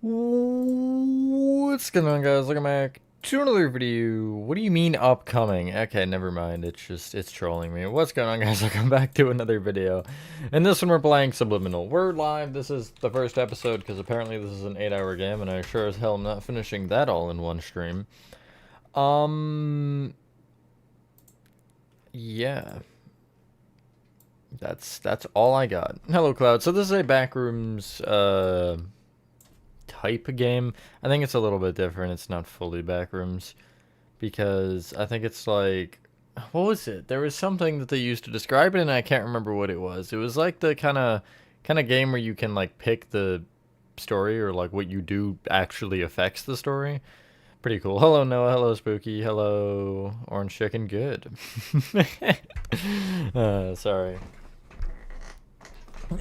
What's going on, guys? Welcome back to another video. What do you mean upcoming? Okay, never mind. It's trolling me. What's going on, guys? Welcome back to another video. And this one we're playing Subliminal. We're live. This is the first episode because apparently this is an 8-hour game and I sure as hell am not finishing that all in one stream. Yeah. That's all I got. Hello, Cloud. So this is a backrooms, type of game. I think it's a little bit different. It's not fully backrooms because I think it's like, what was it? There was something that they used to describe it and I can't remember what it was. It was like the kind of game where you can like pick the story or like what you do actually affects the story. Pretty cool. Hello Noah, hello Spooky, hello Orange Chicken, good. Sorry.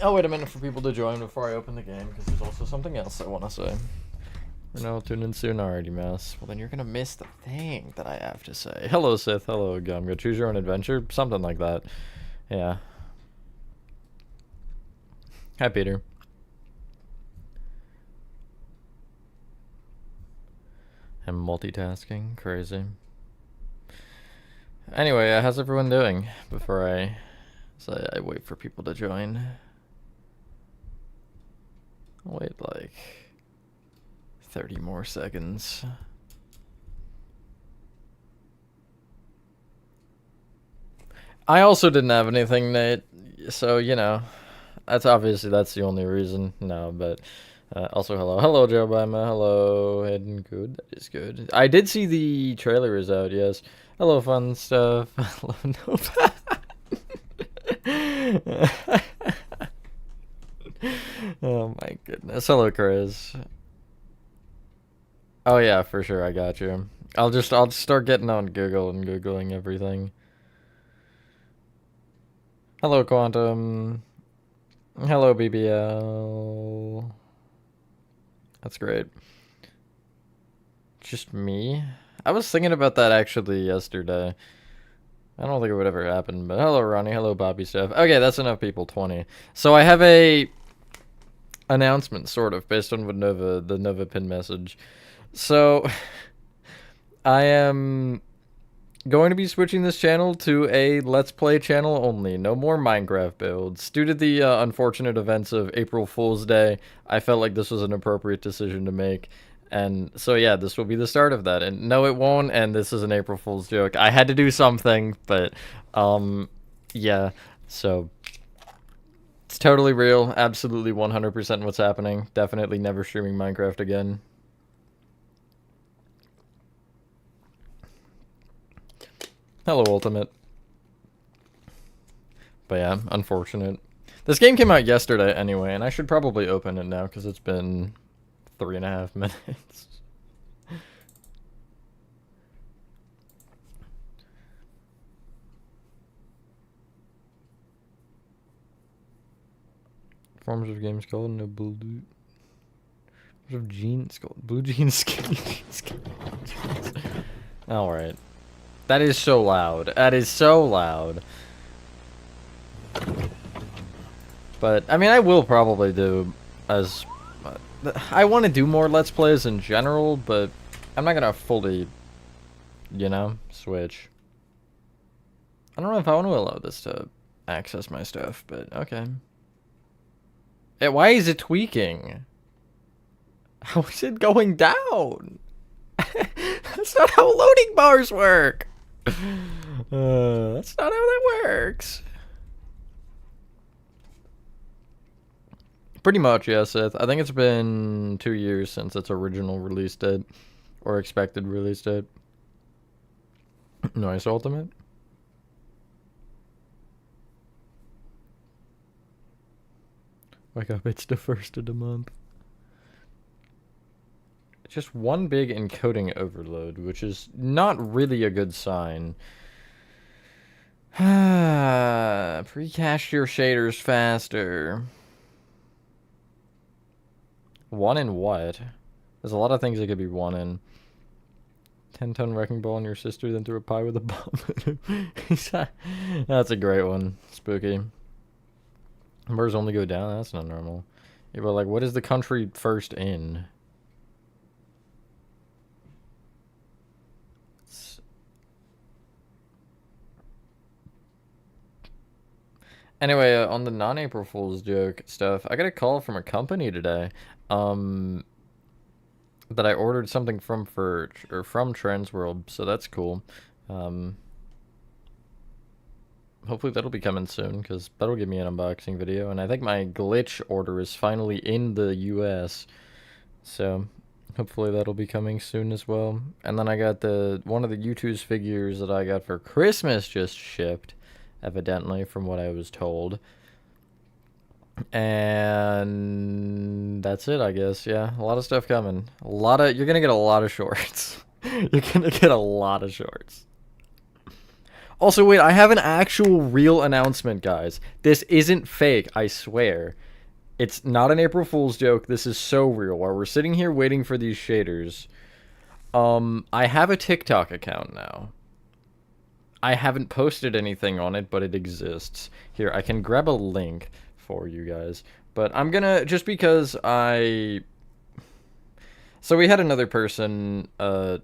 I'll wait a minute for people to join before I open the game, because there's also something else I want to say. No, tune in soon already, mouse. Well, then you're gonna miss the thing that I have to say. Hello, Sith. Hello, Gumga. Choose your own adventure. Something like that. Yeah. Hi, Peter. I'm multitasking. Crazy. Anyway, how's everyone doing? Before I wait for people to join. I'll wait like 30 more seconds. I also didn't have anything, Nate, so, you know, that's the only reason. No, but also hello Joe Bima, hello Hayden, good, that is good. I did see the trailer is out, yes. Hello fun stuff, hello Nope. Oh my goodness. Hello, Chris. Oh yeah, for sure. I got you. I'll just start getting on Google and Googling everything. Hello, Quantum. Hello, BBL. That's great. Just me? I was thinking about that actually yesterday. I don't think it would ever happen, but hello, Ronnie. Hello, Bobby Stuff. Okay, that's enough people, 20. So I have a announcement, sort of, based on what the Nova pin message. So, I am going to be switching this channel to a Let's Play channel only. No more Minecraft builds. Due to the unfortunate events of April Fool's Day, I felt like this was an appropriate decision to make. And so, yeah, this will be the start of that. And no, it won't, and this is an April Fool's joke. I had to do something, but, yeah, so it's totally real, absolutely 100% what's happening. Definitely never streaming Minecraft again. Hello, Ultimate. But yeah, unfortunate. This game came out yesterday anyway, and I should probably open it now because it's been 3.5 minutes. Forms of games called no blue. Forms of jeans called blue jeans, skinny jeans. All right, that is so loud. That is so loud. But I mean, I will probably do as I want to do more Let's Plays in general, but I'm not gonna fully, you know, switch. I don't know if I want to allow this to access my stuff, but okay. Why is it tweaking? How is it going down? That's not how loading bars work. That's not how that works. Pretty much, yes, Seth. I think it's been 2 years since its original release date, or expected release date. Nice, Ultimate. Wake up, it's the first of the month. Just one big encoding overload, which is not really a good sign. Precache your shaders faster. One in what? There's a lot of things that could be one in. 10-ton wrecking ball on your sister, then threw a pie with a bomb. That's a great one. Spooky. Numbers only go down? That's not normal. Yeah, but like, what is the country first in? Anyway, on the non-April Fool's joke stuff, I got a call from a company today, that I ordered something from from Transworld, so that's cool. Hopefully that'll be coming soon, because that'll give me an unboxing video, and I think my glitch order is finally in the US, so hopefully that'll be coming soon as well. And then I got one of the U2's figures that I got for Christmas just shipped, evidently, from what I was told. And that's it, I guess. Yeah, a lot of stuff coming. You're gonna get a lot of shorts. You're gonna get a lot of shorts. Also, wait, I have an actual real announcement, guys. This isn't fake, I swear. It's not an April Fool's joke. This is so real. While we're sitting here waiting for these shaders, I have a TikTok account now. I haven't posted anything on it, but it exists. Here, I can grab a link for you guys. But I'm gonna, just because so we had another person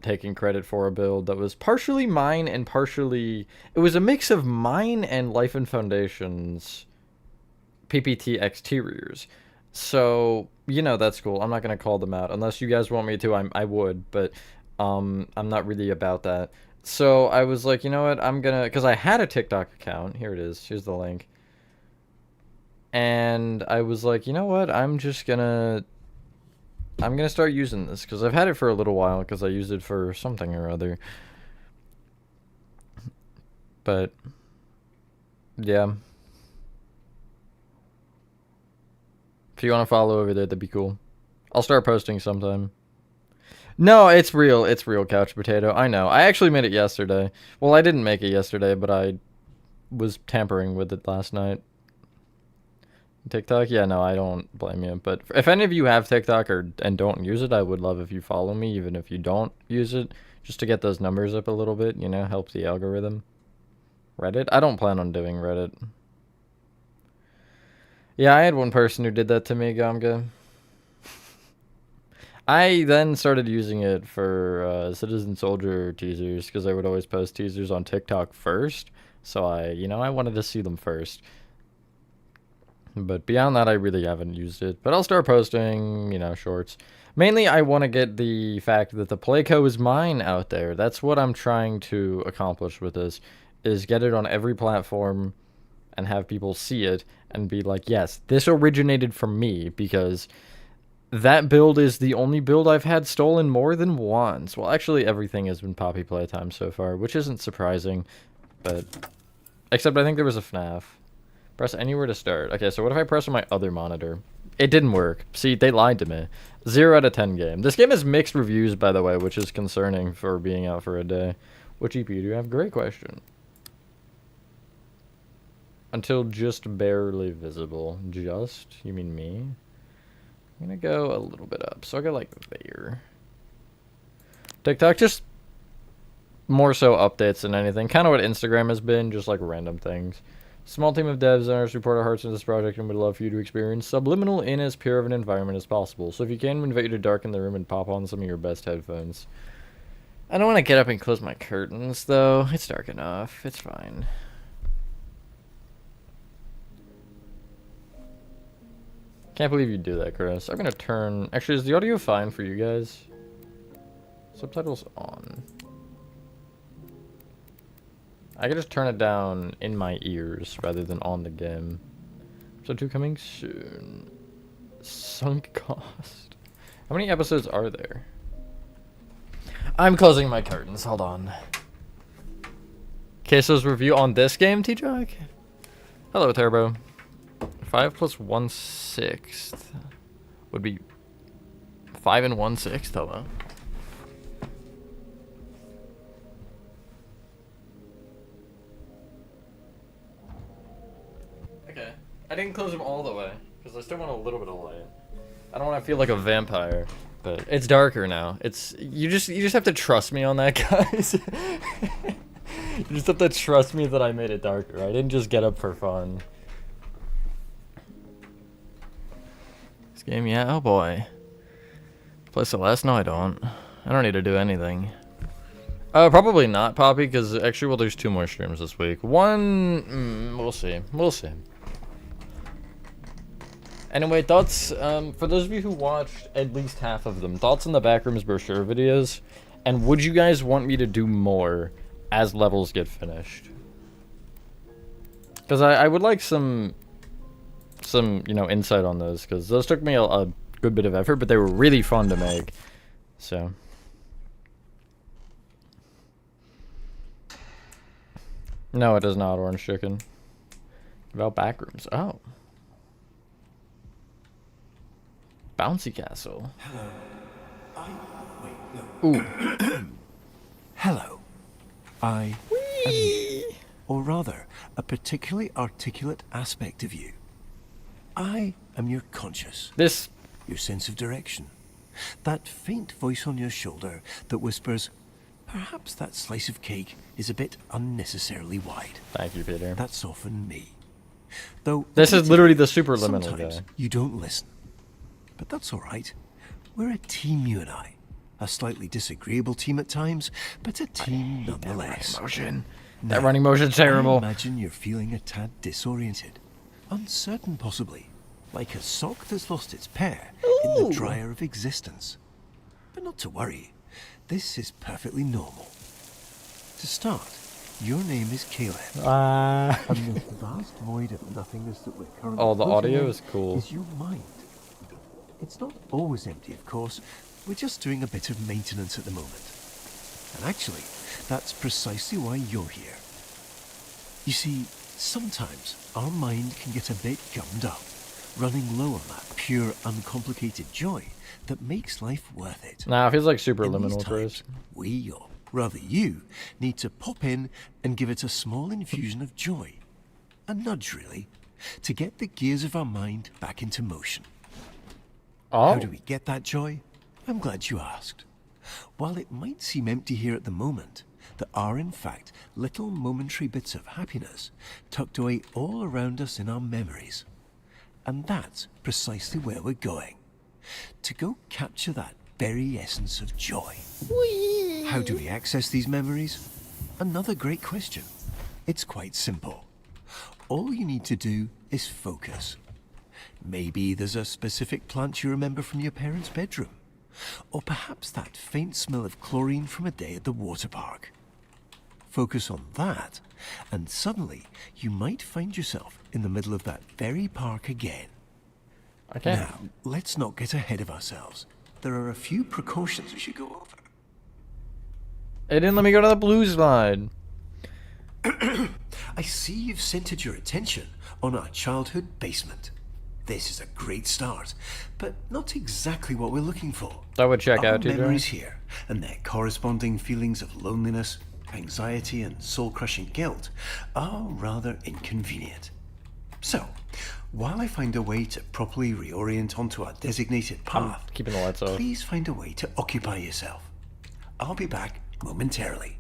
taking credit for a build that was partially mine and partially... It was a mix of mine and Life and Foundation's PPT exteriors. So, you know, that's cool. I'm not going to call them out. Unless you guys want me to, I would. But I'm not really about that. So I was like, you know what? I'm going to... Because I had a TikTok account. Here it is. Here's the link. And I was like, you know what? I'm gonna start using this, because I've had it for a little while, because I used it for something or other. But, yeah. If you want to follow over there, that'd be cool. I'll start posting sometime. No, it's real. It's real, Couch Potato. I know. I actually made it yesterday. Well, I didn't make it yesterday, but I was tampering with it last night. TikTok? Yeah, no, I don't blame you. But if any of you have TikTok and don't use it, I would love if you follow me, even if you don't use it, just to get those numbers up a little bit, you know, help the algorithm. Reddit? I don't plan on doing Reddit. Yeah, I had one person who did that to me, Gamga. I then started using it for Citizen Soldier teasers, because I would always post teasers on TikTok first, so I wanted to see them first. But beyond that, I really haven't used it. But I'll start posting, shorts. Mainly, I want to get the fact that the Playco is mine out there. That's what I'm trying to accomplish with this, is get it on every platform and have people see it and be like, yes, this originated from me, because that build is the only build I've had stolen more than once. Well, actually, everything has been Poppy Playtime so far, which isn't surprising. But, except I think there was a FNAF. Press anywhere to start. Okay, so what if I press on my other monitor? It didn't work. See, they lied to me. 0 out of 10 game. This game has mixed reviews, by the way, which is concerning for being out for a day. What GPU do you have? Great question. Until just barely visible. Just? You mean me? I'm gonna go a little bit up. So I'll go like there. TikTok, just more so updates than anything. Kind of what Instagram has been, just like random things. Small team of devs and owners report our hearts into this project and would love for you to experience Subliminal in as pure of an environment as possible. So if you can, we invite you to darken the room and pop on some of your best headphones. I don't want to get up and close my curtains, though. It's dark enough. It's fine. Can't believe you do that, Chris. I'm going to turn... Actually, is the audio fine for you guys? Subtitles on. I can just turn it down in my ears rather than on the game. Episode 2 coming soon. Sunk cost. How many episodes are there? I'm closing my curtains. Hold on. Queso's review on this game, T-Jock? Hello, Turbo. 5 plus 1/6 would be 5 and 1/6. Hello. Okay. I didn't close them all the way because I still want a little bit of light. I don't want to feel like a vampire, but it's darker now. You just have to trust me on that, guys. You just have to trust me that I made it darker. I didn't just get up for fun. This game, yeah, oh boy. Play Celeste? No, I don't. I don't need to do anything. Probably not, Poppy, because actually, well, there's 2 more streams this week. One, we'll see. We'll see. Anyway, thoughts, for those of you who watched at least half of them, thoughts on the Backrooms brochure videos, and would you guys want me to do more as levels get finished? Because I would like some, you know, insight on those, because those took me a good bit of effort, but they were really fun to make, so. No, it is not orange chicken. About Backrooms, oh. Bouncy castle. Hello. Ooh. Hello. I am you. Or rather, a particularly articulate aspect of you. I am your conscious. Your sense of direction. That faint voice on your shoulder that whispers, perhaps that slice of cake is a bit unnecessarily wide. Thank you, Peter. That's often me. Though this is literally the Subliminal sometimes guy. You don't listen. But that's all right. We're a team, you and I. A slightly disagreeable team at times, but a team nonetheless. That running motion's terrible. I imagine you're feeling a tad disoriented. Uncertain, possibly. Like a sock that's lost its pair in the dryer of existence. But not to worry. This is perfectly normal. To start, your name is Caleb. And this vast void of nothingness that we're currently Oh, the audio in is cool. is your mind. It's not always empty, of course. We're just doing a bit of maintenance at the moment. And actually, that's precisely why you're here. You see, sometimes our mind can get a bit gummed up, running low on that pure, uncomplicated joy that makes life worth it. Nah, it feels like In Subliminal, these Chris. times, we, or rather you, need to pop in and give it a small infusion of joy. A nudge, really, to get the gears of our mind back into motion. Oh. How do we get that joy? I'm glad you asked. While it might seem empty here at the moment, there are in fact little momentary bits of happiness tucked away all around us in our memories. And that's precisely where we're going. To go capture that very essence of joy. Whee! How do we access these memories? Another great question. It's quite simple. All you need to do is focus. Maybe there's a specific plant you remember from your parents' bedroom. Or perhaps that faint smell of chlorine from a day at the water park. Focus on that, and suddenly you might find yourself in the middle of that very park again. Okay. Now, let's not get ahead of ourselves. There are a few precautions we should go over. It didn't let me go to the blue slide. I see you've centered your attention on our childhood basement. This is a great start, but not exactly what we're looking for. That would check Our out, TJ. memories here, and their corresponding feelings of loneliness, anxiety, and soul-crushing guilt are rather inconvenient. So, while I find a way to properly reorient onto our designated path, keeping the lights off. please find a way to occupy yourself. I'll be back momentarily.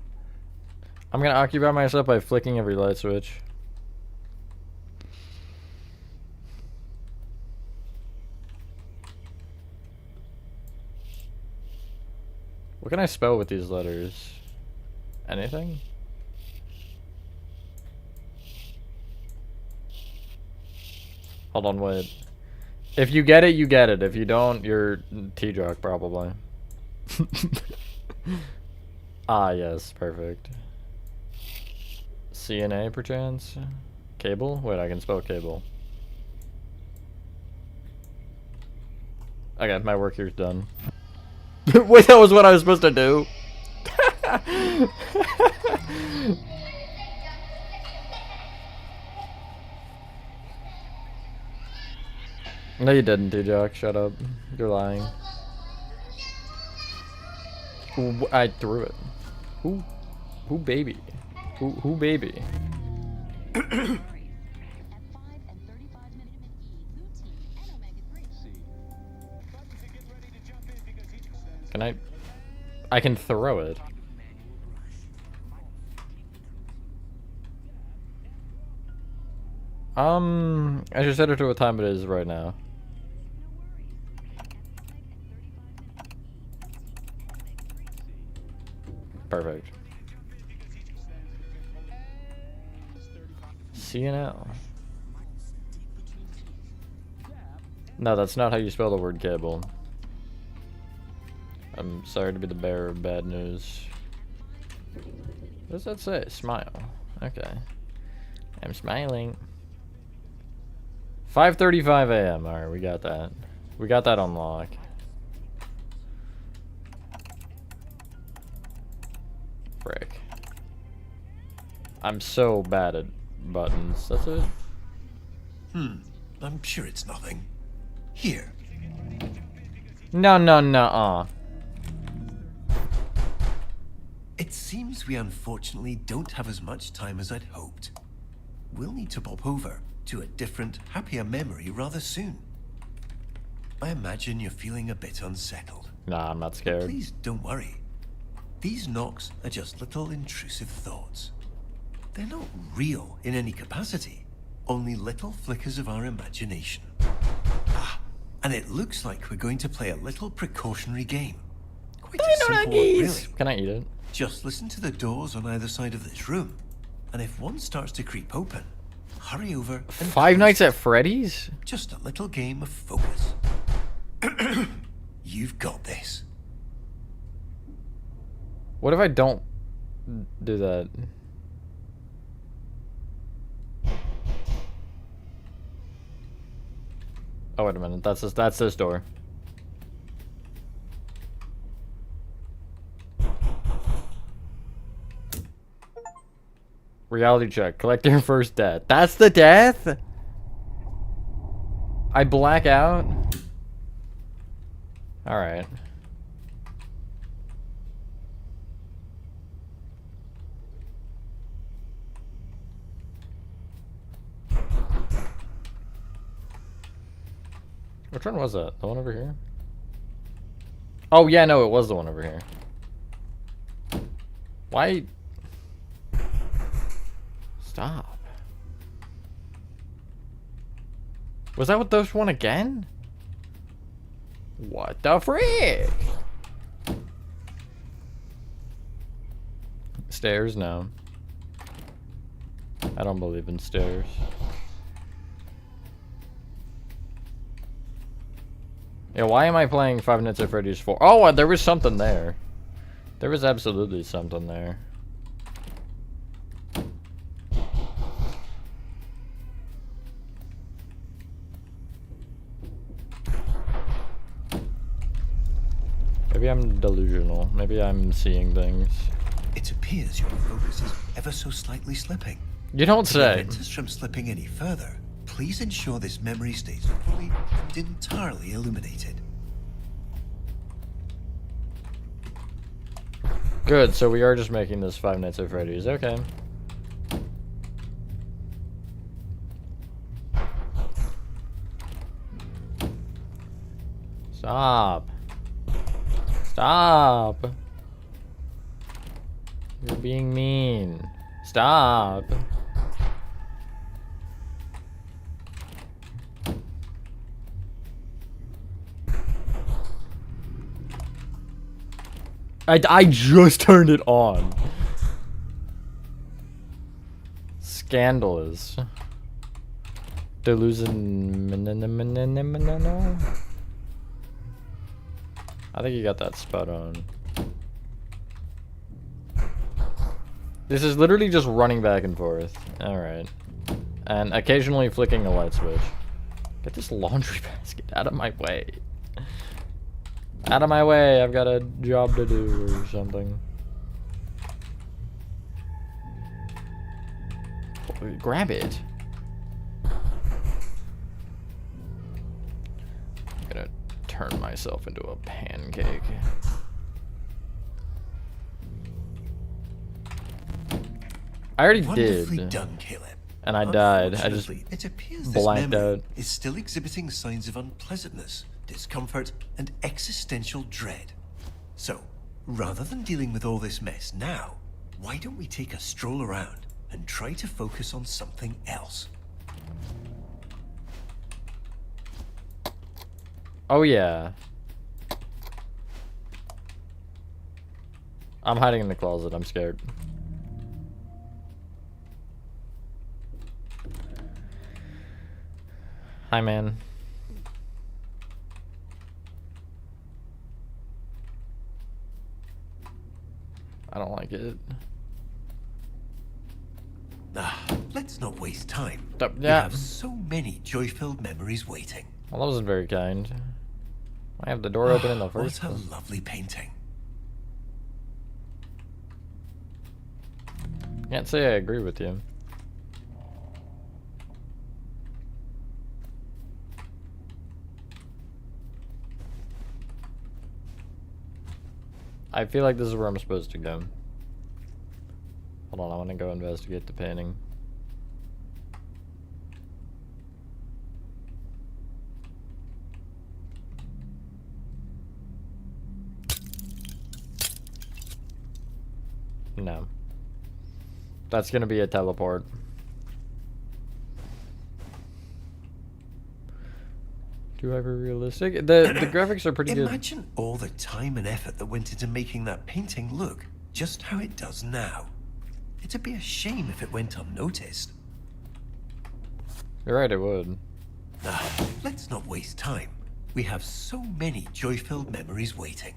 I'm gonna occupy myself by flicking every light switch. What can I spell with these letters? Anything? Hold on, wait. If you get it, you get it. If you don't, you're T-Jock, probably. Ah, yes, perfect. CNA, perchance? Cable? Wait, I can spell cable. Okay, my work here's done. Wait, that was what I was supposed to do? No, you didn't, T-Jock. Shut up. You're lying. Ooh, I threw it. Who baby? Who baby? Can I can throw it. I should set it to what time it is right now. Perfect. CNL. No, that's not how you spell the word cable. I'm sorry to be the bearer of bad news. What does that say? Smile. Okay. I'm smiling. 5:35 a.m. Alright, we got that. We got that on lock. Frick. I'm so bad at buttons. That's it? I'm sure it's nothing. Here. No. It seems we unfortunately don't have as much time as I'd hoped. We'll need to pop over to a different, happier memory rather soon. I imagine you're feeling a bit unsettled. Nah, I'm not scared. Please don't worry. These knocks are just little intrusive thoughts. They're not real in any capacity, only little flickers of our imagination. And it looks like we're going to play a little precautionary game. Quite a simple one, really. Can I eat it? Just listen to the doors on either side of this room, and if one starts to creep open, hurry over and Five close Nights it. at Freddy's? Just a little game of focus. You've got this. What if I don't do that? Oh, wait a minute. That's this door. Reality check. Collect your first death. That's the death? I black out? Alright. Which one was that? The one over here? Oh, yeah, no, it was the one over here. Why? Stop. Was that what those one again? What the frick? Stairs? No. I don't believe in stairs. Yeah, why am I playing Five Nights at Freddy's 4? Oh, there was something there. There was absolutely something there. Maybe I'm delusional. Maybe I'm seeing things. It appears your focus is ever so slightly slipping. You don't To say. prevent us from slipping any further, please ensure this memory stays fully and entirely illuminated. Good, so we are just making this Five Nights at Freddy's. Okay. Stop. Stop. You're being mean. Stop. I just turned it on. Scandalous. Delusion. I think you got that spot on. This is literally just running back and forth. Alright. And occasionally flicking a light switch. Get this laundry basket out of my way. Out of my way, I've got a job to do or something. Grab it. I'm gonna turn myself into a pancake. I already Wonderfully did. done, Caleb. And I died. I just Unfortunately, it appears this blanked memory out. is still exhibiting signs of unpleasantness, discomfort, and existential dread. So, rather than dealing with all this mess now, why don't we take a stroll around and try to focus on something else? Oh yeah. I'm hiding in the closet. I'm scared. Hi, man. I don't like it. Let's not waste time. Yeah. We have so many joy-filled memories waiting. Well, that wasn't very kind. I have the door open in the first What a place. lovely painting. Can't say I agree with you. I feel like this is where I'm supposed to go. Hold on, I want to go investigate the painting. No. That's gonna be a teleport. Too hyper realistic. The graphics are pretty good. Imagine all the time and effort that went into making that painting look just how it does now. It'd be a shame if it went unnoticed. You're right, it would. Let's not waste time. We have so many joy-filled memories waiting.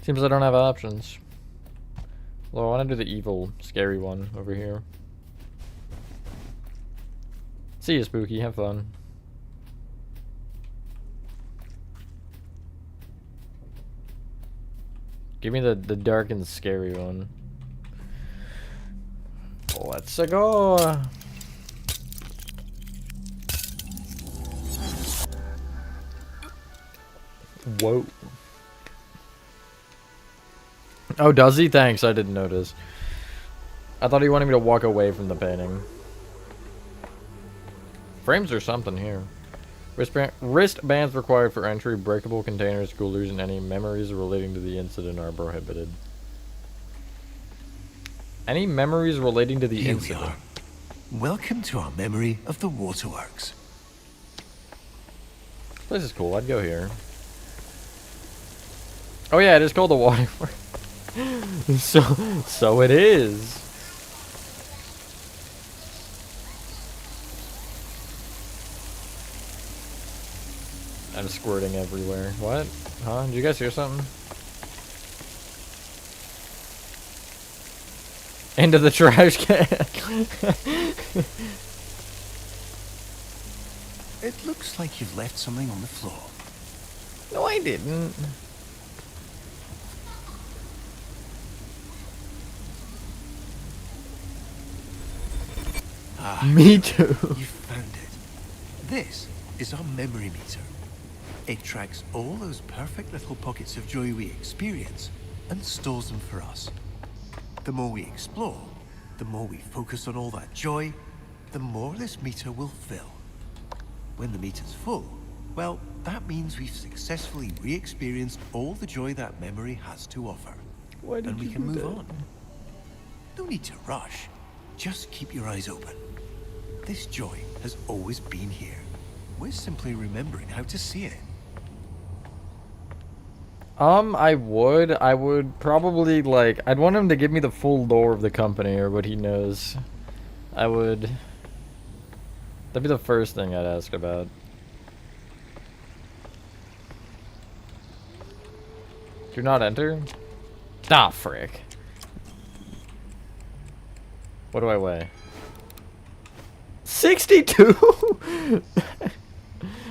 Seems I don't have options. Well, I want to do the evil, scary one over here. See you, Spooky. Have fun. Give me the dark and scary one. Let's go. Whoa. Oh, does he? Thanks, I didn't notice. I thought he wanted me to walk away from the painting. Frames or something here. Wristbands required for entry. Breakable containers, coolers, and any memories relating to the incident are prohibited. Any memories relating to the Here incident? we are. Welcome to our memory of the waterworks. This place is cool. I'd go here. Oh yeah, it is called the waterworks. So it is. I'm squirting everywhere. What? Huh? Did you guys hear something? Into the trash can. It looks like you've left something on the floor. No, I didn't. Me too. You found it. This is our memory meter. It tracks all those perfect little pockets of joy we experience and stores them for us. The more we explore, the more we focus on all that joy, the more this meter will fill. When the meter's full, well, that means we've successfully re-experienced all the joy that memory has to offer. Why did And we you can do move that? on. No need to rush. Just keep your eyes open. This joy has always been here. We're simply remembering how to see it. I would probably, like, I'd want him to give me the full lore of the company or what he knows. That'd be the first thing I'd ask about. Do not enter? Ah, frick. What do I weigh? 62?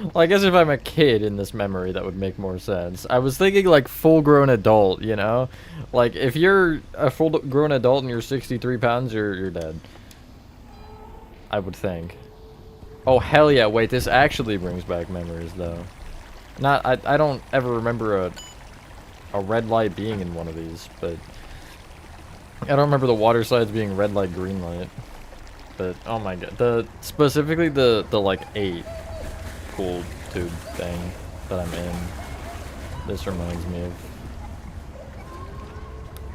Well, I guess if I'm a kid in this memory, that would make more sense. I was thinking, like, full-grown adult, you know? Like, if you're a full-grown adult and you're 63 pounds, you're dead. I would think. Oh, hell yeah. Wait, this actually brings back memories, though. I don't ever remember a red light being in one of these, but... I don't remember the water slides being red light, green light. But, oh my god. Specifically the like, 8 cool tube thing that I'm in. This reminds me of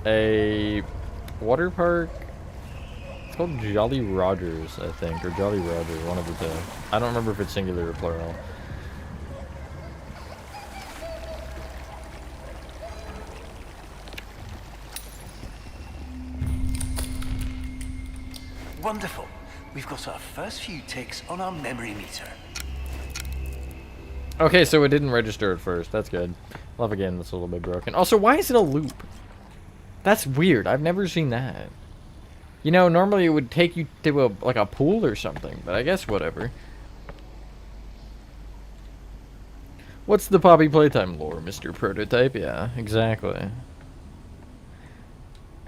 a water park. called Jolly Rogers, I think, or Jolly Roger, one of the two. I don't remember if it's singular or plural. Wonderful. We've got our first few ticks on our memory meter. Okay, so it didn't register at first. That's good. Love a game that's a little bit broken. Also, why is it a loop? That's weird. I've never seen that. You know, normally it would take you to a like a pool or something, but I guess whatever. What's the Poppy Playtime lore, Mr. Prototype? Yeah, exactly.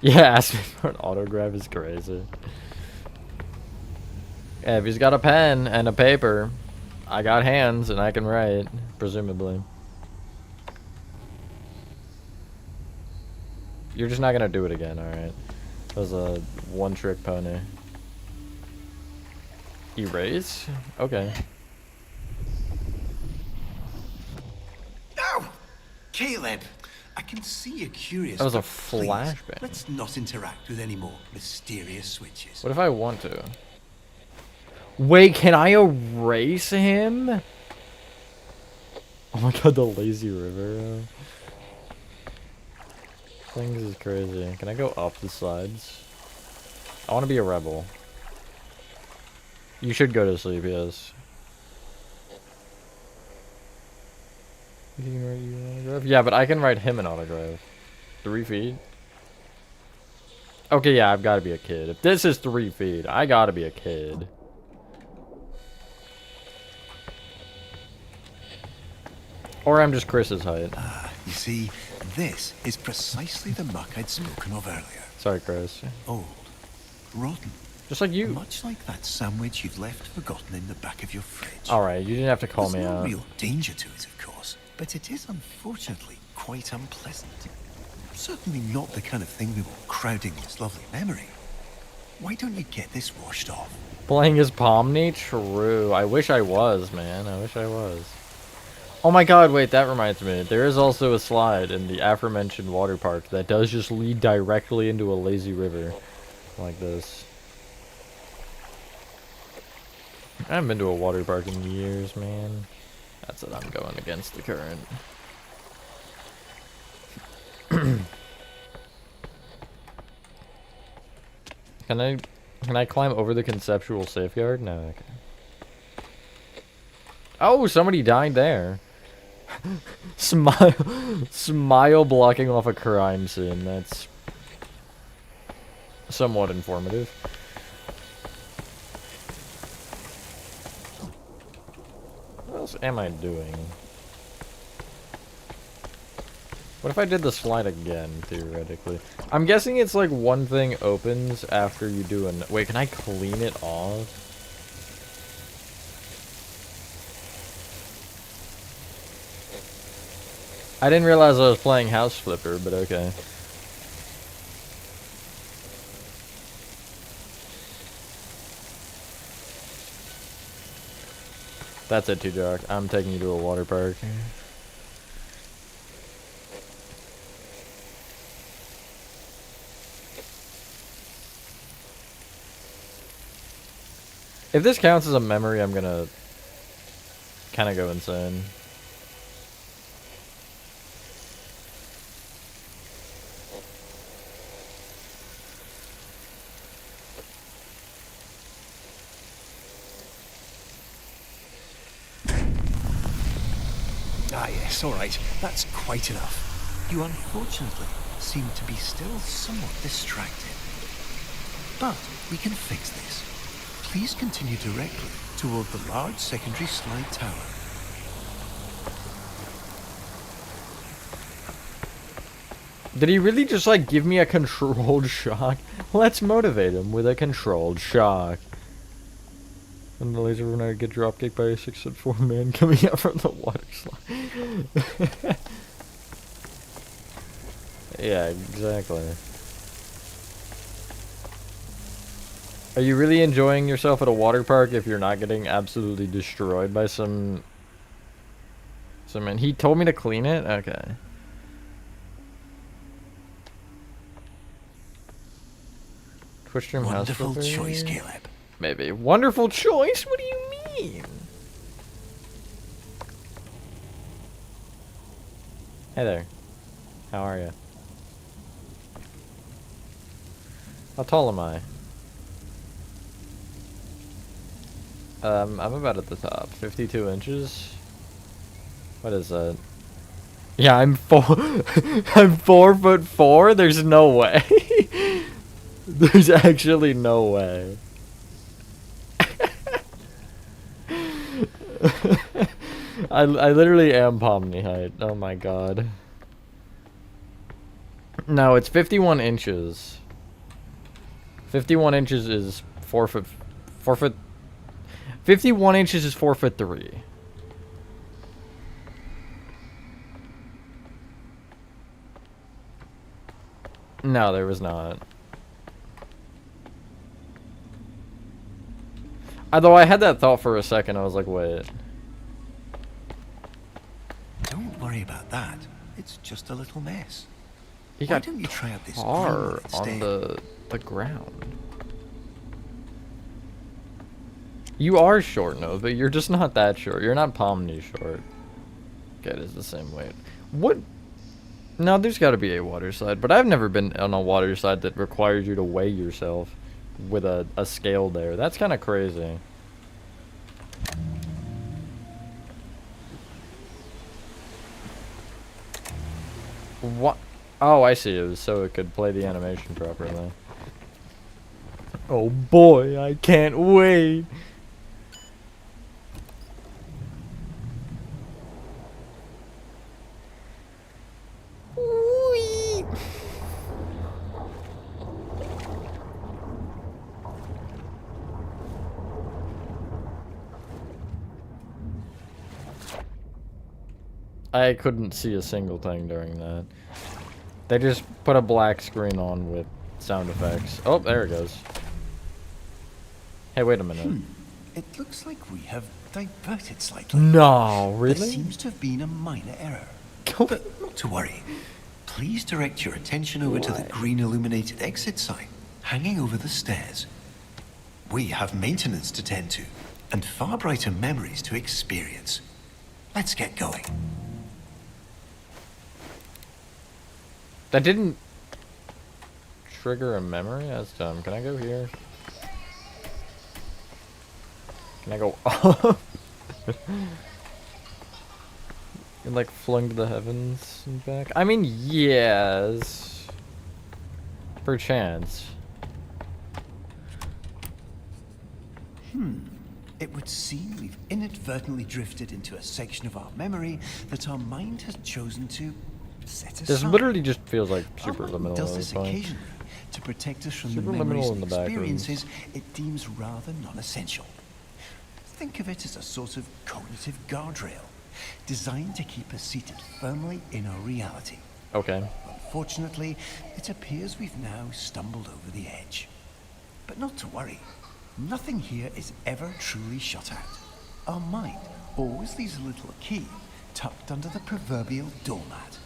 Yeah, asking for an autograph is crazy. Yeah, if he's got a pen and a paper, I got hands and I can write, presumably. You're just not gonna do it again, alright? That was a one-trick pony. Erase? Okay. Ow! Caleb! I can see you're curious. That was a but please, flashbang. let's not interact with any more mysterious switches. What if I want to? Wait, can I erase him? Oh my god, the lazy river. Things is crazy. Can I go up the sides? I want to be a rebel. You should go to sleep, yes. You can write you an autograph? Yeah, but I can write him an autograph. 3 feet? Okay, yeah, I've got to be a kid. If this is 3 feet, I got to be a kid. Or I'm just Chris's height. You see, this is precisely the muck I'd spoken of earlier. Sorry, Chris. Old, rotten. Just like you. Much like that sandwich you've left forgotten in the back of your fridge. Alright, you didn't have to call There's me no out. real danger to it, of course, but it is unfortunately quite unpleasant. Certainly not the kind of thing we want crowding this lovely memory. Why don't you get this washed off? Playing his Pomni? True. I wish I was, man. I wish I was. Oh my god, wait, that reminds me. There is also a slide in the aforementioned water park that does just lead directly into a lazy river. Like this. I haven't been to a water park in years, man. That's it, I'm going against the current. Can I climb over the conceptual safeguard? No, okay. Oh, somebody died there. Smile blocking off a crime scene. That's somewhat informative. What else am I doing? What if I did the slide again, theoretically? I'm guessing it's like one thing opens after you do an... Wait, can I clean it off? I didn't realize I was playing House Flipper, but okay. That's it, T-Jock. I'm taking you to a water park. If this counts as a memory, I'm gonna kind of go insane. Ah, yes, all right. That's quite enough. You unfortunately seem to be still somewhat distracted. But we can fix this. Please continue directly toward the large secondary slide tower. Did he really just like give me a controlled shock? Let's motivate him with a controlled shock. And the laser when I get dropkicked by a 6'4" man coming out from the water slide. Yeah, exactly. Are you really enjoying yourself at a water park if you're not getting absolutely destroyed by some man? He told me to clean it? Okay. Twitch stream house Wonderful flipper? choice, Caleb. Maybe. Wonderful choice? What do you mean? Hey there. How are you? How tall am I? I'm about at the top. 52 inches? What is that? Yeah, I'm I'm 4'4"? There's no way. There's actually no way. I literally am Pomni height. Oh my god. No, it's 51 inches. 51 inches is 4 foot. 51 inches is 4'3". No, there was not. Although I had that thought for a second, I was like, wait. Don't worry about that. It's just a little mess. You Why got don't you try out this tar green on instead? the ground. You are short, no, but you're just not that short. You're not Pomni short. Okay, it is the same weight. What? No, there's got to be a water slide, but I've never been on a water slide that requires you to weigh yourself with a scale there. That's kind of crazy. What? Oh, I see. It was so it could play the animation properly. Oh boy, I can't wait. Whee! I couldn't see a single thing during that. They just put a black screen on with sound effects. Oh, there it goes. Hey, wait a minute. It looks like we have diverted slightly. No, There really? seems to have been a minor error. But not to worry. Please direct your attention over to the green illuminated exit sign hanging over the stairs. We have maintenance to tend to and far brighter memories to experience. Let's get going. That didn't trigger a memory? That's dumb. Can I go here? Can I go up? And like flung to the heavens and back? I mean, yes. Perchance. It would seem we've inadvertently drifted into a section of our memory that our mind has chosen to set aside. This literally just feels like Our Subliminal mind at does this this point. occasionally to protect us from the Subliminal memories in and the back rooms. experiences it deems rather non-essential. Think of it as a sort of cognitive guardrail, designed to keep us seated firmly in our reality. Okay. Unfortunately, it appears we've now stumbled over the edge. But not to worry. Nothing here is ever truly shut out. Our mind always leaves a little key tucked under the proverbial doormat.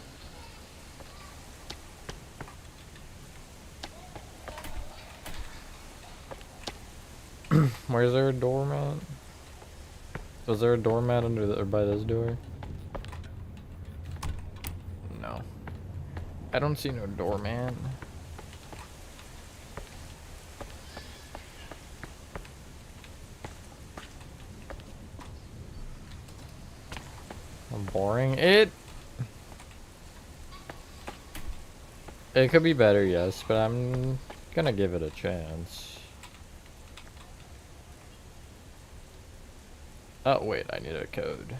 Where's there a doormat? Was there a doormat under the, or by this door? No. I don't see no doormat. I'm boring. It could be better, yes, but I'm gonna give it a chance. Oh wait, I need a code.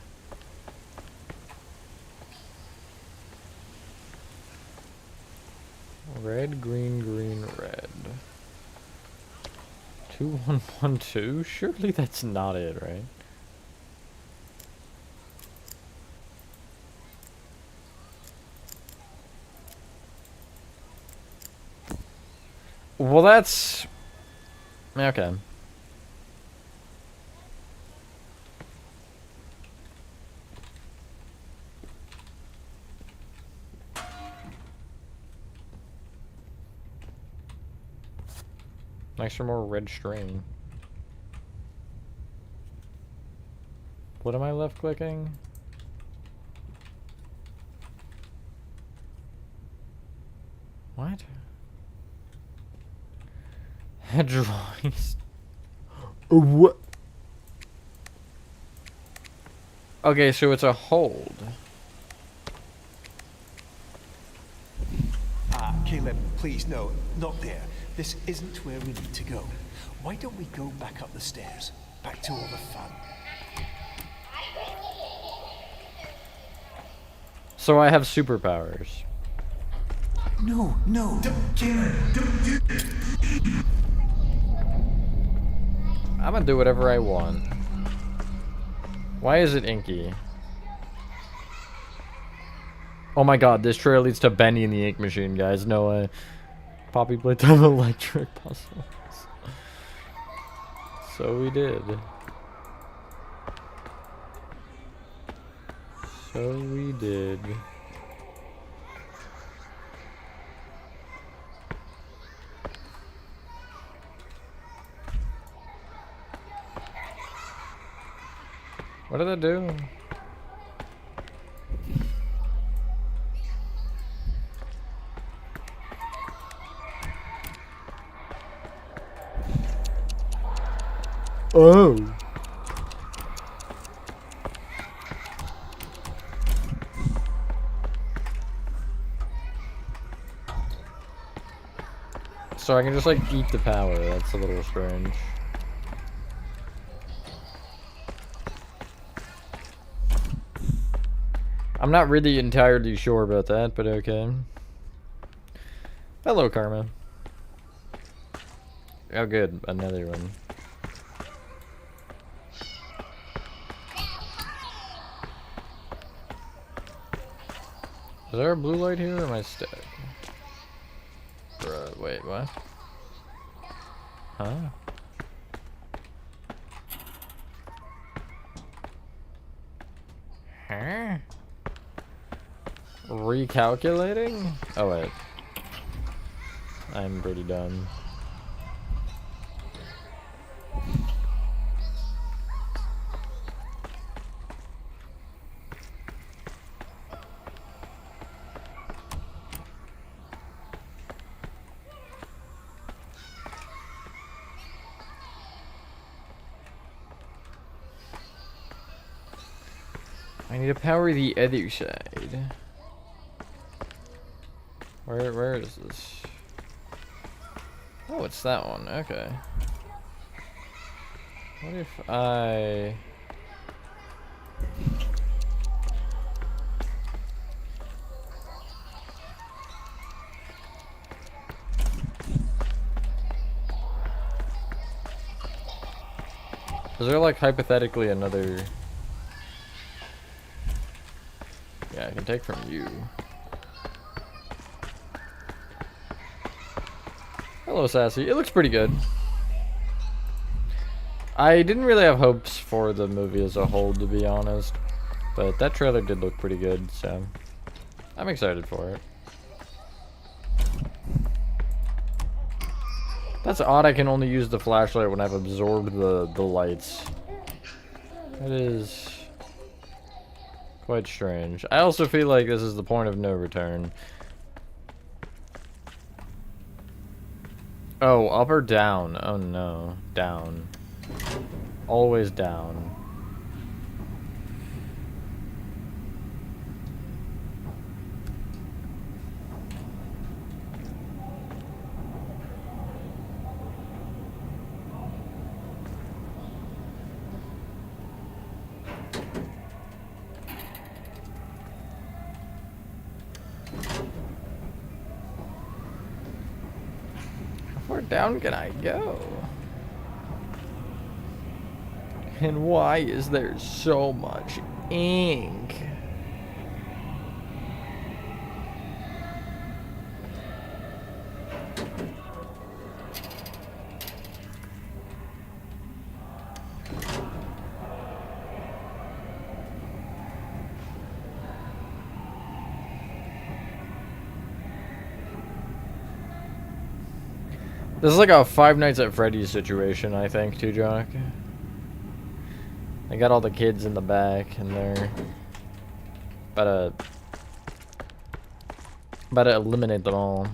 Red, green, green, red. 2112? Surely that's not it, right? Well, that's... okay. Nice for more red string. What am I left clicking? What? Drawings. What? Okay, so it's a hold. Caleb, please, no, not there. This isn't where we need to go. Why don't we go back up the stairs? Back to all the fun. So I have superpowers. No, Caleb, don't do it. I'm gonna do whatever I want. Why is it inky? Oh my god, this trail leads to Benny and the Ink Machine, guys. No way. Poppy playtime electric puzzles. So we did. So we did. What did I do? Oh. So I can just like eat the power. That's a little strange. I'm not really entirely sure about that, but okay. Hello, Karma. Oh, good. Another one. Is there a blue light here or am I stuck? Bruh, wait, what? Huh? Huh? Recalculating? Oh, wait. I'm pretty done. I need to power the other side. Where is this? Oh, it's that one. Okay. What if I... Is there like hypothetically another... Yeah, I can take from you. Hello, Sassy. It looks pretty good. I didn't really have hopes for the movie as a whole, to be honest. But that trailer did look pretty good, so... I'm excited for it. That's odd I can only use the flashlight when I've absorbed the lights. That is... quite strange. I also feel like this is the point of no return. Oh, up or down? Oh no. Down. Always down. How far down can I go? And why is there so much ink? This is like a Five Nights at Freddy's situation, I think, too, Jock. I got all the kids in the back, and they're about to eliminate them all.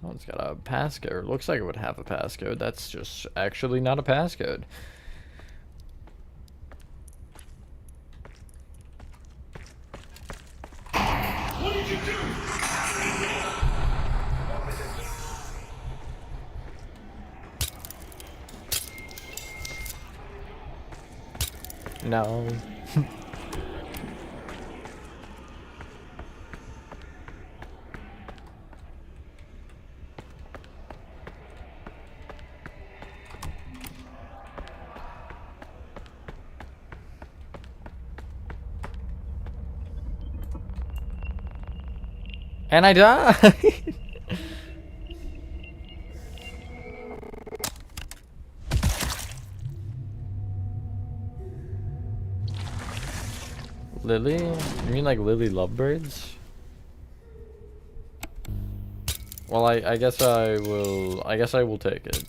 Oh, it's got a passcode. Looks like it would have a passcode. That's just actually not a passcode. What did you do? No. And I died. Lily? You mean like Lily Lovebirds? Well, I guess I will take it.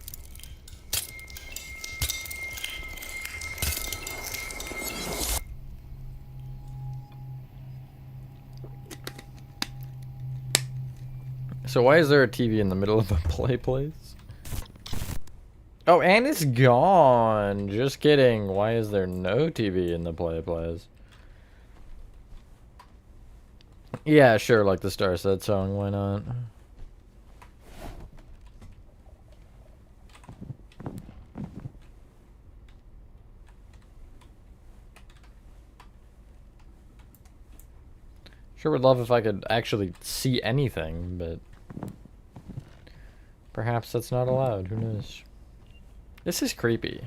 So why is there a TV in the middle of a play place? Oh, and it's gone. Just kidding. Why is there no TV in the play place? Yeah, sure, like the Star Set song, why not? Sure would love if I could actually see anything, but perhaps that's not allowed, who knows? This is creepy.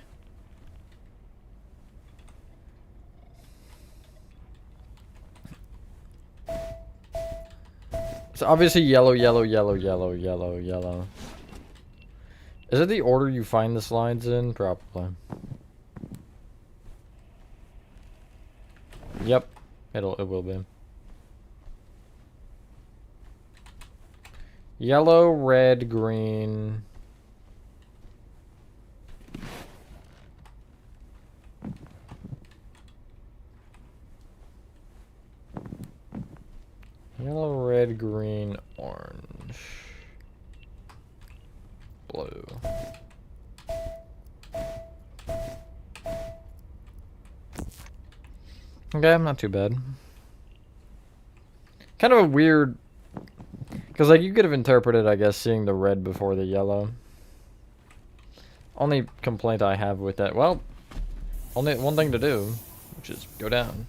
So obviously yellow, yellow, yellow, yellow, yellow, yellow. Is it the order you find the slides in? Probably. Yep. It will be. Yellow, red, green. Yellow, red, green, orange. Blue. Okay, not too bad. Kind of a weird... Because, like, you could have interpreted, I guess, seeing the red before the yellow. Only complaint I have with that... Well, only one thing to do, which is go down.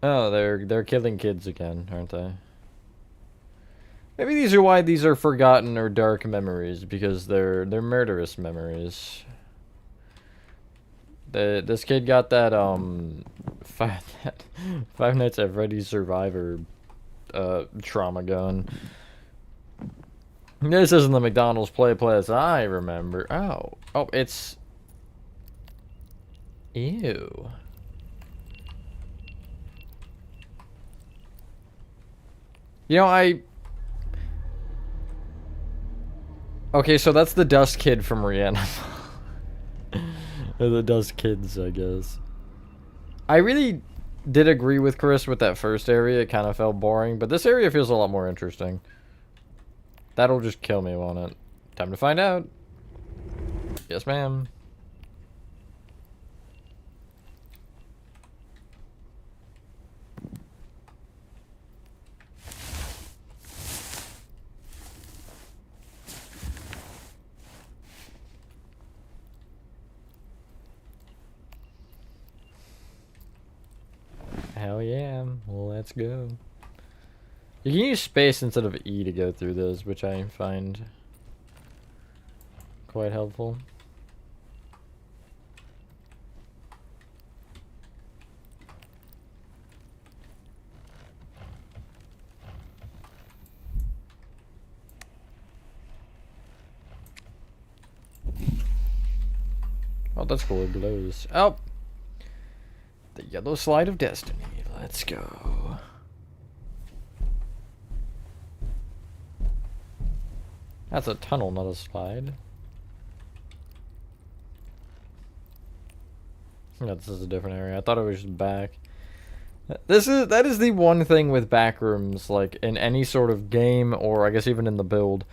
Oh, they're killing kids again, aren't they? Maybe these are why these are forgotten or dark memories, because they're murderous memories. This kid got that Five Nights at Freddy's Survivor trauma going. This isn't the McDonald's play place I remember. Oh, it's ew. You know, okay, so that's the Dust Kid from Rihanna. The Dust Kids, I guess. I really did agree with Chris with that first area. It kind of felt boring, but this area feels a lot more interesting. That'll just kill me, won't it? Time to find out. Yes, ma'am. Hell yeah, let's go. You can use space instead of E to go through those, which I find quite helpful. Oh, that's cool, it glows. Oh! The yellow slide of destiny. Let's go. That's a tunnel, not a slide. Yeah, this is a different area. I thought it was just back. That is the one thing with backrooms, like in any sort of game, or I guess even in the build.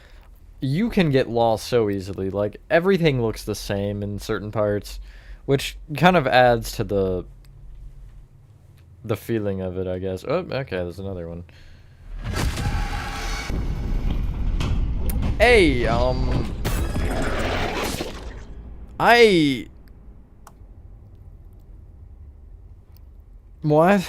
You can get lost so easily. Like, everything looks the same in certain parts, which kind of adds to the feeling of it, I guess. Oh, okay, there's another one. Hey, What?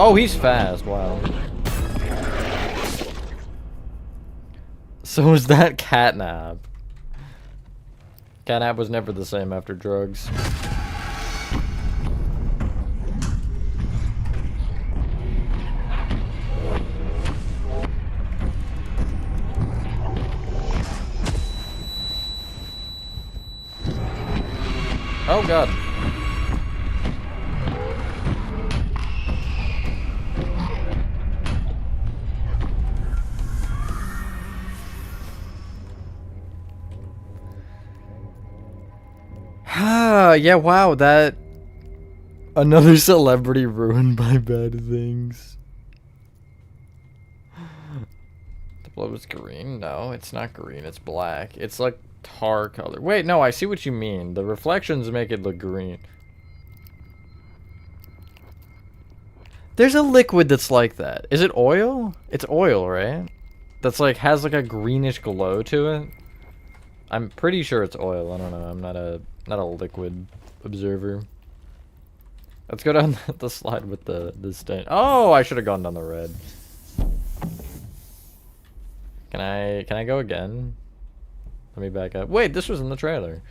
Oh, he's fast, wow. So is that catnap. Catnap was never the same after drugs. Oh god. Yeah, wow, that... Another celebrity ruined by bad things. The blow is green? No, it's not green, it's black. It's like tar color. Wait, no, I see what you mean. The reflections make it look green. There's a liquid that's like that. Is it oil? It's oil, right? That's like, has like a greenish glow to it. I'm pretty sure it's oil. I don't know. I'm not a liquid observer. Let's go down the slide with the stain. Oh, I should have gone down the red. Can I go again? Let me back up. Wait, this was in the trailer.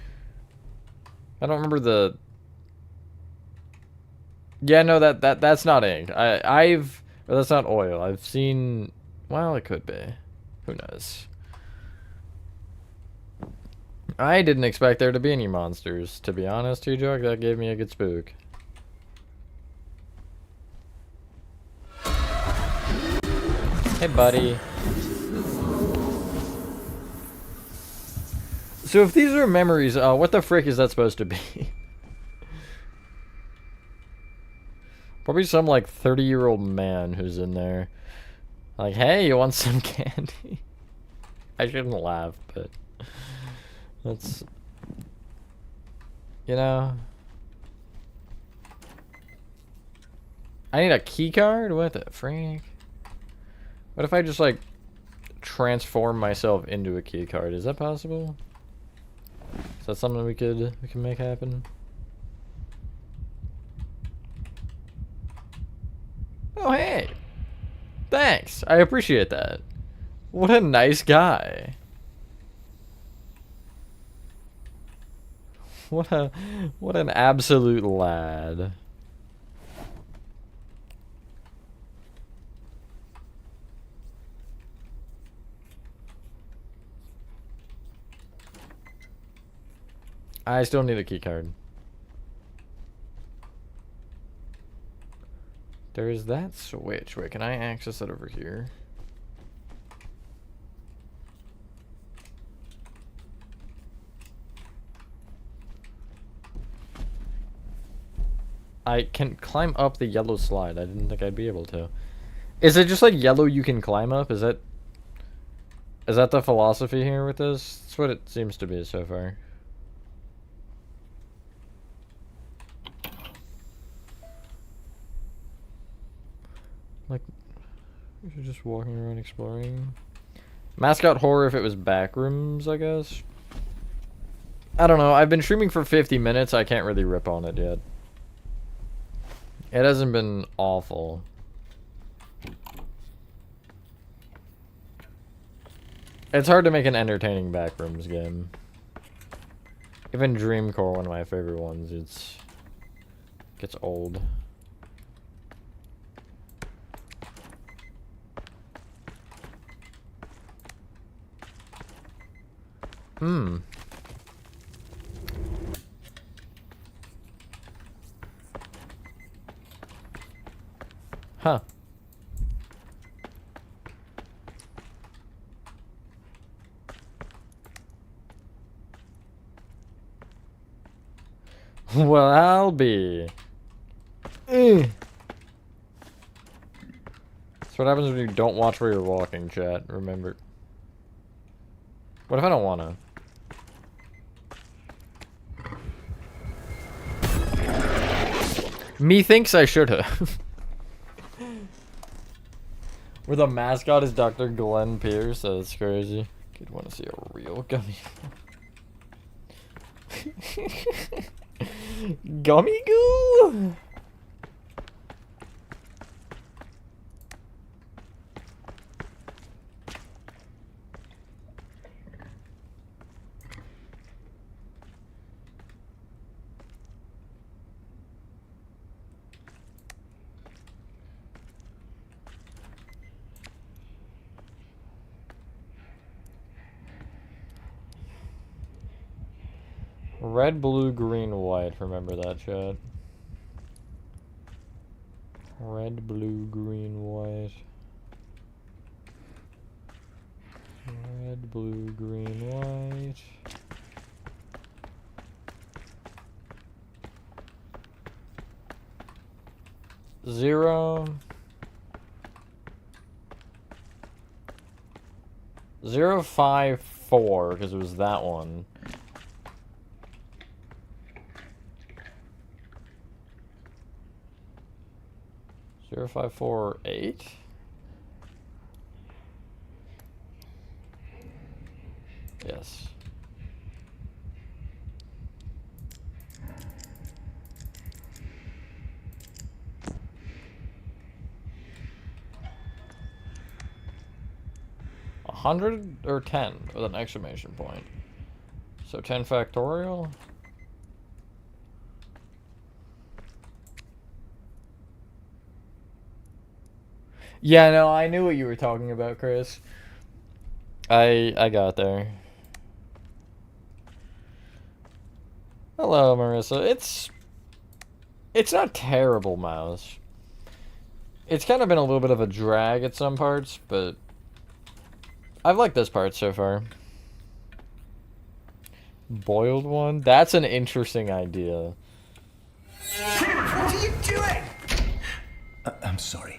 I don't remember the... Yeah, no, that's not ink. Or that's not oil. I've seen... Well, it could be. Who knows? I didn't expect there to be any monsters, to be honest, T-Jog. That gave me a good spook. Hey, buddy. So if these are memories, what the frick is that supposed to be? Probably some, like, 30-year-old man who's in there. Like, hey, you want some candy? I shouldn't laugh, but... That's... You know... I need a key card? What the freak? What if I just, like, transform myself into a key card? Is that possible? Is that something we can make happen? Oh, hey! Thanks! I appreciate that. What a nice guy. What an absolute lad. I still need a key card. There is that switch. Wait, can I access it over here? I can climb up the yellow slide. I didn't think I'd be able to. Is it just like yellow you can climb up? Is that the philosophy here with this? That's what it seems to be so far. Like, you're just walking around exploring. Mascot horror if it was backrooms, I guess. I don't know. I've been streaming for 50 minutes. I can't really rip on it yet. It hasn't been awful. It's hard to make an entertaining backrooms game. Even Dreamcore, one of my favorite ones, gets old. Huh. Well, I'll be. That's what happens when you don't watch where you're walking, chat. Remember. What if I don't wanna? Methinks I should've. Where the mascot is Dr. Glenn Pierce. That's crazy. You'd want to see a real gummy. Gummy goo! Red, blue, green, white. Remember that, chat. Red, blue, green, white. Red, blue, green, white. Zero. 054, because it was that one. 0548. Yes. A 100 or 10 with an exclamation point. So 10 factorial. Yeah, no, I knew what you were talking about, Chris. I got there. Hello, Marissa. It's not terrible, Mouse. It's kind of been a little bit of a drag at some parts, but I've liked this part so far. Boiled one? That's an interesting idea. What are you doing? I'm sorry.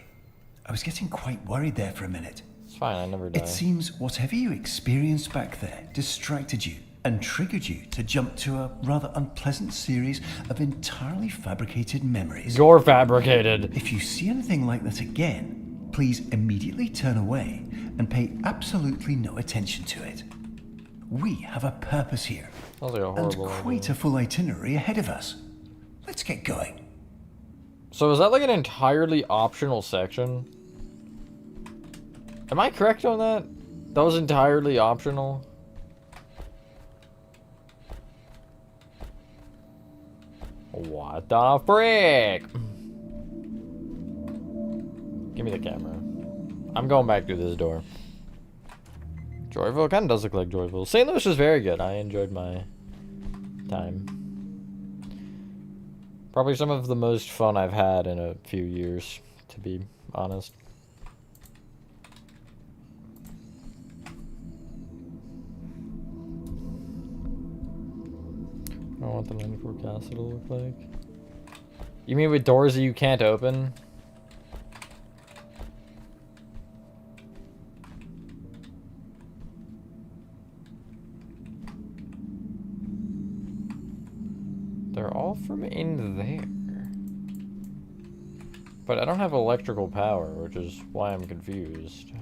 I was getting quite worried there for a minute. It's fine, I never die. It seems whatever you experienced back there distracted you and triggered you to jump to a rather unpleasant series of entirely fabricated memories. You're fabricated. If you see anything like that again, please immediately turn away and pay absolutely no attention to it. We have a purpose here, Sounds like a and horrible quite idea. a full itinerary ahead of us. Let's get going. So is that like an entirely optional section? Am I correct on that? That was entirely optional? What the frick? Give me the camera. I'm going back through this door. Joyville kind of does look like Joyville. St. Louis was very good. I enjoyed my time. Probably some of the most fun I've had in a few years, to be honest. I don't want the 94 castle to look like. You mean with doors that you can't open? They're all from in there. But I don't have electrical power, which is why I'm confused.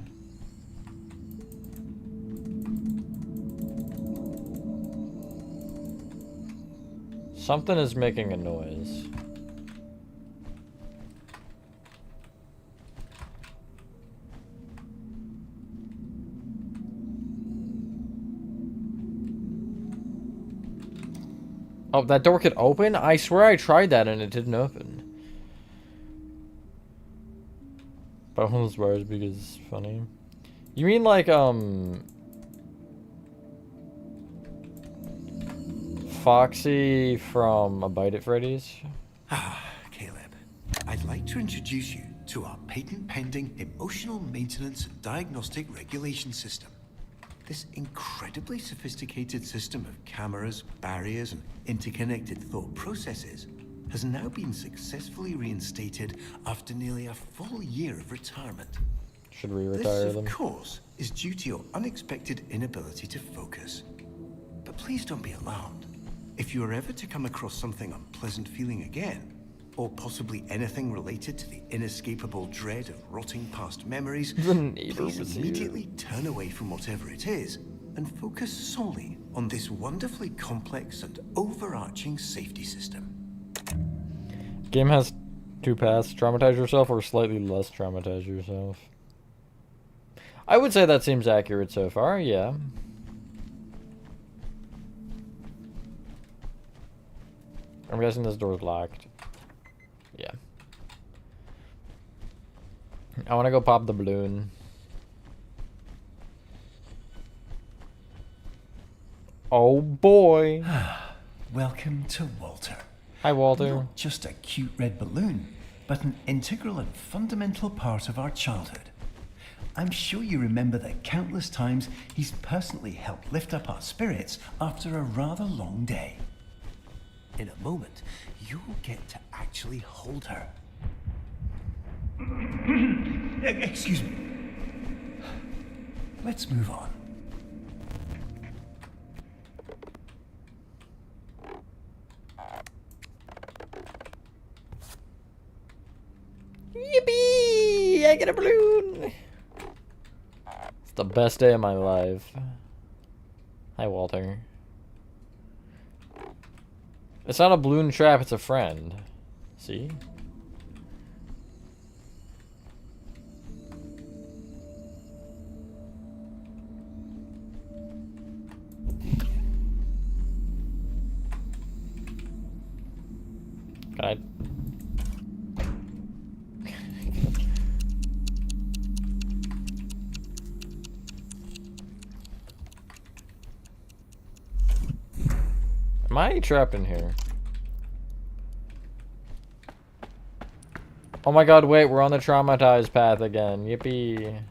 Something is making a noise. Oh, that door could open? I swear I tried that and it didn't open. Bones bars because it's funny. You mean like, Foxy from A Bite at Freddy's? Ah, Caleb, I'd like to introduce you to our patent-pending emotional maintenance and diagnostic regulation system. This incredibly sophisticated system of cameras, barriers, and interconnected thought processes has now been successfully reinstated after nearly a full year of retirement. Should we This, retire of them? course, is due to your unexpected inability to focus. But please don't be alarmed. If you are ever to come across something unpleasant feeling again, or possibly anything related to the inescapable dread of rotting past memories, The neighbor please was immediately here. turn away from whatever it is and focus solely on this wonderfully complex and overarching safety system. Game has two paths: traumatize yourself or slightly less traumatize yourself. I would say that seems accurate so far, yeah. I'm guessing this door's locked. Yeah. I want to go pop the balloon. Oh boy. Welcome to Walter. Hi, Walter. Not just a cute red balloon, but an integral and fundamental part of our childhood. I'm sure you remember the countless times he's personally helped lift up our spirits after a rather long day. In a moment, you'll get to actually hold her. Excuse me. Let's move on. Yippee! I get a balloon! It's the best day of my life. Hi, Walter. It's not a balloon trap, it's a friend. See? Can I... Am I trapped in here? Oh my god, wait, we're on the traumatized path again. Yippee.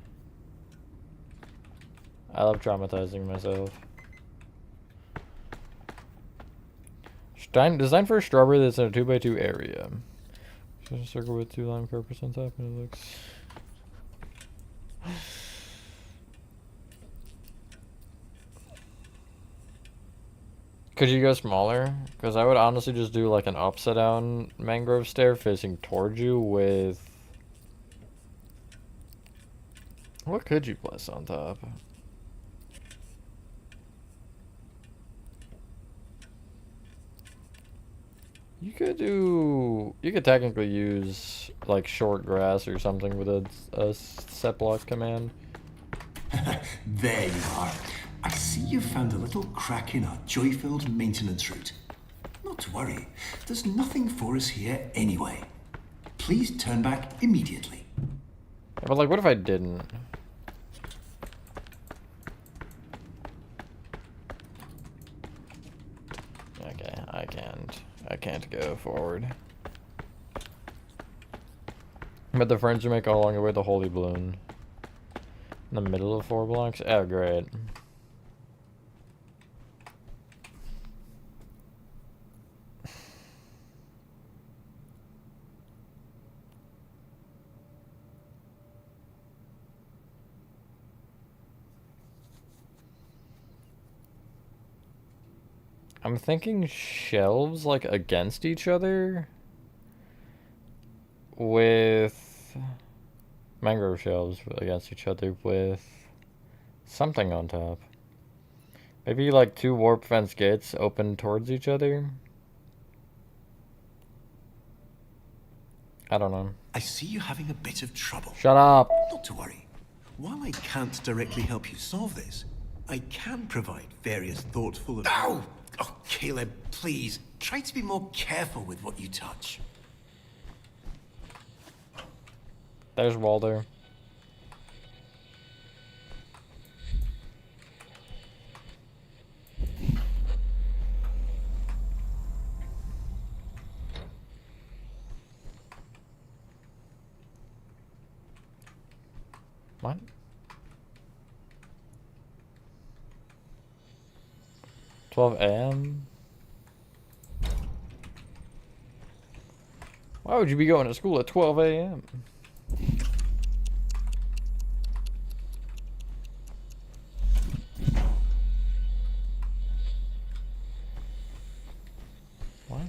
I love traumatizing myself. Designed for a strawberry that's in a 2x2 area. Just a circle with 2 lime carpets on top and it looks... Could you go smaller? Because I would honestly just do like an upside down mangrove stair facing towards you with... What could you place on top? You could technically use like short grass or something with a set block command. There you are. I see you found a little crack in our joy-filled maintenance route. Not to worry, there's nothing for us here anyway. Please turn back immediately. Yeah, but like, what if I didn't? Okay, I can't go forward. But the friends you make all along the way, the holy balloon. In the middle of 4 blocks? Oh, great. I'm thinking shelves like against each other with mangrove shelves against each other with something on top. Maybe like 2 warp fence gates open towards each other. I don't know. I see you having a bit of trouble. Shut up. Not to worry. While I can't directly help you solve this, I can provide various thoughtful... Ow! Oh, Caleb, please, try to be more careful with what you touch. There's Walter. 12 a.m.? Why would you be going to school at 12 a.m.? What?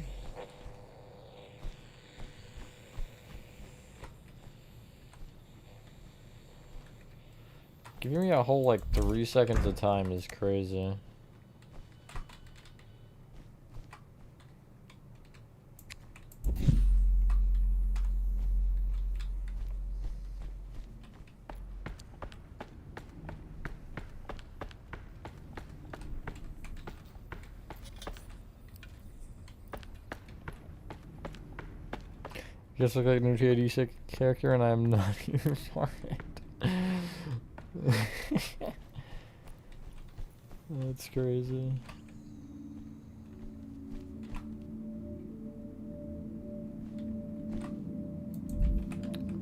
Giving me a whole like 3 seconds of time is crazy. Just look like a new TAD character, and I'm not here for it. That's crazy.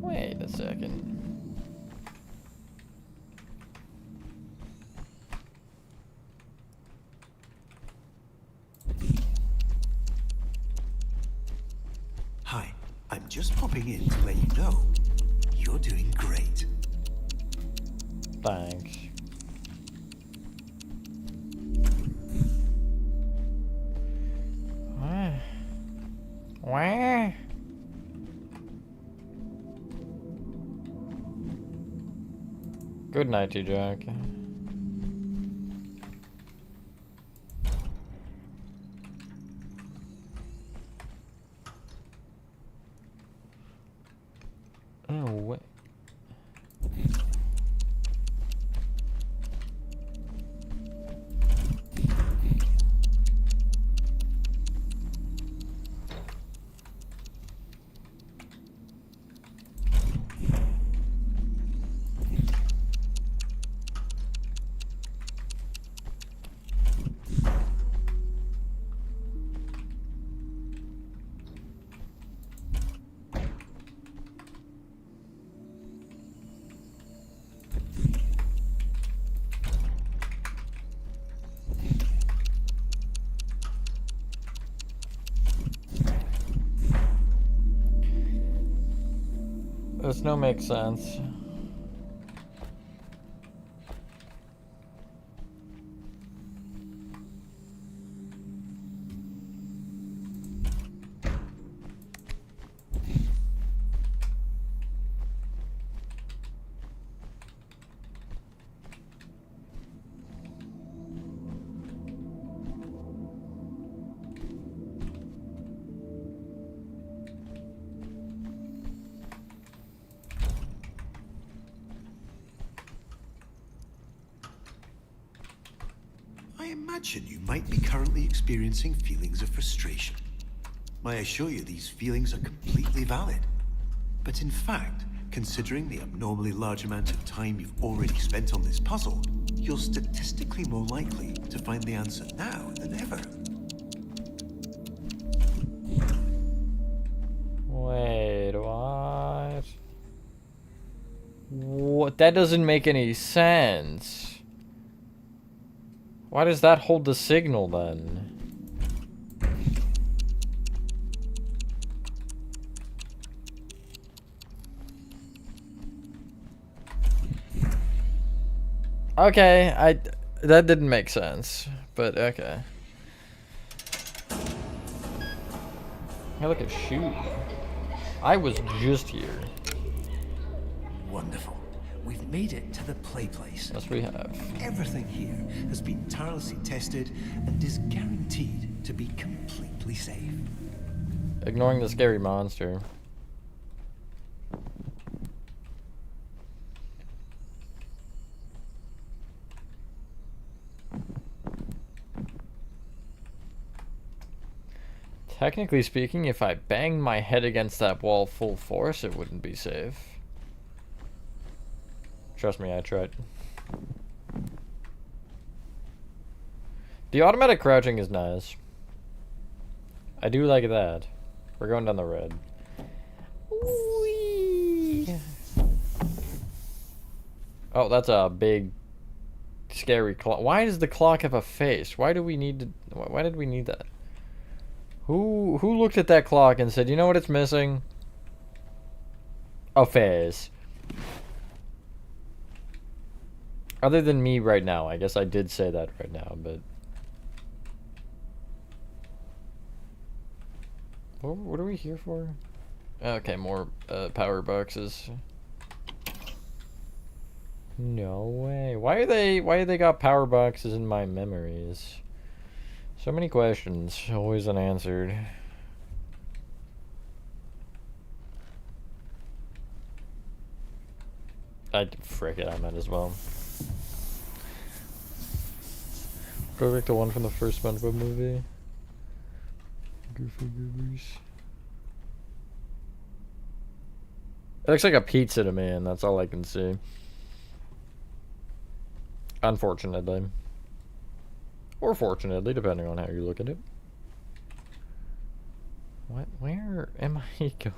Wait a second. Hi, I'm just popping in to let you know you're doing great. Thanks. Wah. Good night, Jack. Oh, what? This no makes sense. I imagine you might be currently experiencing feelings of frustration. May I assure you these feelings are completely valid. But in fact, considering the abnormally large amount of time you've already spent on this puzzle, you're statistically more likely to find the answer now than ever. Wait, what? What? That doesn't make any sense. Why does that hold the signal then? Okay, that didn't make sense, but okay. Hey, look at shoot. I was just here. Wonderful. We've made it to the play place. Yes, we have. Everything here has been tirelessly tested and is guaranteed to be completely safe. Ignoring the scary monster. Technically speaking, if I banged my head against that wall full force, it wouldn't be safe. Trust me, I tried. The automatic crouching is nice. I do like that. We're going down the red. Whee! Oh, that's a big scary clock. Why does the clock have a face? Why do we need to? Why did we need that? Who looked at that clock and said, you know what it's missing? A face. Other than me right now. I guess I did say that right now, but... What are we here for? Okay, more power boxes. No way. Why they got power boxes in my memories? So many questions, always unanswered. Frick it, I might as well. Go back to one from the first SpongeBob movie. Goofy Goobers. It looks like a pizza to me, and that's all I can see. Unfortunately. Or fortunately, depending on how you look at it. What? Where am I going?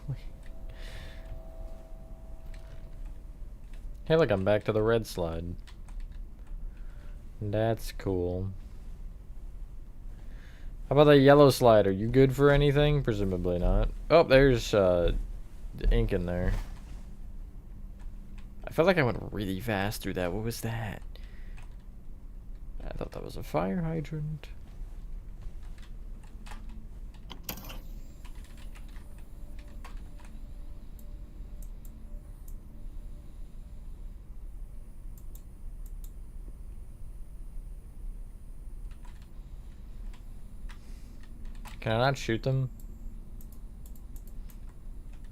Hey, look, I'm back to the red slide. That's cool. How about the yellow slide? Are you good for anything? Presumably not. Oh, there's ink in there. I felt like I went really fast through that. What was that? I thought that was a fire hydrant. Can I not shoot them?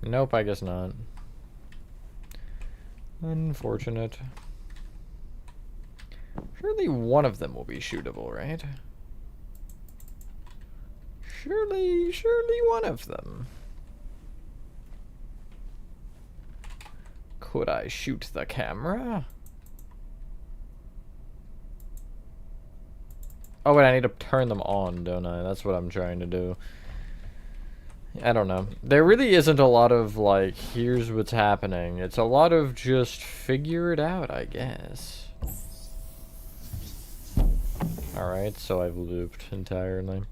Nope, I guess not. Unfortunate. Surely one of them will be shootable, right? Surely one of them. Could I shoot the camera? Oh wait, I need to turn them on, don't I? That's what I'm trying to do. I don't know. There really isn't a lot of, like, here's what's happening. It's a lot of just figure it out, I guess. Alright, so I've looped entirely.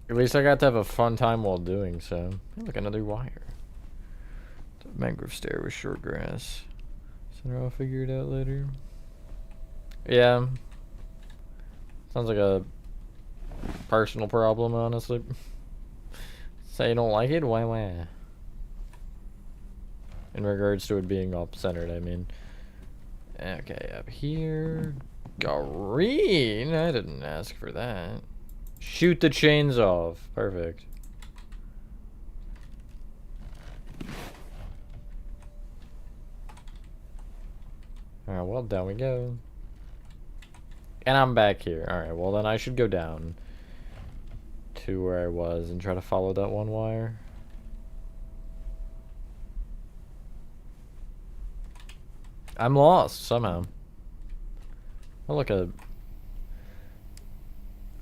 At least I got to have a fun time while doing so. Hey, look, another wire. The mangrove stair with short grass. So I'll figure it out later. Yeah. Sounds like a personal problem, honestly. Say you don't like it? Why? In regards to it being off-centered, I mean. Okay, up here. Green? I didn't ask for that. Shoot the chains off. Perfect. Alright, well, down we go. And I'm back here. Alright, well then I should go down to where I was and try to follow that one wire. I'm lost somehow. Oh, look,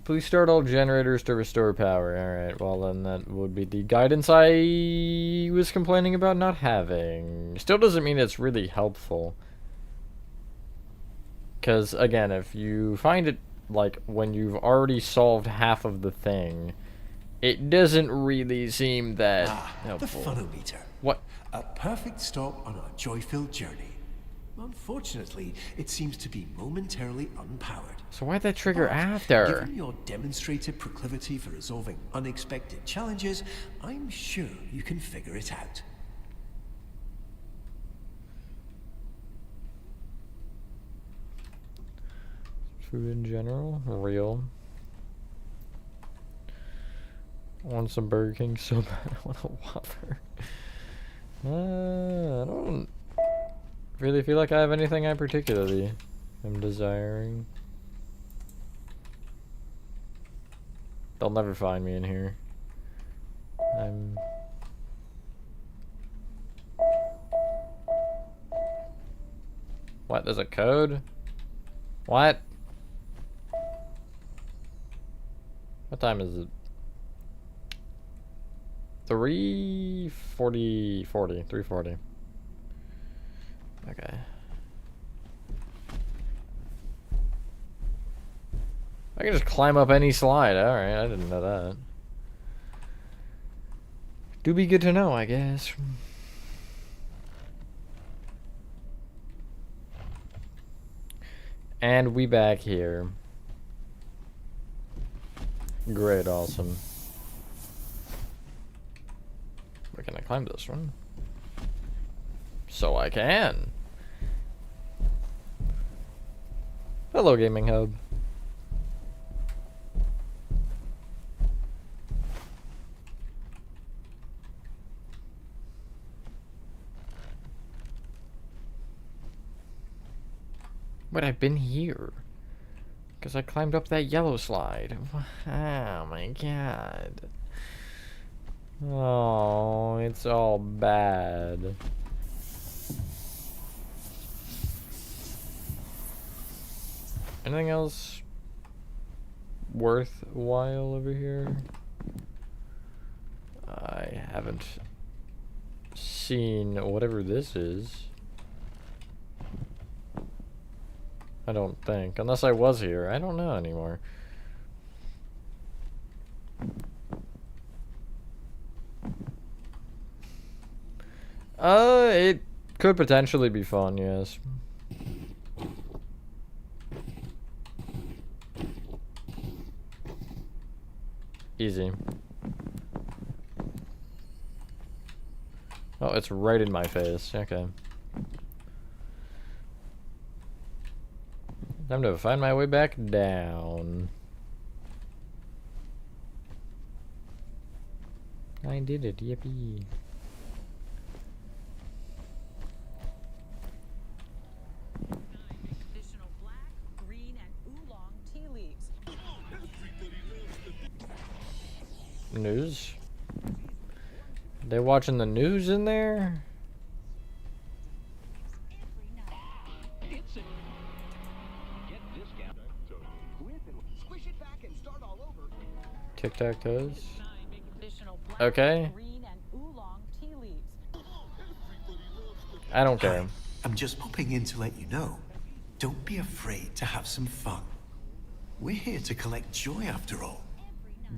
please start all generators to restore power. Alright, well then that would be the guidance I was complaining about not having. Still doesn't mean it's really helpful. Because, again, if you find it, like, when you've already solved half of the thing, it doesn't really seem that helpful. The funometer. What? A perfect stop on our joy-filled journey. Unfortunately, it seems to be momentarily unpowered. So why'd that trigger But, after? Given your demonstrated proclivity for resolving unexpected challenges, I'm sure you can figure it out. Food in general? Real. I want some Burger King so bad. I want a Whopper. I don't really feel like I have anything I particularly am desiring. They'll never find me in here. What? There's a code? What? What time is it? 3:40. Okay. I can just climb up any slide. Alright, I didn't know that. Do be good to know, I guess. And we back here. Great, awesome. Where can I climb this one? So I can. Hello, Gaming Hub. But I've been here. Because I climbed up that yellow slide. Oh my god. Oh, it's all bad. Anything else worthwhile over here? I haven't seen whatever this is. I don't think. Unless I was here. I don't know anymore. It could potentially be fun, yes. Easy. Oh, it's right in my face. Okay. Time to find my way back down. I did it, yippee. Additional black, green, and oolong tea leaves. News? They watching the news in there? Tic-tac-toes? Okay. Green and oolong tea leaves. I don't care. I'm just popping in to let you know. Don't be afraid to have some fun. We're here to collect joy after all.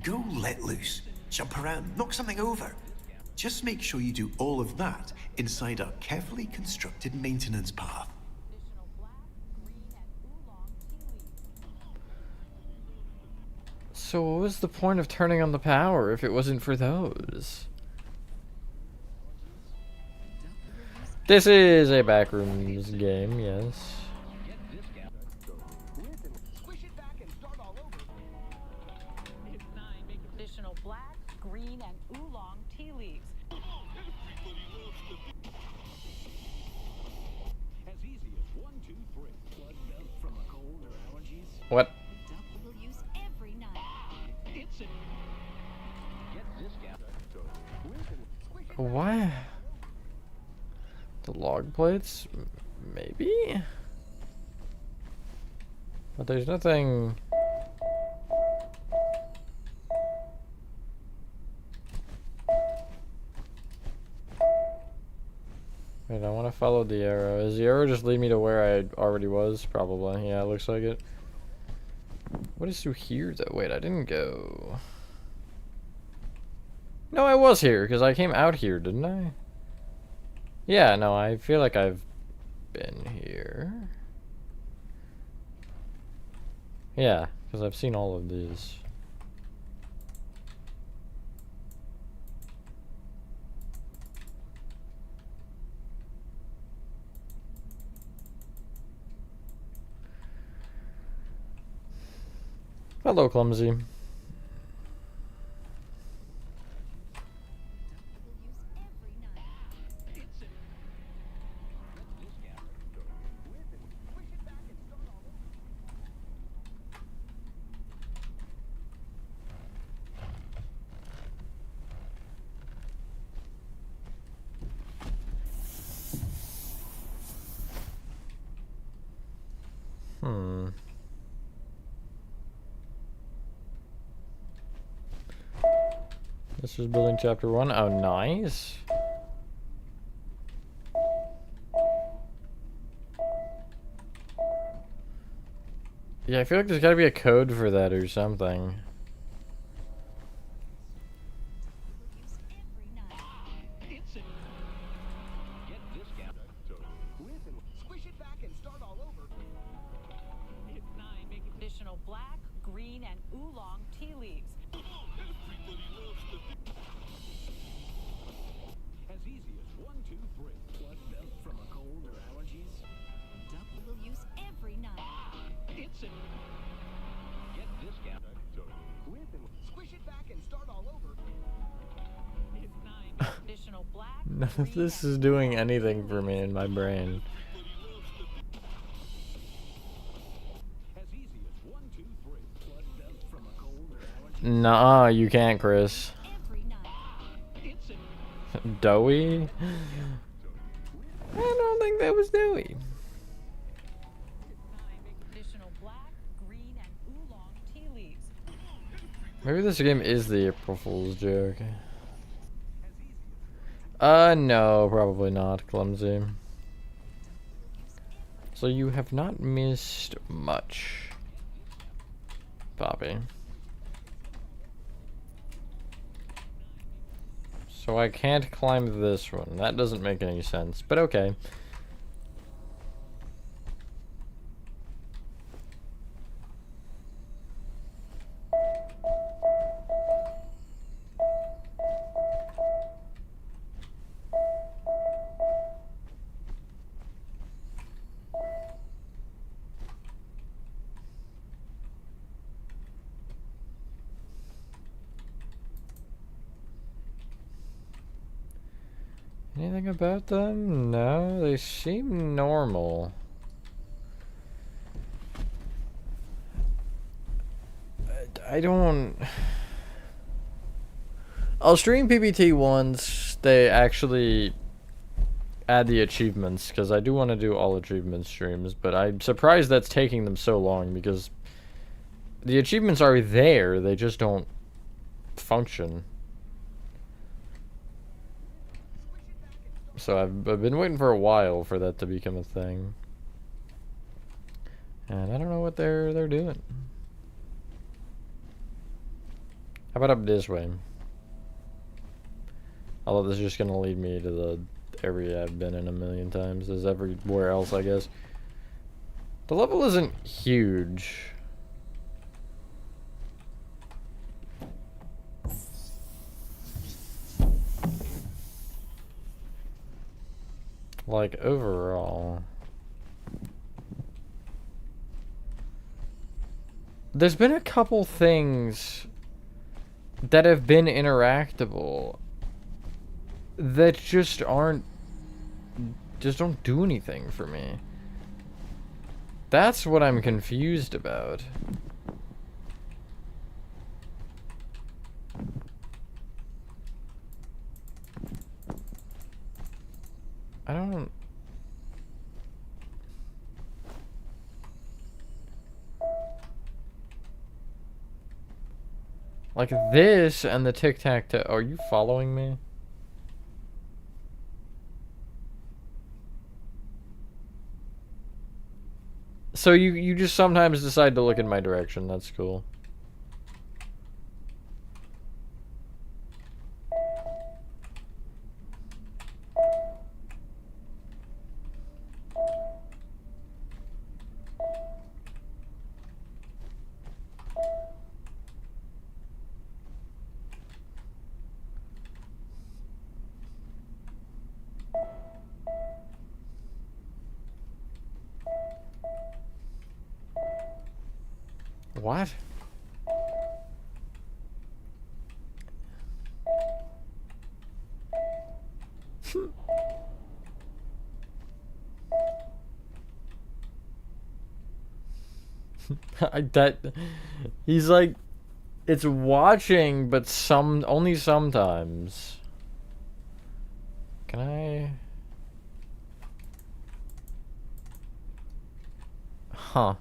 Go let loose, jump around, knock something over. Just make sure you do all of that inside our carefully constructed maintenance path. Additional black, green, and oolong tea leaves. So what was the point of turning on the power if it wasn't for those? This is a backrooms game, yes. Additional black, green, and oolong tea leaves. As easy as 1, 2, 3. Blood belt from a cold or allergies. What? We'll use every night. It's a... Get this guy. Why? The log plates? Maybe? But there's nothing... Wait, I want to follow the arrow. Does the arrow just lead me to where I already was? Probably. Yeah, it looks like it. What is through here, though? Wait, I didn't go... No, I was here, because I came out here, didn't I? Yeah, no, I feel like I've been here. Yeah, because I've seen all of these. Hello, Clumsy. We'll use every night. This is building chapter 1. Oh, nice. Yeah, I feel like there's gotta be a code for that or something. We'll use every knife. It's a get discount. With and squish it back and start all over. It's 9. Make additional black, green, and oolong tea leaves. As easy as 1, 2, 3. Plugged up from a cold or allergies? We'll use every knife. It's a get discount. With and squish it back and start all over. It's 9. Make additional black, None of green, this and is doing anything for me in my brain. As easy as 1, 2, 3. Plugged up from a cold or allergies? Nuh-uh, you can't, Chris. Every knife. It's a Doughy? I don't think that was Doughy. 9. Make additional black, green, and oolong tea leaves. Maybe this game is the April Fool's joke. No, probably not, Clumsy. So you have not missed much, Bobby. So I can't climb this one. That doesn't make any sense, but okay. Anything about them? No, they seem normal. I don't... I'll stream PBT once they actually add the achievements, because I do want to do all achievement streams, but I'm surprised that's taking them so long, because the achievements are there, they just don't function. So I've been waiting for a while for that to become a thing. And I don't know what they're doing. How about up this way? Although this is just gonna lead me to the area I've been in a million times, as everywhere else, I guess. The level isn't huge. Like, overall. There's been a couple things that have been interactable that just don't do anything for me. That's what I'm confused about. I don't... Like this and the tic-tac-toe. Are you following me? So you just sometimes decide to look in my direction. That's cool. What? He's like, it's watching, but only sometimes. Can I? Huh.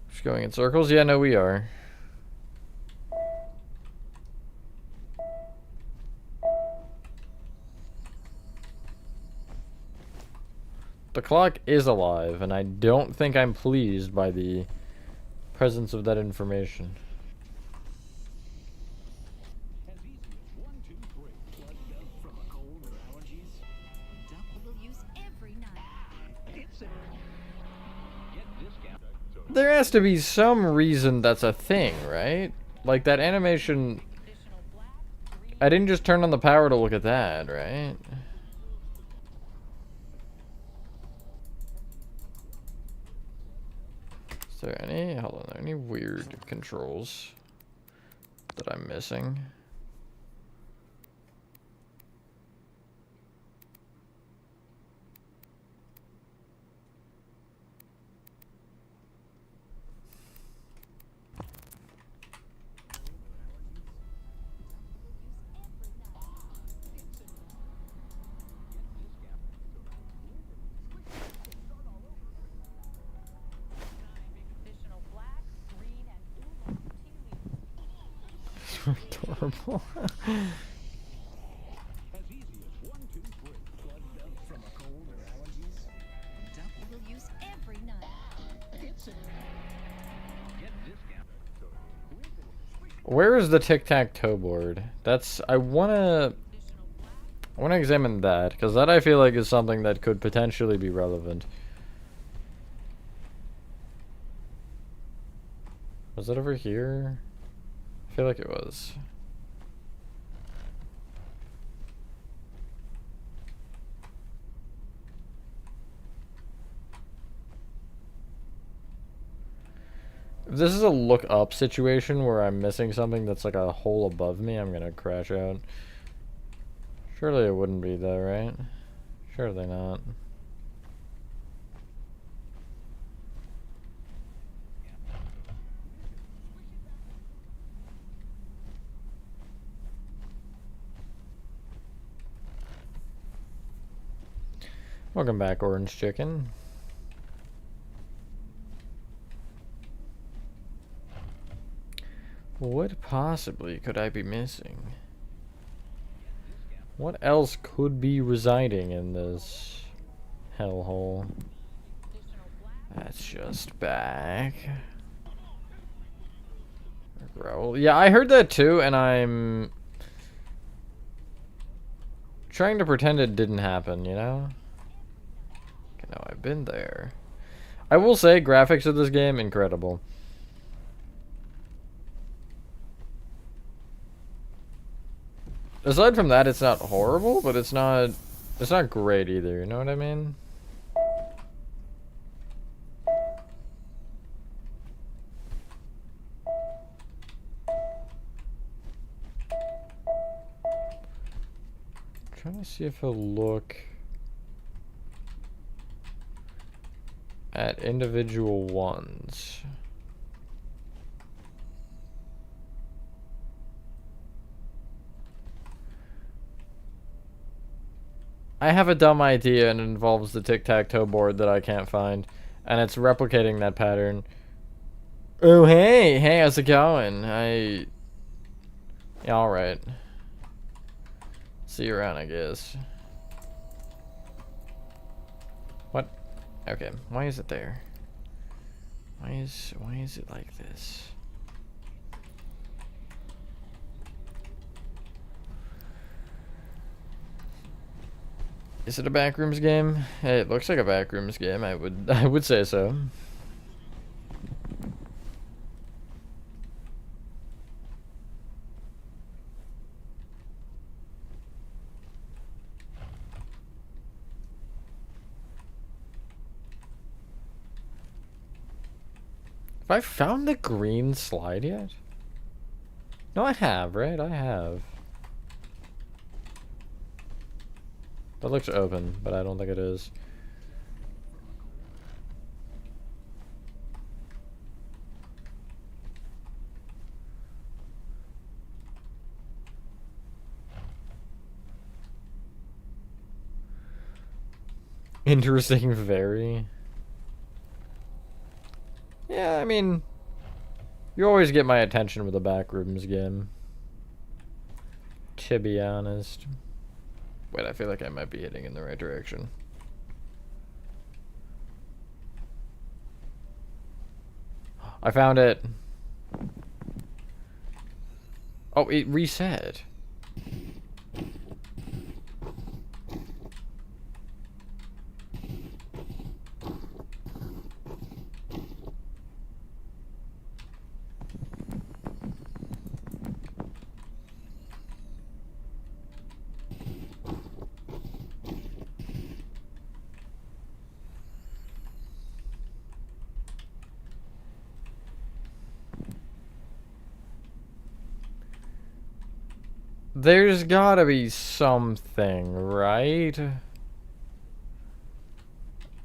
Just going in circles? Yeah, no, we are. The clock is alive, and I don't think I'm pleased by the presence of that information. As easy as 1, 2, 3. Blood belt from a cold or allergies? Double use every night. It's a... Get discount. There has to be some reason that's a thing, right? Like that animation. Additional black, green, I didn't just turn on the power to look at that, right? Is there any, hold on, are there any weird controls that I'm missing? additional black, green, and oolong tea leaves. Adorable. As easy as 1, 2, 3. Blood belt from a cold or allergies? Double use every night. It's a... Get discount. Where is the tic-tac-toe board? That's, I wanna examine that, because that I feel like is something that could potentially be relevant. Was it over here? I feel like it was. If this is a look up situation where I'm missing something that's like a hole above me, I'm gonna crash out. Surely it wouldn't be though, right? Surely not. Welcome back, Orange Chicken. What possibly could I be missing? What else could be residing in this hellhole? That's just back. Growl. Yeah, I heard that too, and I'm trying to pretend it didn't happen, you know? No, I've been there. I will say, graphics of this game, incredible. Aside from that, it's not horrible, but it's not great either, you know what I mean? Trying to see if I'll look at individual ones. I have a dumb idea and it involves the tic-tac-toe board that I can't find. And it's replicating that pattern. Oh, hey! Hey, how's it going? Yeah, alright. See you around, I guess. What? Okay, why is it there? Why is it like this? Is it a backrooms game? Hey, it looks like a backrooms game. I would say so. Have I found the green slide yet? No, I have, right? I have. That looks open, but I don't think it is. Interesting, very. Yeah, I mean, you always get my attention with a backrooms game. To be honest. Wait, I feel like I might be heading in the right direction. I found it. Oh, it reset. There's gotta be something, right?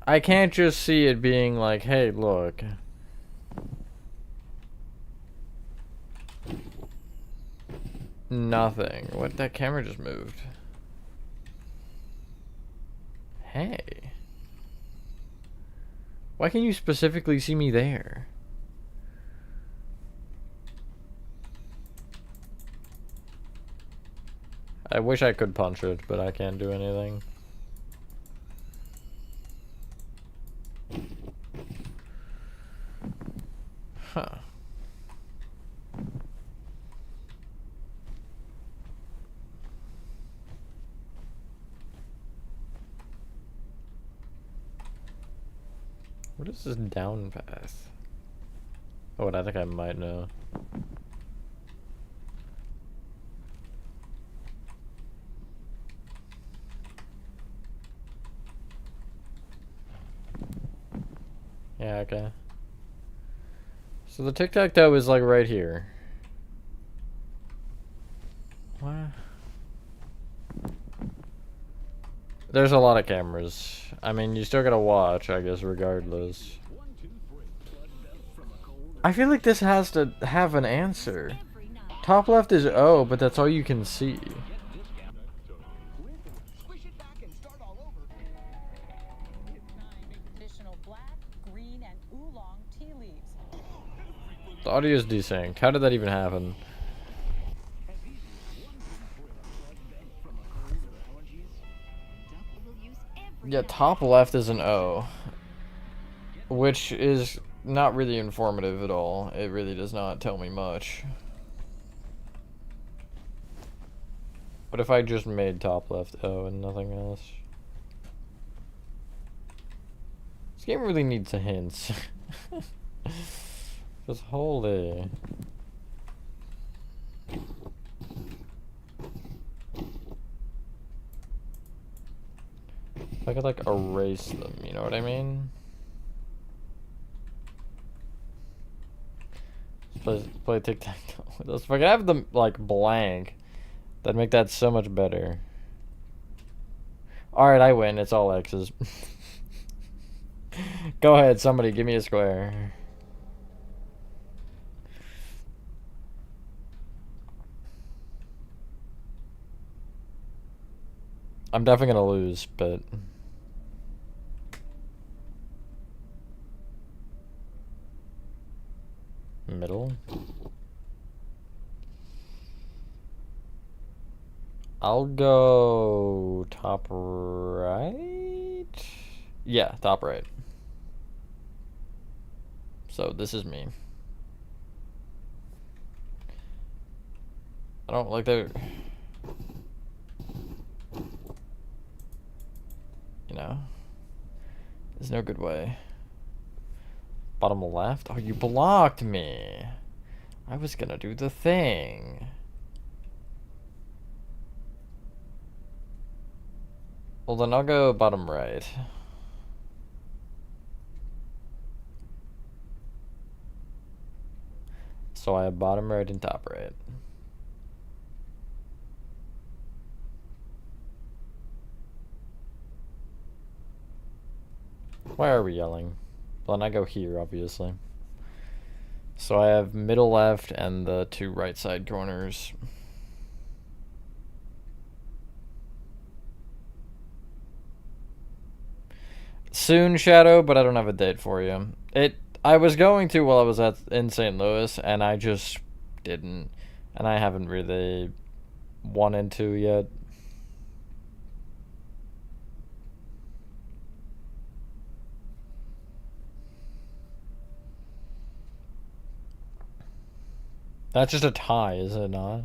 I can't just see it being like, hey, look. Nothing. What? That camera just moved. Hey. Why can you specifically see me there? I wish I could punch it, but I can't do anything. Huh. What is this down path? Oh, I think I might know. Yeah, okay. So the tic-tac-toe is like right here. What? There's a lot of cameras. I mean, you still gotta watch, I guess, regardless. I feel like this has to have an answer. Every night. Top left is O, but that's all you can see. Squish it back and start all over. Additional black, green, and oolong tea leaves. The audio is desynced. How did that even happen? We'll use every Yeah, night. top left is an O. Which is not really informative at all. It really does not tell me much. What if I just made top left O and nothing else? This game really needs a hint. Just holy. If I could like erase them, you know what I mean? Play tic-tac-toe. If I could have them like blank, that'd make that so much better. Alright, I win. It's all X's. Go ahead, somebody give me a square. I'm definitely gonna lose, but middle. I'll go top right. Yeah, top right. So this is me. I don't like the, you know, there's no good way. Bottom left? Oh, you blocked me. I was gonna do the thing. Well, then I'll go bottom right. So I have bottom right and top right. Why are we yelling? Well, then I go here, obviously. So I have middle left and the two right side corners. Soon, Shadow, but I don't have a date for you. I was going to while I was in St. Louis, and I just didn't. And I haven't really wanted to yet. That's just a tie, is it not?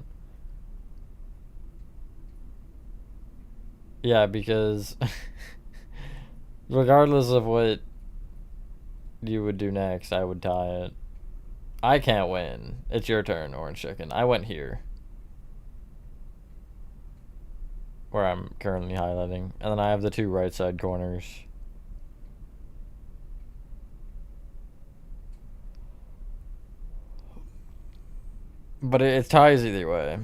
Yeah, because regardless of what you would do next, I would tie it. I can't win. It's your turn, Orange Chicken. I went here. Where I'm currently highlighting. And then I have the two right side corners. But it ties either way.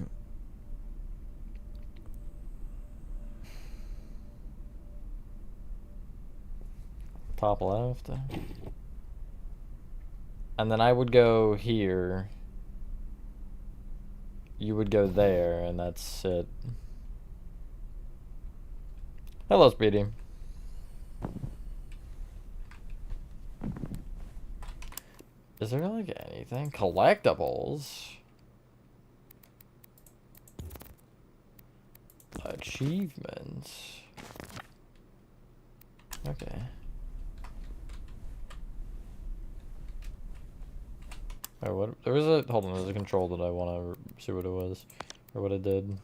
Top left. And then I would go here. You would go there, and that's it. Hello, Speedy. Is there like anything? Collectibles? Achievements? Okay. Oh, what? There was a. Hold on, there's a control that I want to see what it was. Or what it did.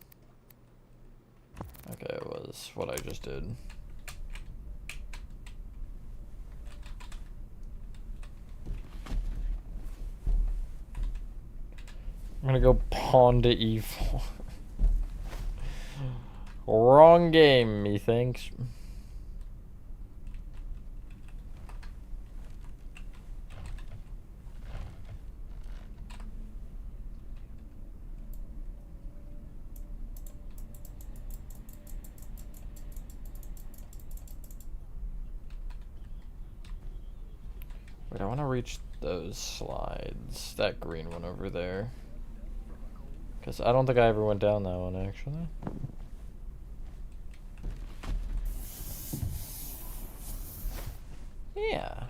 Okay, it was what I just did. I'm gonna go pawn to e4. Wrong game, methinks. Wait, I want to reach those slides. That green one over there. Because I don't think I ever went down that one, actually. Yeah.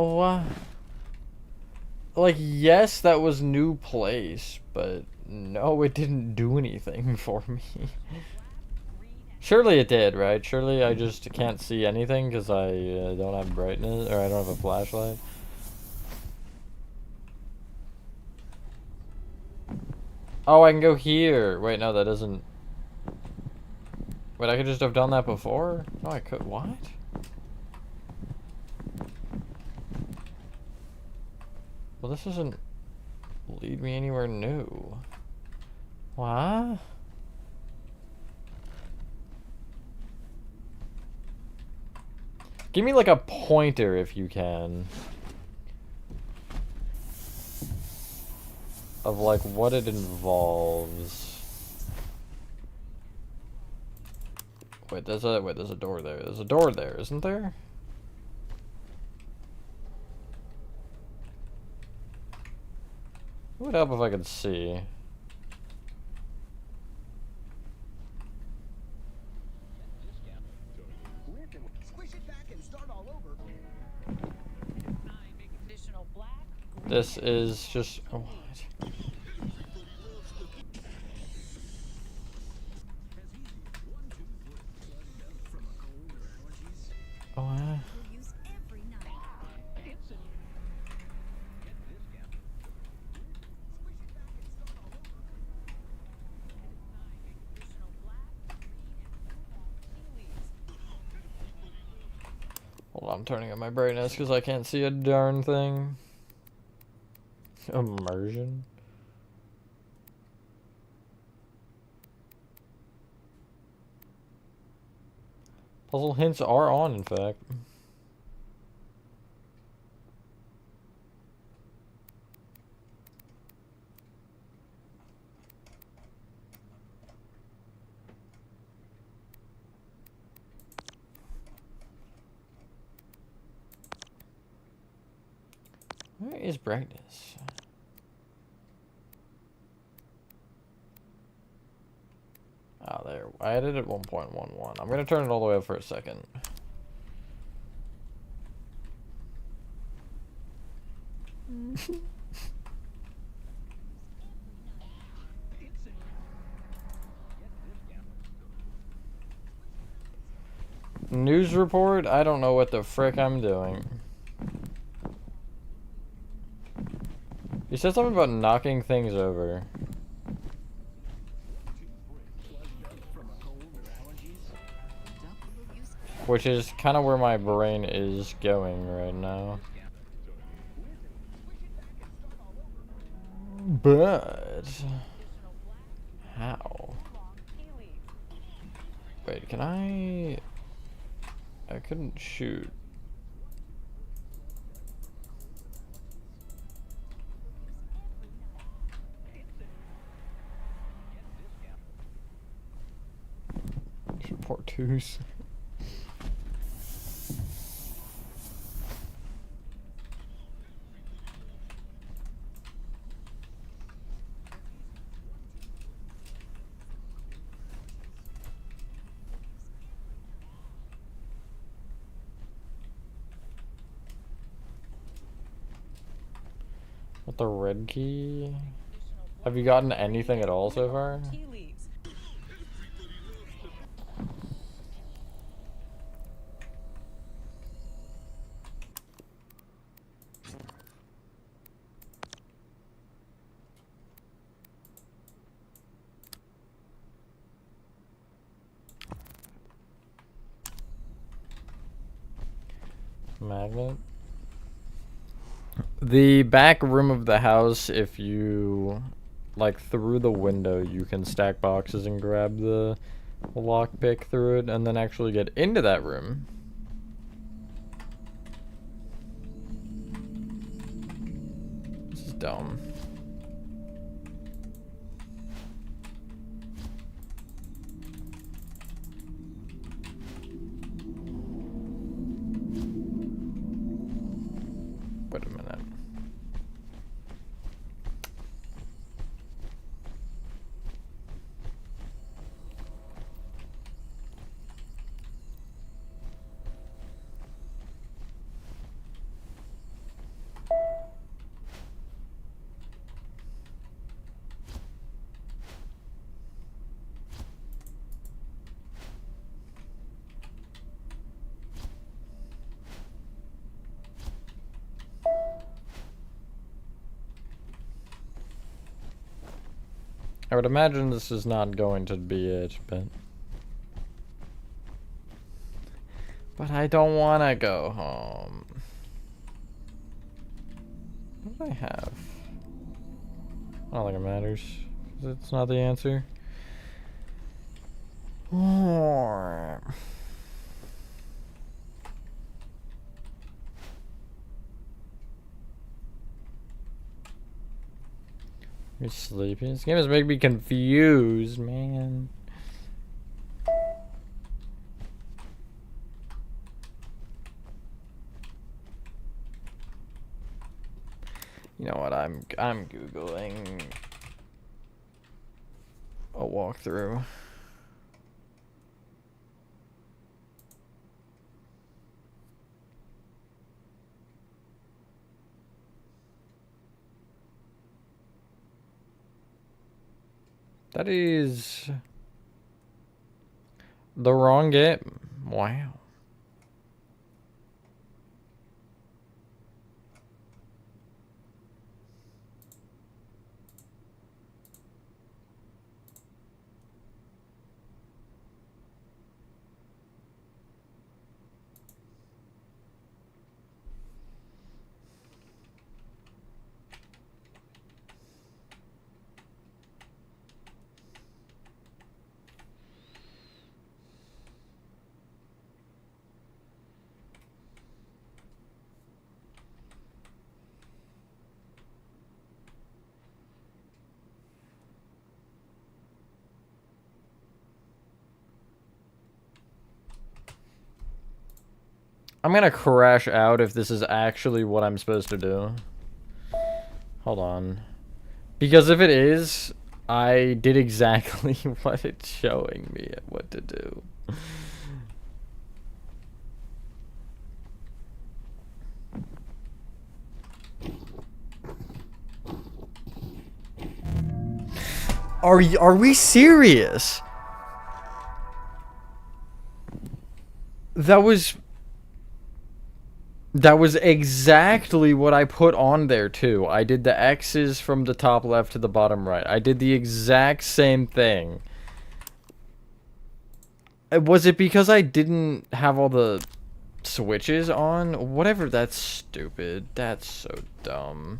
Oh, like, yes, that was new place, but no, it didn't do anything for me. Surely it did, right? Surely I just can't see anything because I don't have brightness, or I don't have a flashlight. Oh, I can go here. Wait, no, that doesn't... Wait, I could just have done that before? No, I could... What? Well, this doesn't lead me anywhere new. What? Give me like a pointer if you can. Of like what it involves. There's a door there. There's a door there, isn't there? It would help if I could see. This is just... Oh, what? Oh, We'll use every night. Hold on, I'm turning up my brightness because I can't see a darn thing. Immersion. Puzzle hints are on, in fact. is brightness? Oh, there. I had it at 1.11. I'm gonna turn it all the way up for a second. News report? I don't know what the frick I'm doing. You said something about knocking things over. Which is kind of where my brain is going right now. But... how? Wait, can I couldn't shoot. Support twos. With the red key? Have you gotten anything at all so far? Tea leaves. Magnet? The back room of the house, if you like through the window, you can stack boxes and grab the lockpick through it and then actually get into that room. This is dumb. Wait a minute. I would imagine this is not going to be it, but I don't want to go home. What do I have? I don't think it matters. It's not the answer. You're sleepy. This game is making me confused, man. You know what? I'm googling a walkthrough. That is the wrong game. Wow. I'm gonna crash out if this is actually what I'm supposed to do. Hold on. Because if it is, I did exactly what it's showing me what to do. Are we serious? That was exactly what I put on there too. I did the X's from the top left to the bottom right. I did the exact same thing. Was it because I didn't have all the switches on? Whatever, that's stupid. That's so dumb.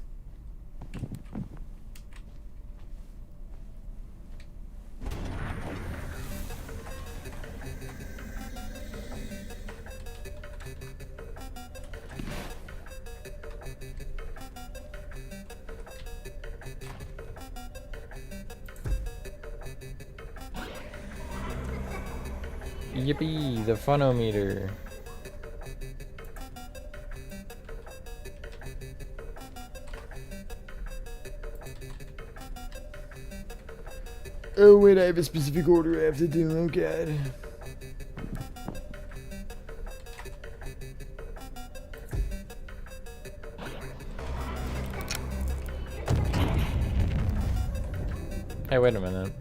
Yippee, the funometer. Oh wait, I have a specific order I have to do, oh god. Hey, wait a minute.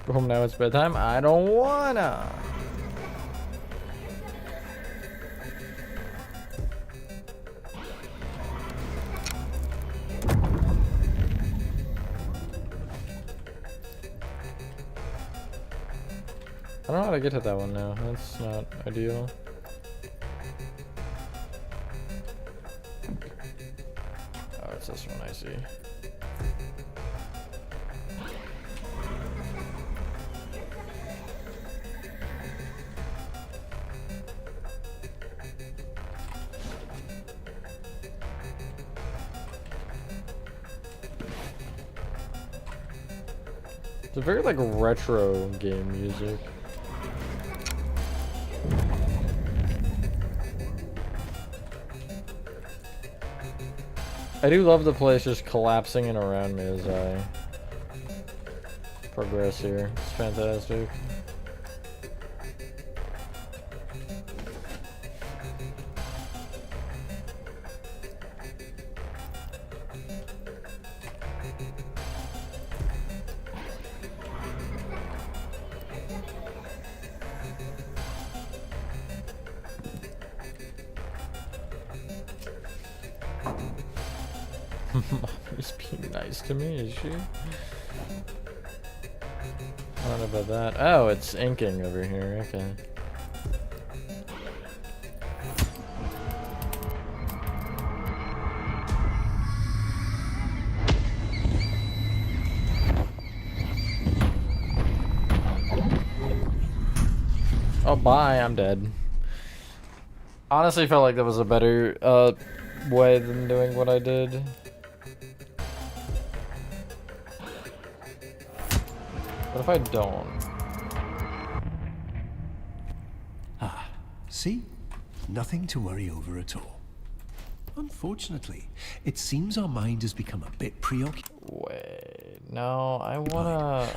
Go home now, it's bedtime. I don't wanna. I don't know how to get to that one now. That's not ideal. Oh, it's this one, I see. It's a very like retro game music. I do love the place just collapsing in around me as I progress here. It's fantastic. Mommy's being nice to me, is she? I don't know about that. Oh, it's inking over here. Okay. Oh, bye. I'm dead. Honestly, felt like that was a better way than doing what I did. What if I don't? Ah, see? Nothing to worry over at all. Unfortunately, it seems our mind has become a bit preoccupied. Wait, no, I wanna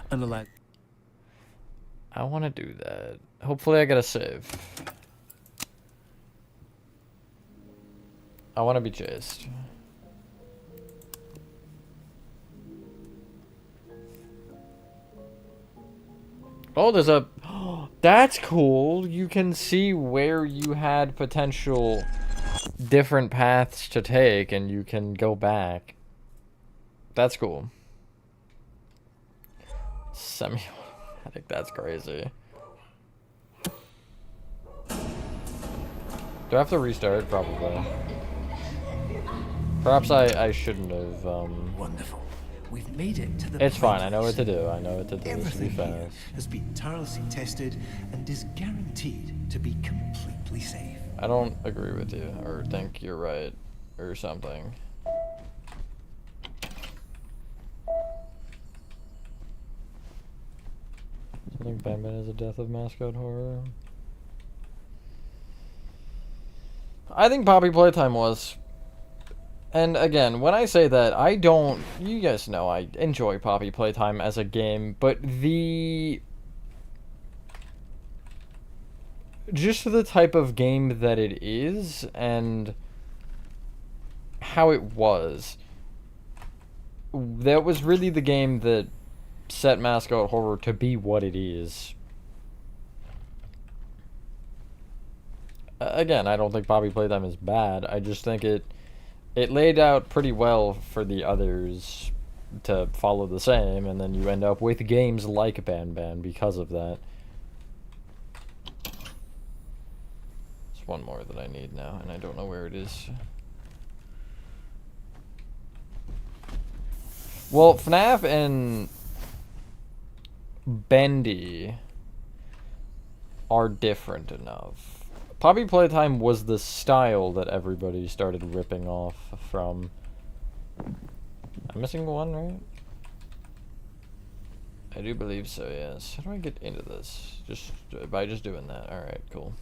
do that. Hopefully I get a save. I wanna be chased. Oh, there's a... That's cool. You can see where you had potential different paths to take, and you can go back. That's cool. I think that's crazy. Do I have to restart? Probably. Perhaps I shouldn't have, Wonderful. We've made it to the It's fine, point I know what to of do. I know what to do. This will be everything here fast. has been tirelessly tested and is guaranteed to be completely safe. I don't agree with you, or think you're right, or something. think Batman is a death of mascot horror. I think Poppy Playtime was. And again, when I say that, I don't... You guys know I enjoy Poppy Playtime as a game, but just the type of game that it is, and how it was. That was really the game that set mascot horror to be what it is. Again, I don't think Poppy Playtime is bad. I just think it laid out pretty well for the others to follow the same, and then you end up with games like Ban Ban because of that. There's one more that I need now, and I don't know where it is. Well, FNAF and Bendy are different enough. Poppy Playtime was the style that everybody started ripping off from. I'm missing one, right? I do believe so, yes. How do I get into this? Just by just doing that. Alright, cool.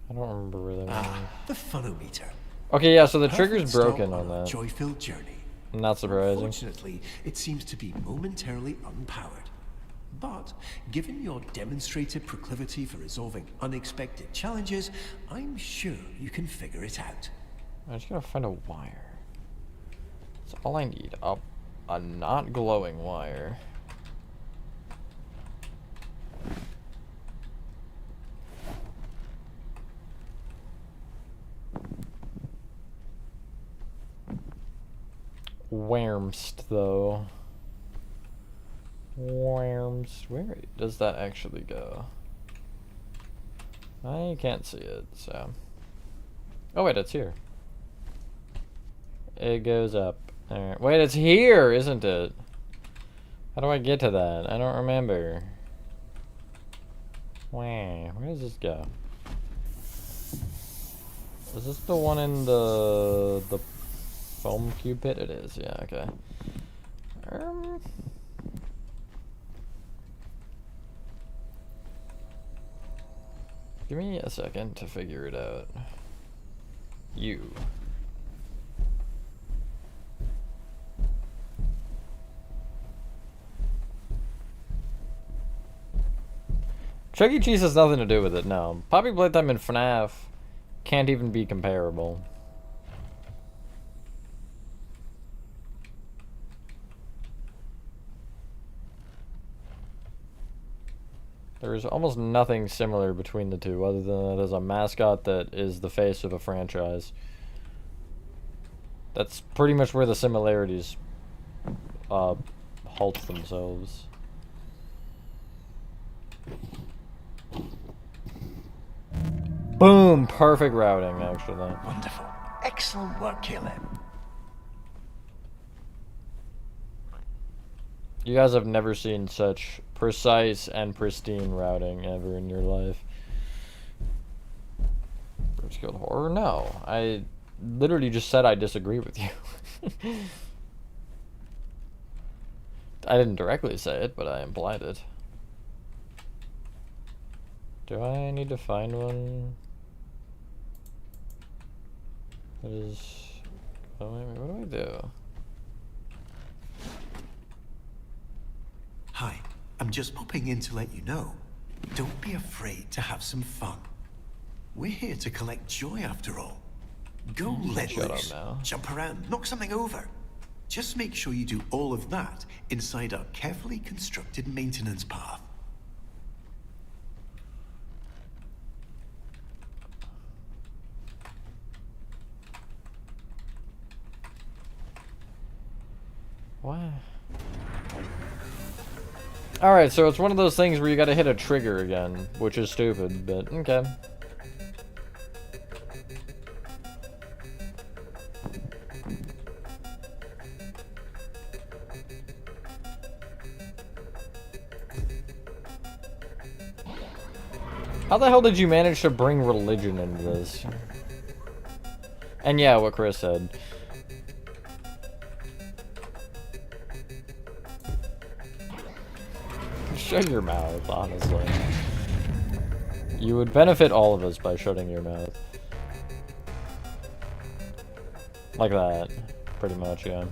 I don't remember where that was. The funometer. Okay, yeah, so the Perfect trigger's stop broken on our that. joy-filled journey. Not surprising. Unfortunately, it seems to be momentarily unpowered. But, given your demonstrated proclivity for resolving unexpected challenges, I'm sure you can figure it out. I just gotta find a wire. That's all I need. A not glowing wire. Whamst, though. Whamst. Where does that actually go? I can't see it, so. Oh, wait, it's here. It goes up. Alright. Wait, it's here, isn't it? How do I get to that? I don't remember. Where does this go? Is this the one in the foam cube pit? It is, yeah, okay. Give me a second to figure it out. You. Chuck E. Cheese has nothing to do with it, no. Poppy Playtime and FNAF can't even be comparable. There's almost nothing similar between the two, other than that there's a mascot that is the face of a franchise. That's pretty much where the similarities halt themselves. Boom! Perfect routing, actually. Wonderful. Excellent work, Caleb. You guys have never seen such precise and pristine routing ever in your life. First Guild Horror? No. I literally just said I disagree with you. I didn't directly say it, but I implied it. Do I need to find one? That is... Oh, wait, what do I do? Hi, I'm just popping in to let you know. Don't be afraid to have some fun. We're here to collect joy after all. Go let Shut loose, up now. jump around, knock something over. Just make sure you do all of that inside our carefully constructed maintenance path. What? Alright, so it's one of those things where you gotta hit a trigger again, which is stupid, but okay. How the hell did you manage to bring religion into this? And yeah, what Chris said. Shut your mouth, honestly. You would benefit all of us by shutting your mouth. Like that. Pretty much, yeah.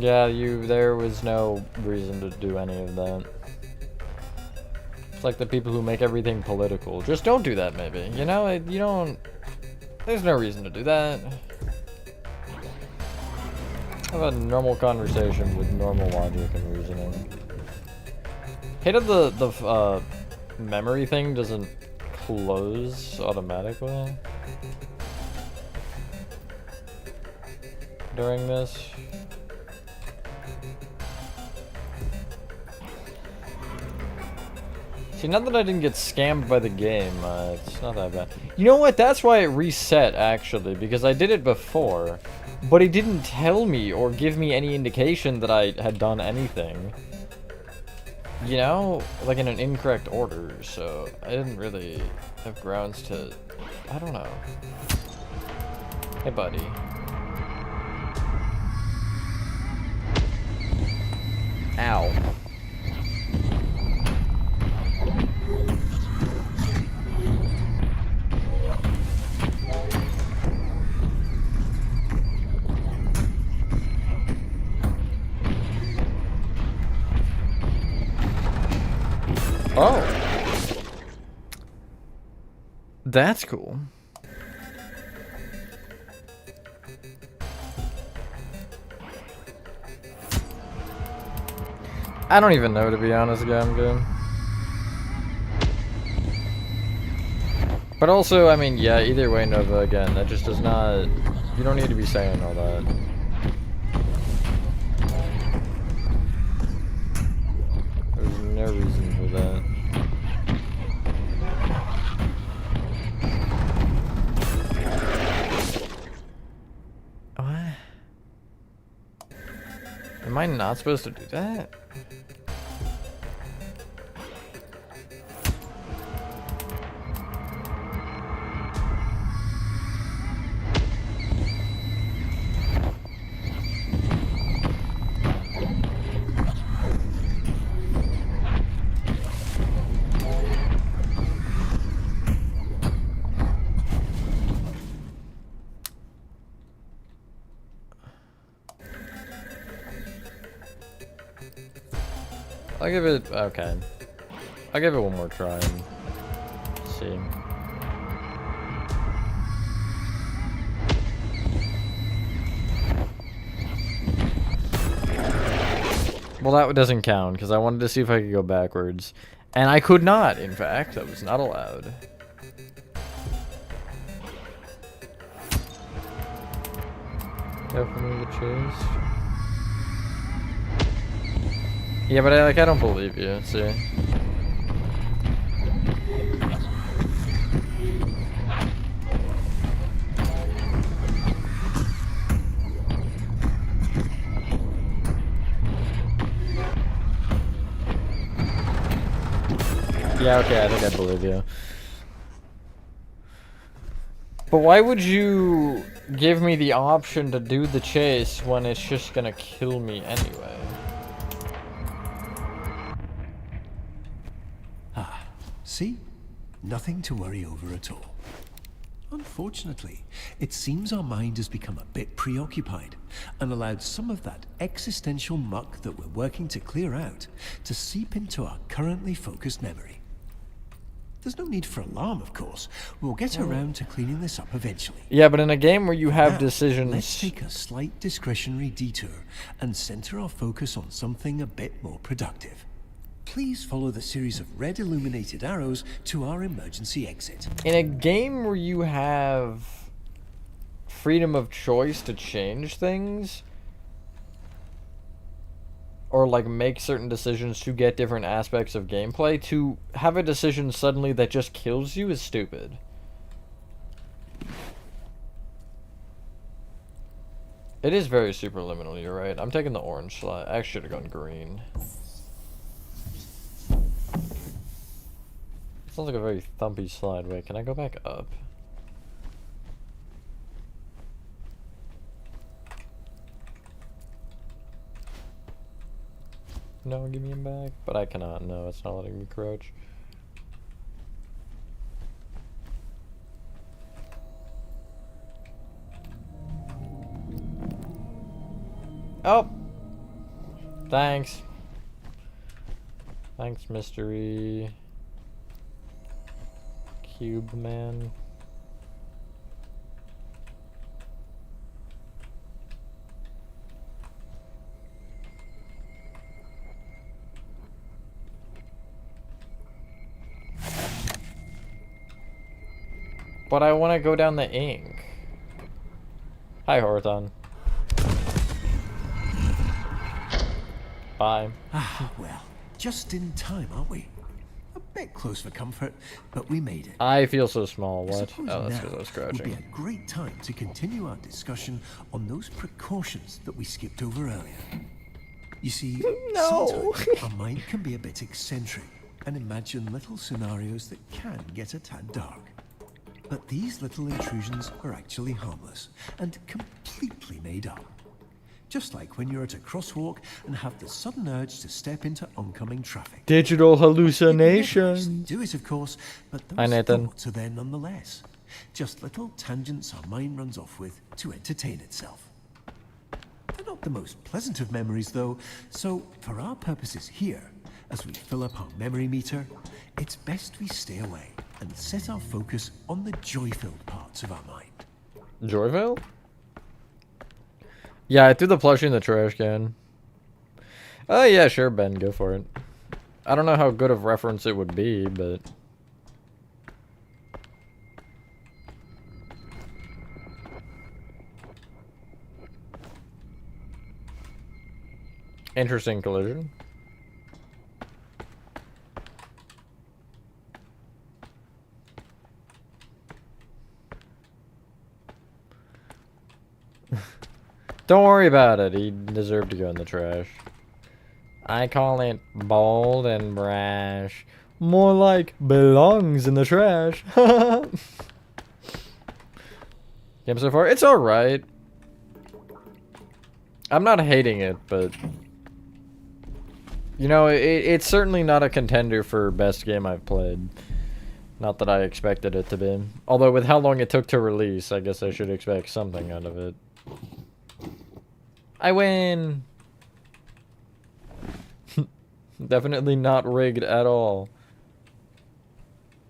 Yeah, there was no reason to do any of that. It's like the people who make everything political. Just don't do that, maybe. You know, you don't... There's no reason to do that. Have a normal conversation with normal logic and reasoning. Hate that the memory thing doesn't close automatically during this. See, not that I didn't get scammed by the game, it's not that bad. You know what? That's why it reset, actually, because I did it before, but it didn't tell me or give me any indication that I had done anything. You know? Like in an incorrect order, so I didn't really have grounds to... I don't know. Hey, buddy. Ow. Oh. That's cool. I don't even know, to be honest, game. But also, I mean, yeah, either way, Nova, again, that just does not... You don't need to be saying all that. There's no reason for that. What? Am I not supposed to do that? I'll give it, okay. I'll give it one more try and see. Well, that doesn't count, because I wanted to see if I could go backwards. And I could not, in fact. That was not allowed. Definitely the chase. Yeah, but I don't believe you, see? Yeah, okay, I think I believe you. But why would you give me the option to do the chase when it's just gonna kill me anyway? See? Nothing to worry over at all. Unfortunately, it seems our mind has become a bit preoccupied and allowed some of that existential muck that we're working to clear out to seep into our currently focused memory. There's no need for alarm, of course. We'll get around to cleaning this up eventually. Yeah, but in a game where you have Now, decisions... let's take a slight discretionary detour and center our focus on something a bit more productive. Please follow the series of red illuminated arrows to our emergency exit. In a game where you have freedom of choice to change things or like make certain decisions to get different aspects of gameplay, to have a decision suddenly that just kills you is stupid. It is very superliminal, you're right. I'm taking the orange slide. I actually should have gone green. Sounds like a very thumpy slide. Wait, can I go back up? No, give me him back. But I cannot. No, it's not letting me crouch. Oh! Thanks. Thanks, mystery cube man. But I want to go down the ink. Hi, Horathon. Bye. Ah, well, just in time, aren't we? A bit close for comfort, but we made it. I feel so small. I What? suppose Oh, that's now because I was would be crouching. a great time to continue our discussion on those precautions that we skipped over earlier. You see, sometimes our mind can be a bit eccentric and imagine little scenarios that can get a tad dark. But these little intrusions are actually harmless and completely made up. Just like when you're at a crosswalk and have the sudden urge to step into oncoming traffic. Digital You can never hallucinations. actually do it, of course, but Hi, those Nathan. thoughts are there nonetheless. Just little tangents our mind runs off with to entertain itself. They're not the most pleasant of memories, though, so for our purposes here, as we fill up our memory meter, it's best we stay away and set our focus on the joy-filled parts of our mind. Joyville? Yeah, I threw the plushie in the trash can. Oh, yeah, sure, Ben, go for it. I don't know how good of reference it would be, but... Interesting collision. Don't worry about it. He deserved to go in the trash. I call it bold and brash. More like belongs in the trash. Game so far, it's alright. I'm not hating it, but... You know, it's certainly not a contender for best game I've played. Not that I expected it to be. Although with how long it took to release, I guess I should expect something out of it. I win! Definitely not rigged at all.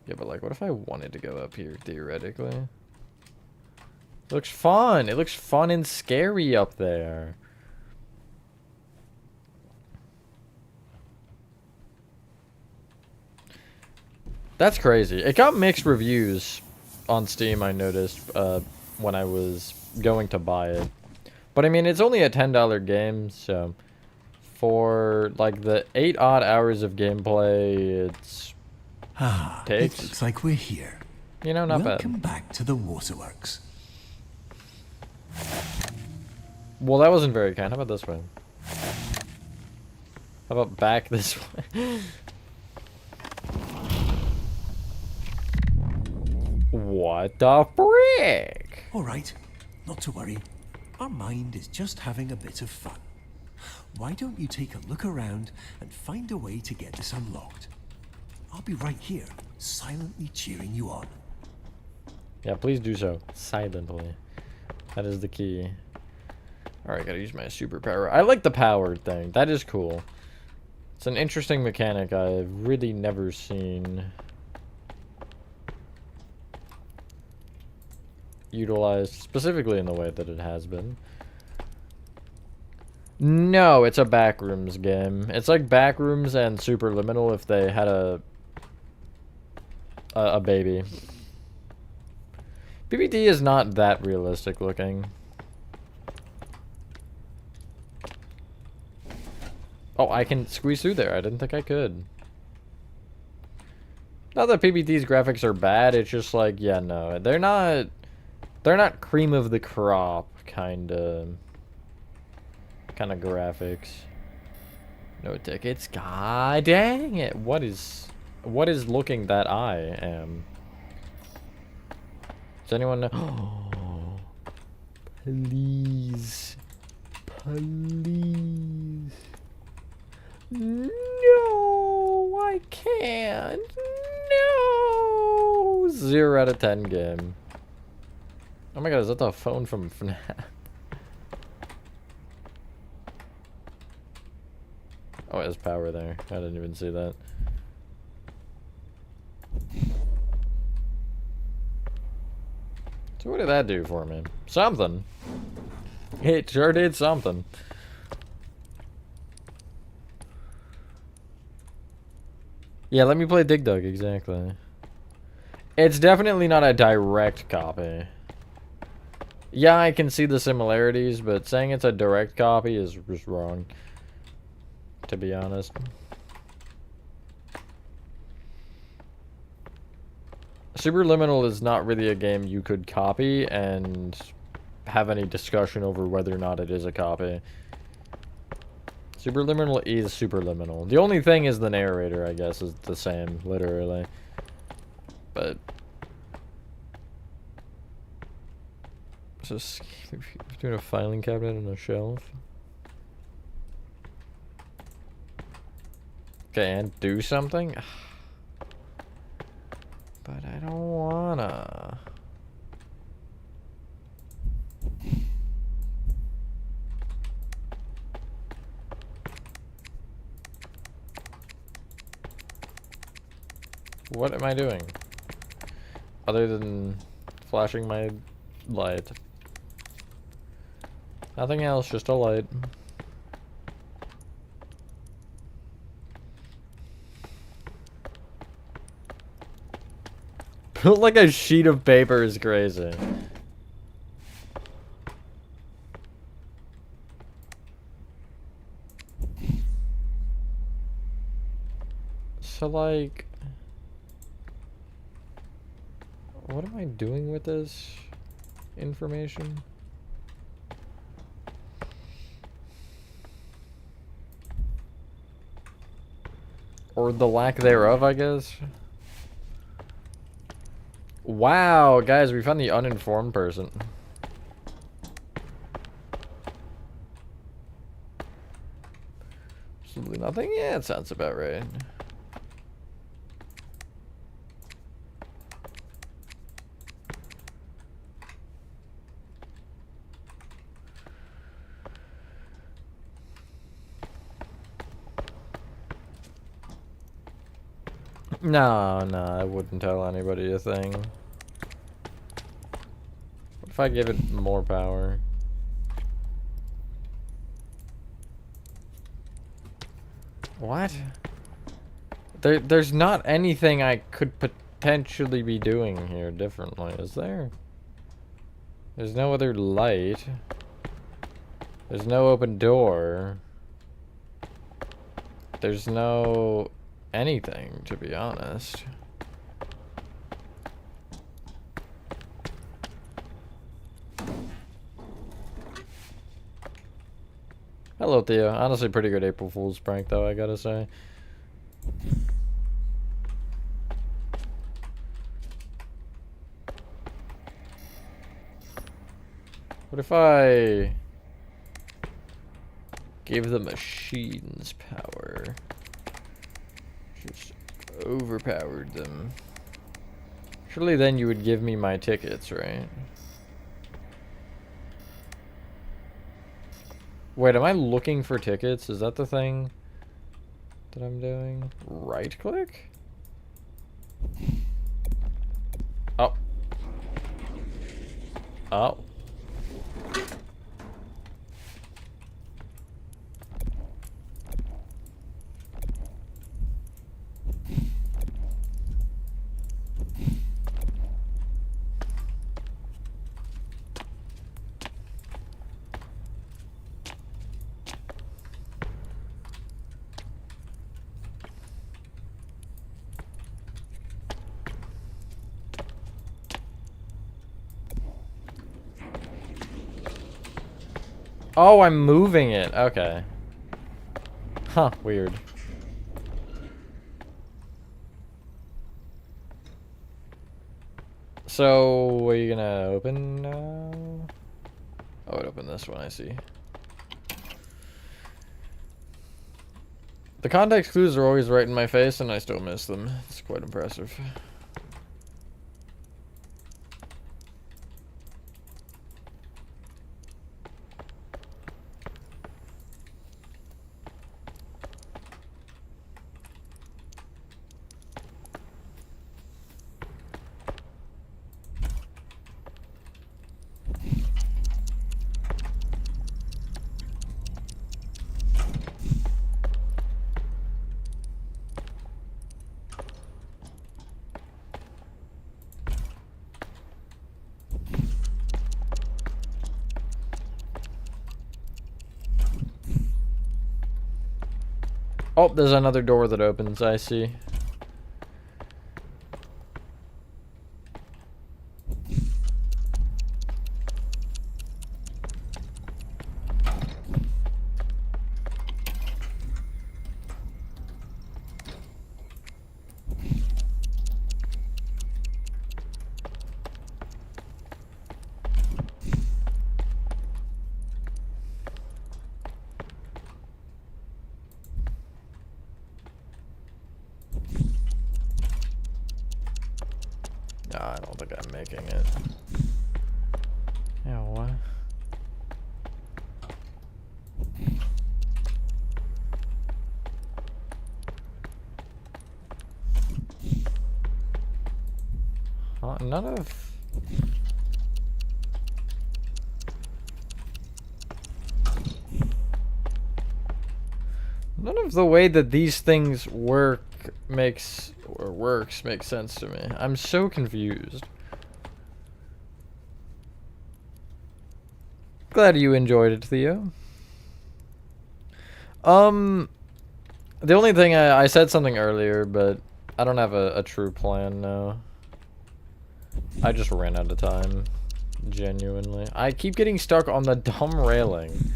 Yeah, but like, what if I wanted to go up here, theoretically? It looks fun! It looks fun and scary up there. That's crazy. It got mixed reviews on Steam, I noticed, when I was going to buy it. But I mean, it's only a $10 game, so for like the 8 odd hours of gameplay, it's It looks like we're here. You know, not Welcome bad. back to the waterworks. Well, that wasn't very kind. How about this way? How about back this way? What the frick? All right, not to worry. Our mind is just having a bit of fun. Why don't you take a look around and find a way to get this unlocked? I'll be right here, silently cheering you on. Yeah, please do so. Silently. That is the key. Alright, gotta use my superpower. I like the powered thing. That is cool. It's an interesting mechanic I've really never seen utilized specifically in the way that it has been. No, it's a Backrooms game. It's like Backrooms and Superliminal if they had a baby. PBT is not that realistic looking. Oh, I can squeeze through there. I didn't think I could. Not that PBT's graphics are bad, it's just like, yeah, no. They're not cream of the crop kind of graphics. No tickets. God dang it. What is looking that I am? Does anyone know? Oh, please. Please. No, I can't. No. 0 out of 10 game. Oh my god, is that the phone from FNAF? Oh, it has power there. I didn't even see that. So what did that do for me? Something. It sure did something. Yeah, let me play Dig Dug, exactly. It's definitely not a direct copy. Yeah, I can see the similarities, but saying it's a direct copy is just wrong. To be honest. Subliminal is not really a game you could copy and have any discussion over whether or not it is a copy. Subliminal is Subliminal. The only thing is the narrator, I guess, is the same, literally. But... just doing a filing cabinet on a shelf. Okay, and do something? But I don't wanna. What am I doing? Other than flashing my light. Nothing else, just a light. Built like a sheet of paper is crazy. So like... what am I doing with this information? Or the lack thereof, I guess. Wow, guys, we found the uninformed person. Simply nothing? Yeah, it sounds about right. No, I wouldn't tell anybody a thing. What if I give it more power? What? There's not anything I could potentially be doing here differently, is there? There's no other light. There's no open door. There's no... anything, to be honest. Hello, Theo. Honestly, pretty good April Fool's prank, though, I gotta say. What if I gave the machines power? Just overpowered them. Surely then you would give me my tickets, right? Wait, am I looking for tickets? Is that the thing that I'm doing? Right click? Oh. Oh. Oh, I'm moving it. Okay. Huh, weird. So, are you gonna open now? Oh, it opened this one, I see. The context clues are always right in my face, and I still miss them. It's quite impressive. Oh, there's another door that opens, I see. No, I don't think I'm making it. Yeah, what? None of... None of the way that these things works makes sense to me. I'm so confused. Glad you enjoyed it, Theo. The only thing I said something earlier, but I don't have a true plan now. I just ran out of time. Genuinely. I keep getting stuck on the dumb railing.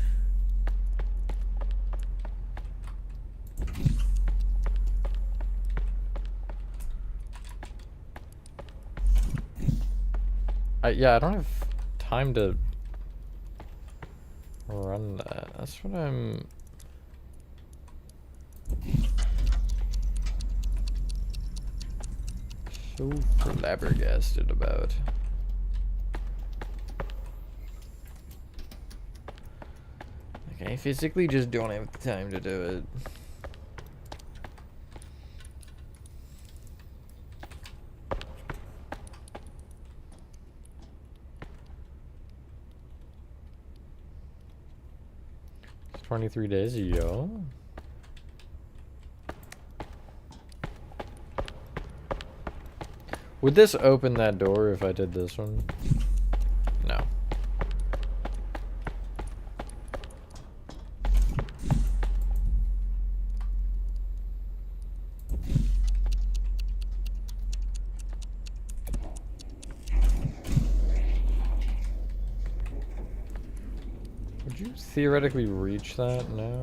Yeah, I don't have time to run that. That's what I'm... so flabbergasted about. Like, I physically just don't have the time to do it. It's 23 days, yo. Would this open that door if I did this one? No. Would you theoretically reach that? No.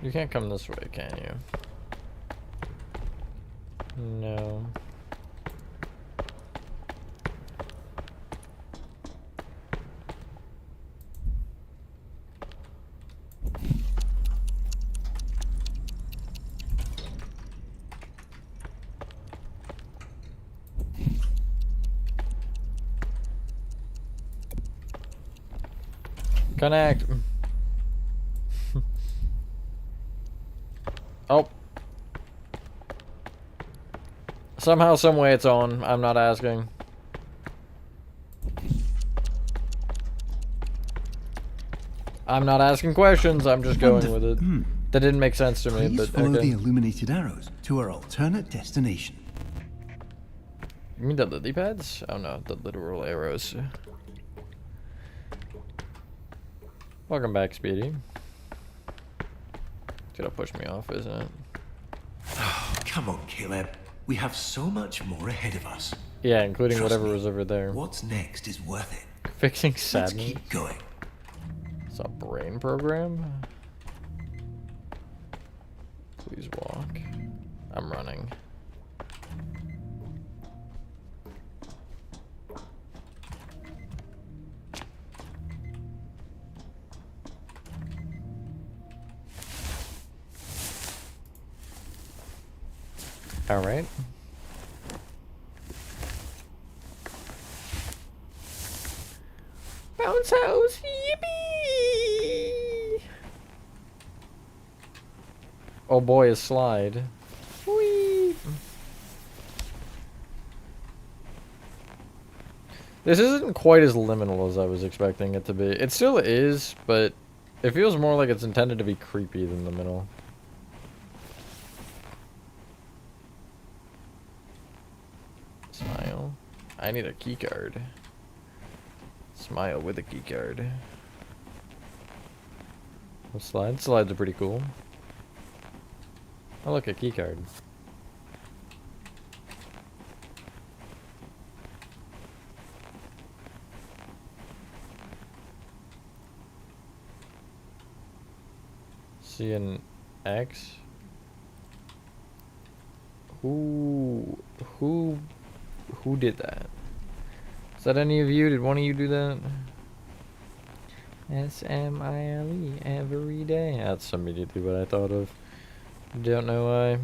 You can't come this way, can you? No. Connect. Oh. Somehow, some way it's on. I'm not asking. I'm not asking questions. I'm just going with it. That didn't make sense to me, Please but follow okay. the illuminated arrows to our alternate destination. You mean the lily pads? Oh no, the literal arrows. Welcome back, Speedy. It's gonna push me off, isn't it? Come on, Caleb. We have so much more ahead of us. Yeah, including Trust whatever me, was over there. What's next is worth it. Fixing Let's sadness. keep going. It's a brain program. Please walk. I'm running. All right. Bounce house, yippee! Oh boy, a slide. Whee! This isn't quite as liminal as I was expecting it to be. It still is, but it feels more like it's intended to be creepy than the middle. Smile. I need a keycard. Smile with a keycard. Slides? Slides are pretty cool. Oh look, a keycard. See an X? Who did that? Is that any of you? Did one of you do that? S-M-I-L-E every day. That's immediately what I thought of. Don't know why.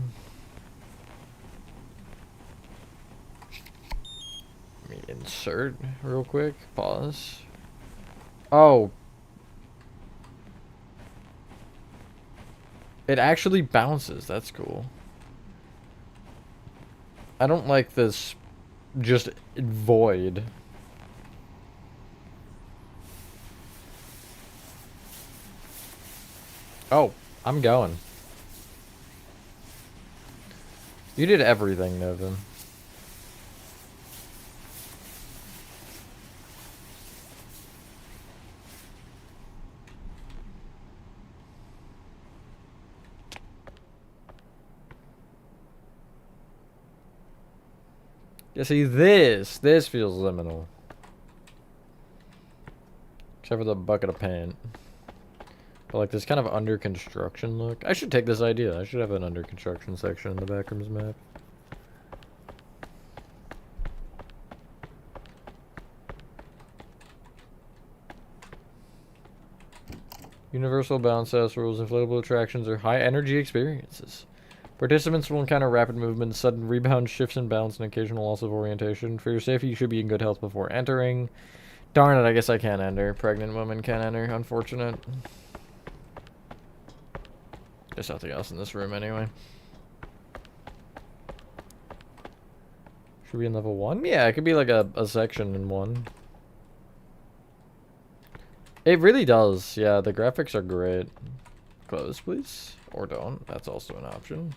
Let me insert real quick. Pause. Oh. It actually bounces. That's cool. I don't like this just void. Oh, I'm going. You did everything, Nevin. Yeah, see, this feels liminal. Except for the bucket of paint. But like this kind of under construction look. I should take this idea. I should have an under construction section in the backrooms map. Universal bounce house rules. Inflatable attractions are high energy experiences. Participants will encounter rapid movements, sudden rebound, shifts in balance, and occasional loss of orientation. For your safety, you should be in good health before entering. Darn it, I guess I can't enter. Pregnant women can't enter. Unfortunate. There's nothing else in this room anyway. Should be in level 1? Yeah, it could be like a section in 1. It really does. Yeah, the graphics are great. Close, please. Or don't. That's also an option.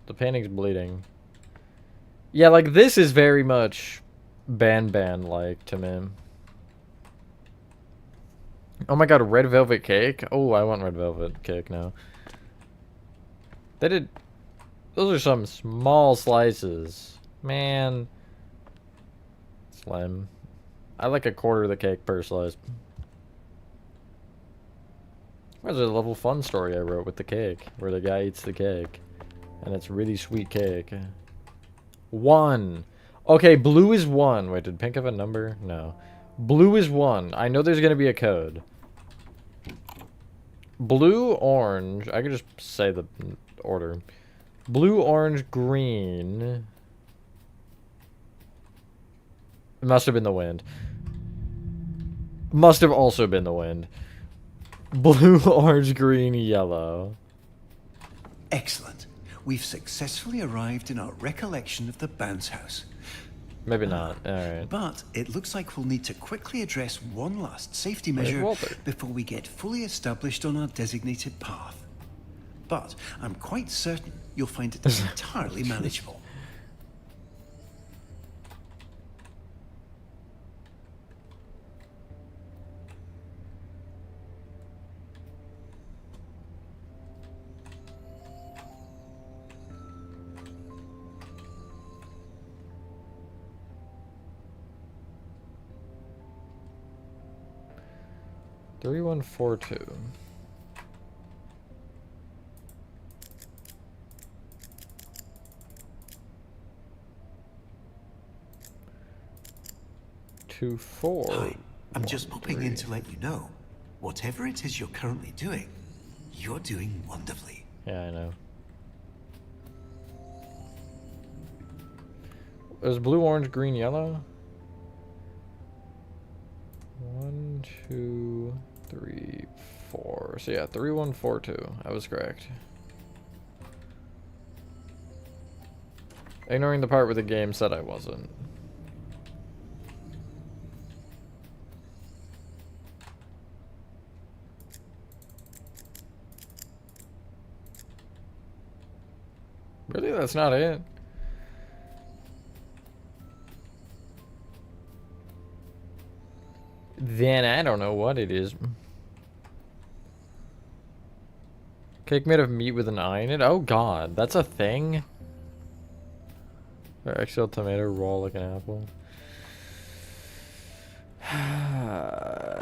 The painting's bleeding. Yeah, like this is very much Ban-Ban-like to me. Oh my god, red velvet cake? Oh, I want red velvet cake now. They did... Those are some small slices. Man. Slim. I like a quarter of the cake per slice. There's a little fun story I wrote with the cake, where the guy eats the cake. And it's really sweet cake. 1. Okay, blue is 1. Wait, did pink have a number? No. Blue is 1. I know there's gonna be a code. Blue, orange. I could just say the order. Blue, orange, green. It must have been the wind. Must have also been the wind. Blue, orange, green, yellow. Excellent. We've successfully arrived in our recollection of the bounce house. Maybe not. Alright. But it looks like we'll need to quickly address one last safety Where's measure Walter? before we get fully established on our designated path. But I'm quite certain you'll find it entirely manageable. Three, 1, 4, 2. Two, 4. Hi, I'm 1, just popping 3. in to let you know, whatever it is you're currently doing, you're doing wonderfully. Yeah, I know. It was blue, orange, green, yellow. 1, 2, 3, 4. So yeah, 3, 1, 4, 2. I was correct. Ignoring the part where the game said I wasn't. Really? That's not it? Then I don't know what it is. Cake made of meat with an eye in it? Oh god, that's a thing? Or eggshell tomato raw like an apple.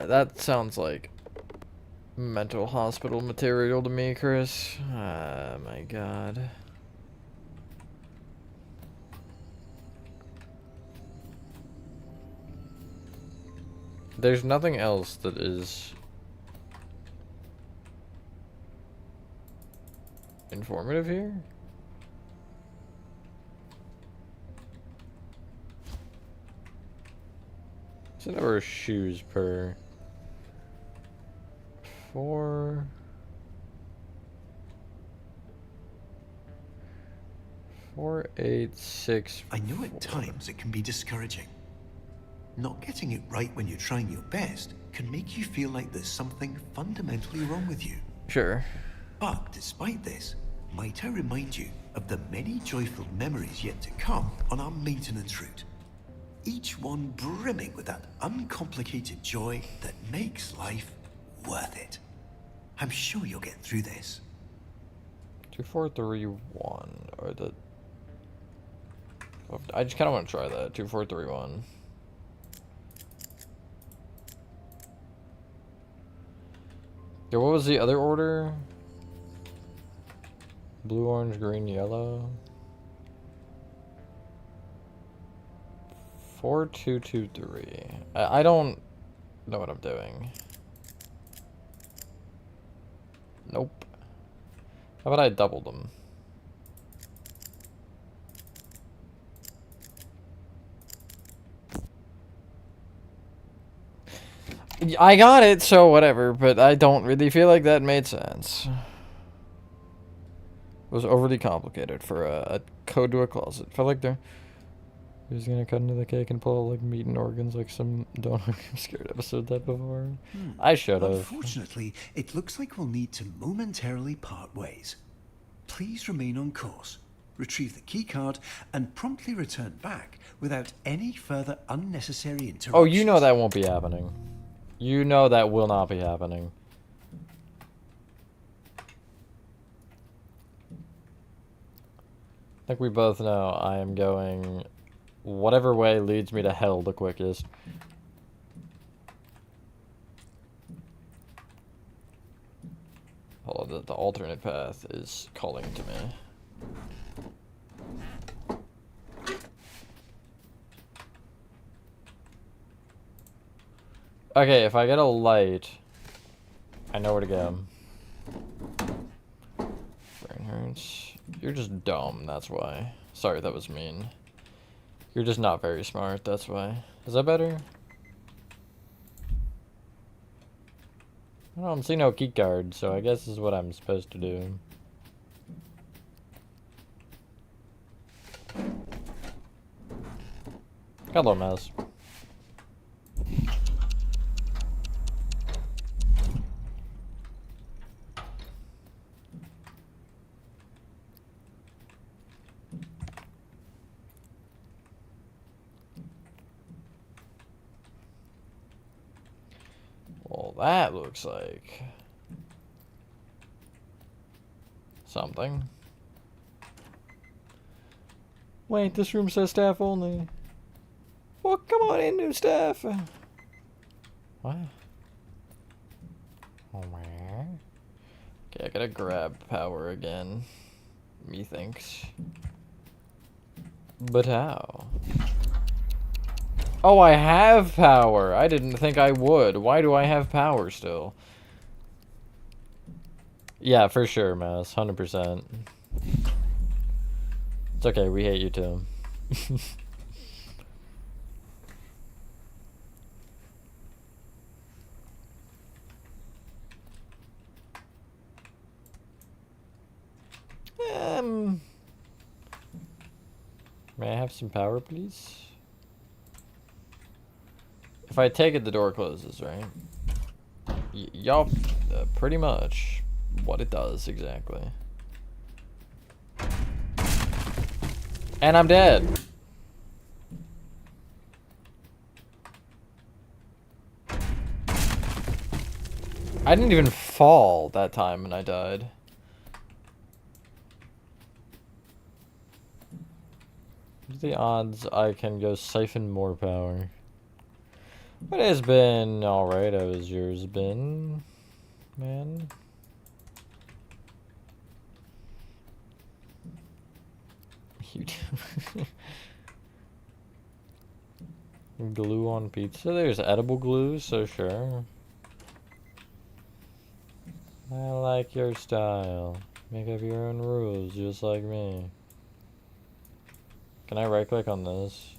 That sounds like mental hospital material to me, Chris. Oh my god. There's nothing else that is informative here? So there were shoes per 4. 4, 8, 6. I know at 4. times it can be discouraging. Not getting it right when you're trying your best can make you feel like there's something fundamentally wrong with you. Sure. But despite this, might I remind you of the many joyful memories yet to come on our maintenance route? Each one brimming with that uncomplicated joy that makes life worth it. I'm sure you'll get through this. 2, 4, 3, 1. Or the. I just kind of want to try that. 2, 4, 3, 1. Yeah, what was the other order? Blue, orange, green, yellow. 4, 2, 2, 3. I don't know what I'm doing. Nope. How about I double them? I got it, so whatever, but I don't really feel like that made sense. It was overly complicated for a code to a closet. Felt like they're just gonna cut into the cake and pull out like meat and organs like some Don't I'm Scared episode that before. I should have. Unfortunately, it looks like we'll need to momentarily part ways. Please remain on course, retrieve the keycard, and promptly return back without any further unnecessary interruptions. Oh, you know that won't be happening. You know that will not be happening. I think we both know I am going whatever way leads me to hell the quickest. Hold on, the alternate path is calling to me. Okay, if I get a light, I know where to go. Brain hurts. You're just dumb, that's why. Sorry, that was mean. You're just not very smart, that's why. Is that better? I don't see no key card, so I guess this is what I'm supposed to do. Hello, mouse. Well, that looks like something. Wait, this room says staff only. Well, come on in, new staff. What? Oh, man. Okay, I gotta grab power again. Methinks. But how? Oh, I have power. I didn't think I would. Why do I have power still? Yeah, for sure, Mouse. 100%. It's okay, we hate you too. May I have some power, please? If I take it, the door closes, right? Yup, pretty much what it does, exactly. And I'm dead. I didn't even fall that time and I died. What are the odds I can go siphon more power? But it's been alright. How has yours been, man? You glue on pizza? There's edible glue, so sure. I like your style. Make up your own rules, just like me. Can I right click on this?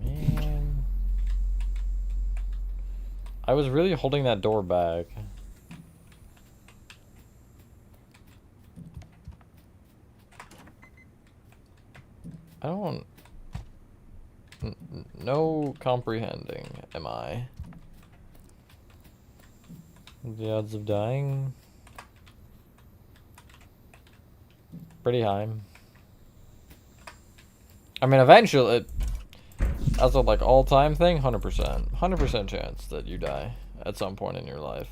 Man. I was really holding that door back. I don't... No comprehending, am I? The odds of dying? Pretty high. I mean, eventually, as a like all-time thing, 100%. 100% chance that you die at some point in your life.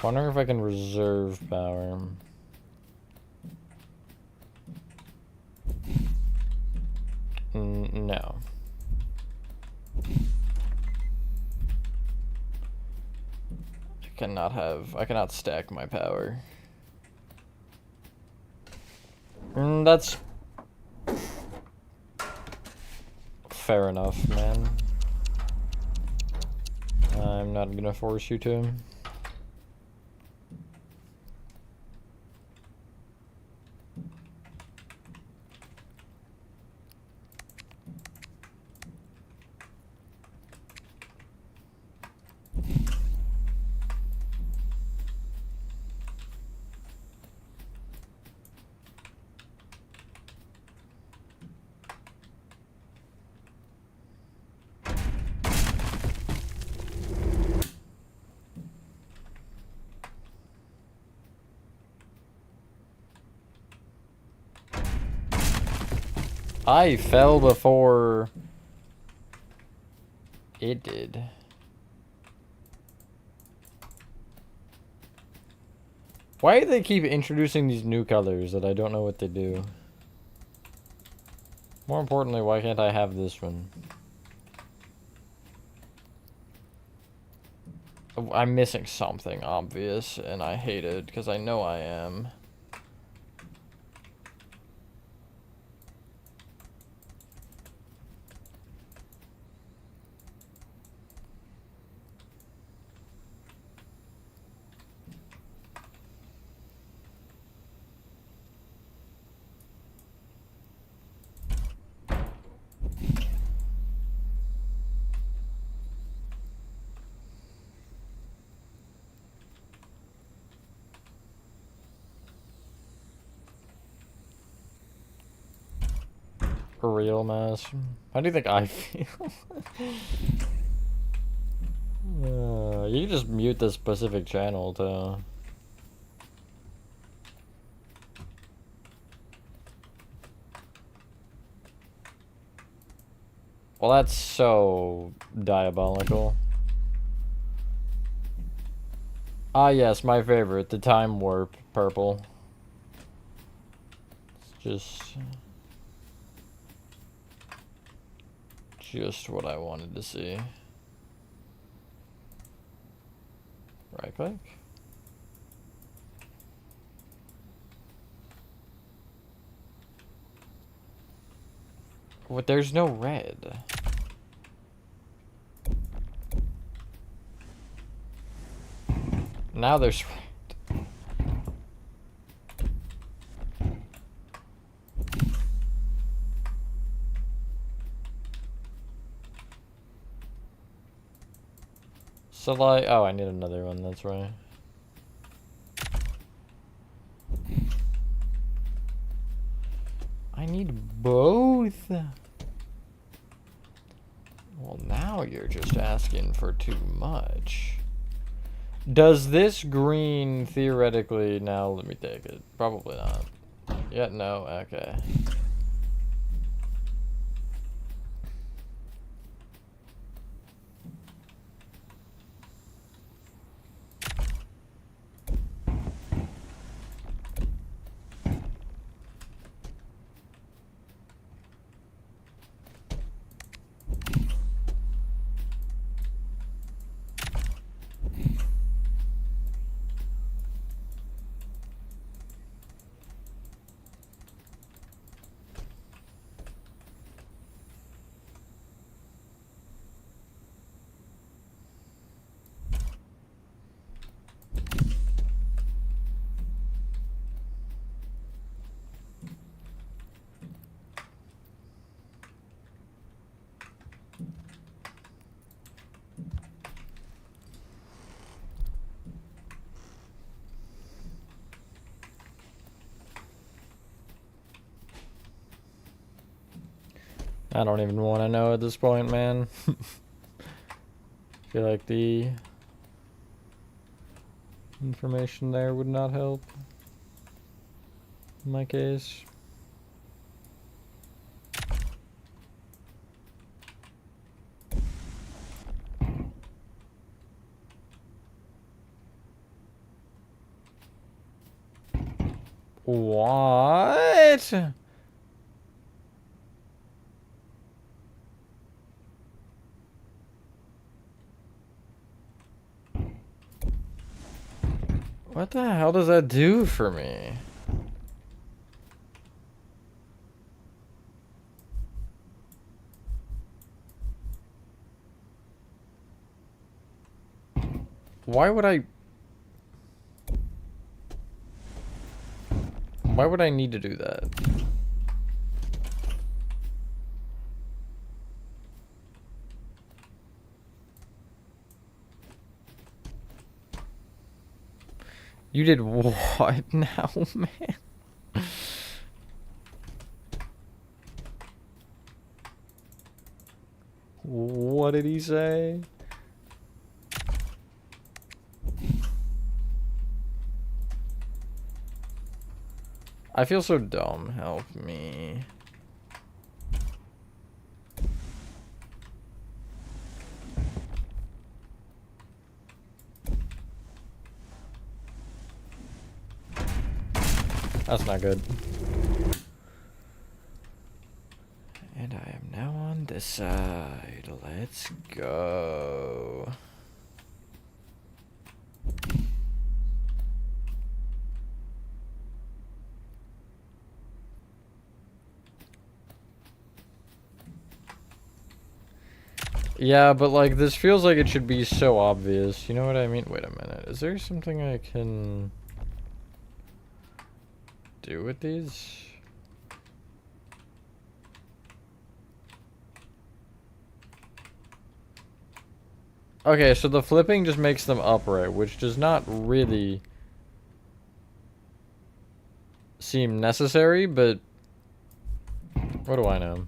Wonder if I can reserve power. No. I cannot stack my power. That's fair enough, man. I'm not gonna force you to. I fell before it did. Why do they keep introducing these new colors that I don't know what they do? More importantly, why can't I have this one? I'm missing something obvious, and I hate it because I know I am. A real mess. How do you think I feel? You can just mute the specific channel too. Well, that's so diabolical. Ah, yes, my favorite, the time warp purple. It's just what I wanted to see. Right click. What? There's no red. Now there's red. So like, oh, I need another one, that's right. I need both. Well, now you're just asking for too much. Does this green theoretically, now let me take it. Probably not. Yeah, no, okay. I don't even want to know at this point, man. Feel like the information there would not help in my case. What? What the hell does that do for me? Why would I... Why would I need to do that? You did what now, man? What did he say? I feel so dumb. Help me. That's not good. And I am now on this side. Let's go. Yeah, but like this feels like it should be so obvious. You know what I mean? Wait a minute. Is there something I can do with these? Okay, so the flipping just makes them upright, which does not really seem necessary, but what do I know?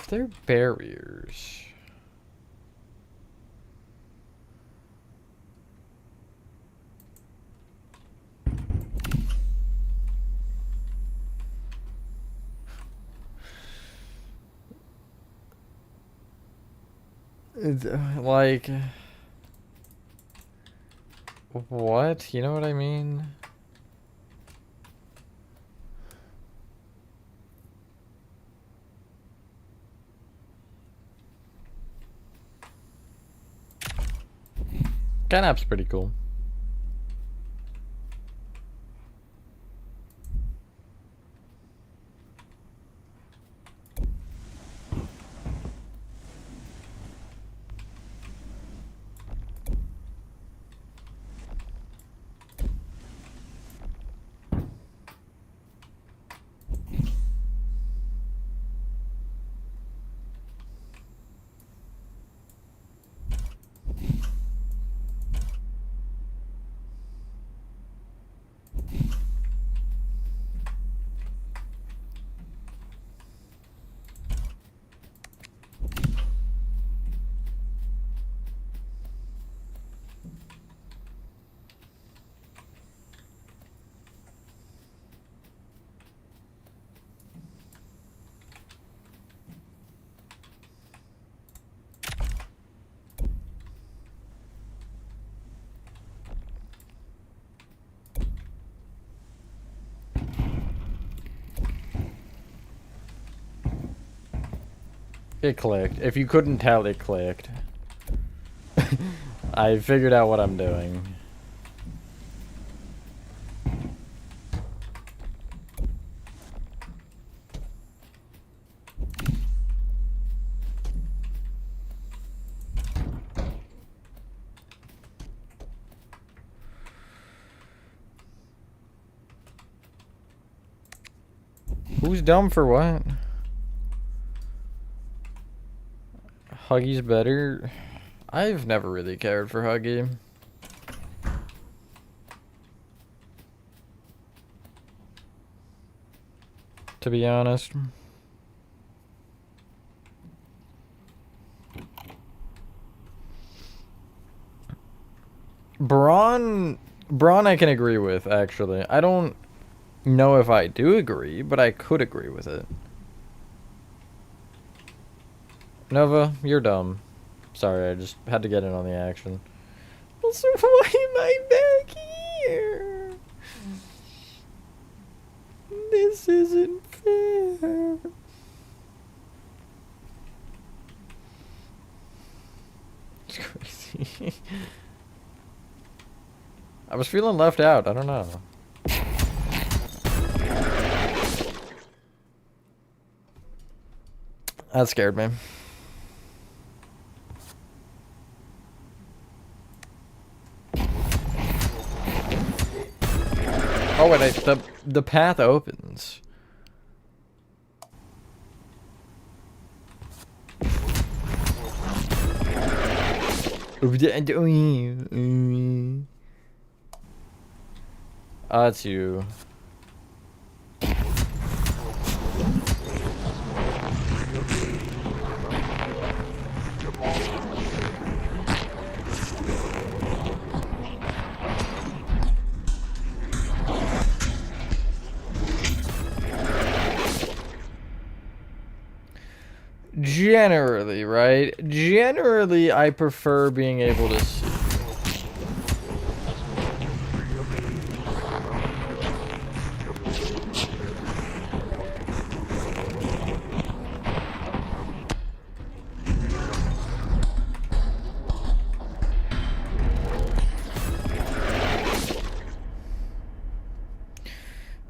They're barriers. It's, like, what? You know what I mean? Catnap's pretty cool. It clicked. If you couldn't tell, it clicked. I figured out what I'm doing. Who's dumb for what? Huggy's better. I've never really cared for Huggy. To be honest. Braun I can agree with, actually. I don't know if I do agree, but I could agree with it. Nova, you're dumb. Sorry, I just had to get in on the action. Also, why am I back here? This isn't fair. It's crazy. I was feeling left out. I don't know. That scared me. Oh wait, the path opens. That's you. Generally, right? Generally, I prefer being able to see.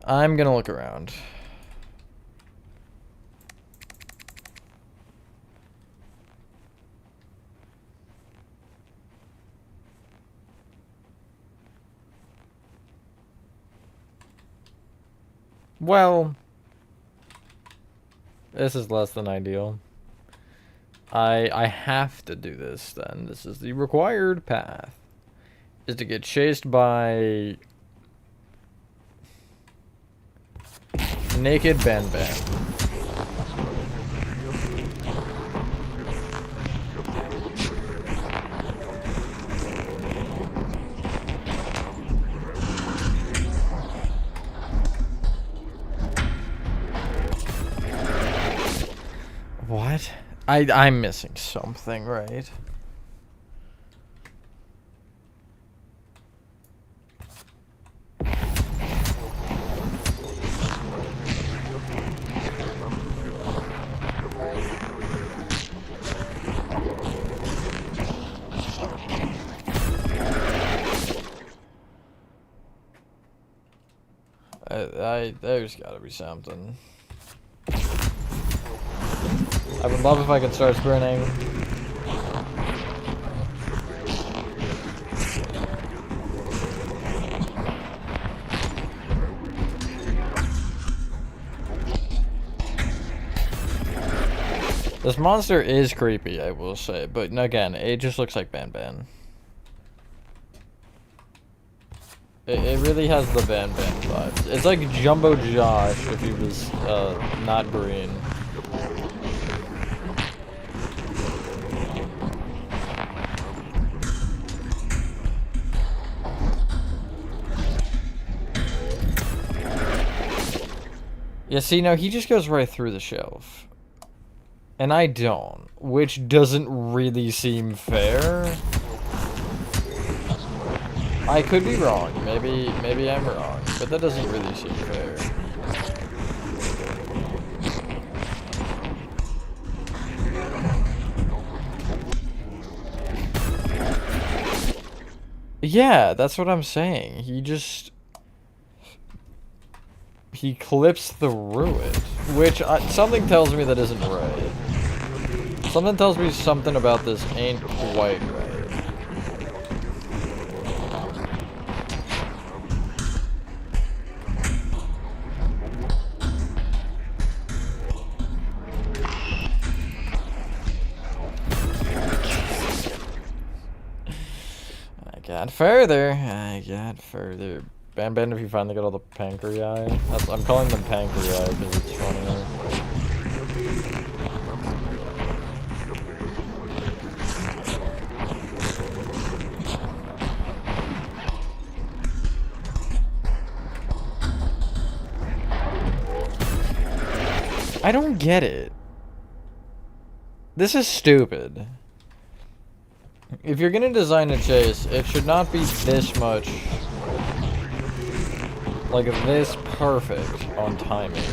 I'm gonna look around. Well, this is less than ideal. I have to do this then. This is the required path. Is to get chased by naked Ben Ben. I'm missing something, right? There's gotta be something. I would love if I could start sprinting. This monster is creepy, I will say, but again, it just looks like Ban Ban. It really has the Ban Ban vibes. It's like Jumbo Josh if he was not green. Yeah, see, now he just goes right through the shelf. And I don't, which doesn't really seem fair. I could be wrong. Maybe I'm wrong, but that doesn't really seem fair. Yeah, that's what I'm saying. He clips through it, which something tells me that isn't right. Something tells me something about this ain't quite right. I got further. Ban Ban if you finally get all the pancreas. I'm calling them pancreas because it's funnier. I don't get it. This is stupid. If you're gonna design a chase, it should not be this much, like this perfect on timing.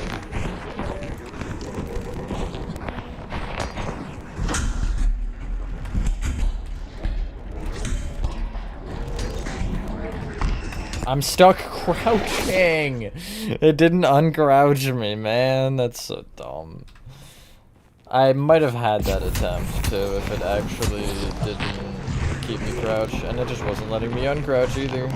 I'm stuck crouching. It didn't uncrouch me, man. That's so dumb. I might have had that attempt too if it actually didn't keep me crouched, and it just wasn't letting me uncrouch either.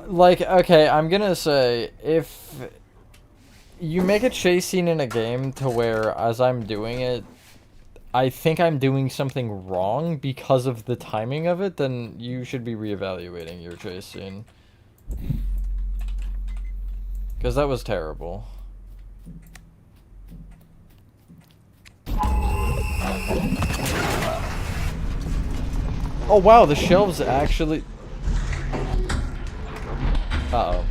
Like, okay, I'm gonna say, if you make a chase scene in a game to where, as I'm doing it, I think I'm doing something wrong because of the timing of it, then you should be reevaluating your chase scene. Because that was terrible. Oh wow, the shelves actually... Uh-oh.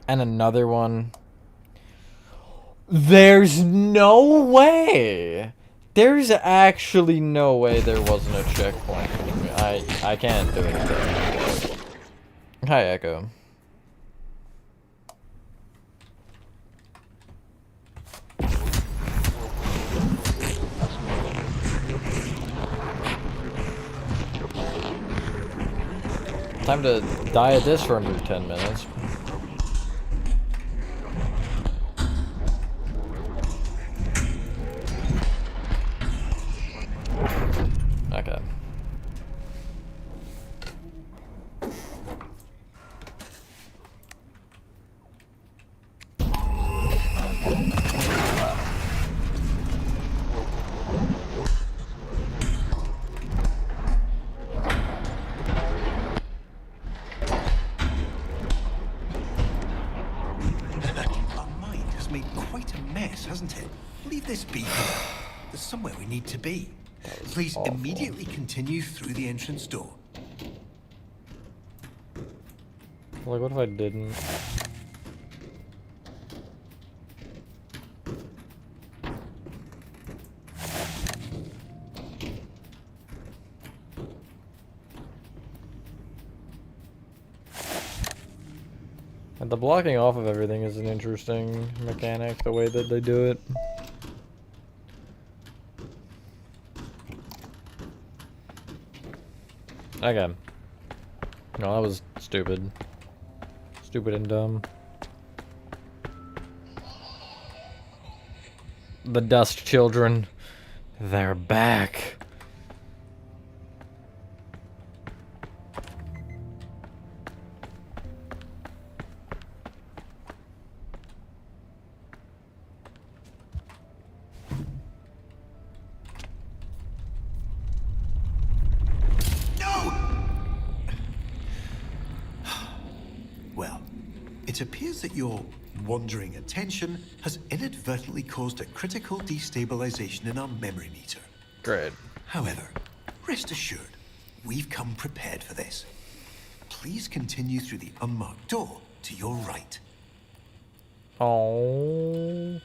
And another one. There's no way! There's actually no way there wasn't a checkpoint. I can't do anything with that. Hi, Echo. Time to die at this for under 10 minutes. Okay. made quite a mess, hasn't it? Leave this be. There's somewhere we need to be. Please awful. immediately continue through the entrance door. Like, what if I didn't? And the blocking off of everything is an interesting mechanic, the way that they do it. Okay. No, that was stupid. Stupid and dumb. The Dust Children. They're back. Well, it appears that your wandering attention has inadvertently caused a critical destabilization in our memory meter. Great. However, rest assured, we've come prepared for this. Please continue through the unmarked door to your right. Oh.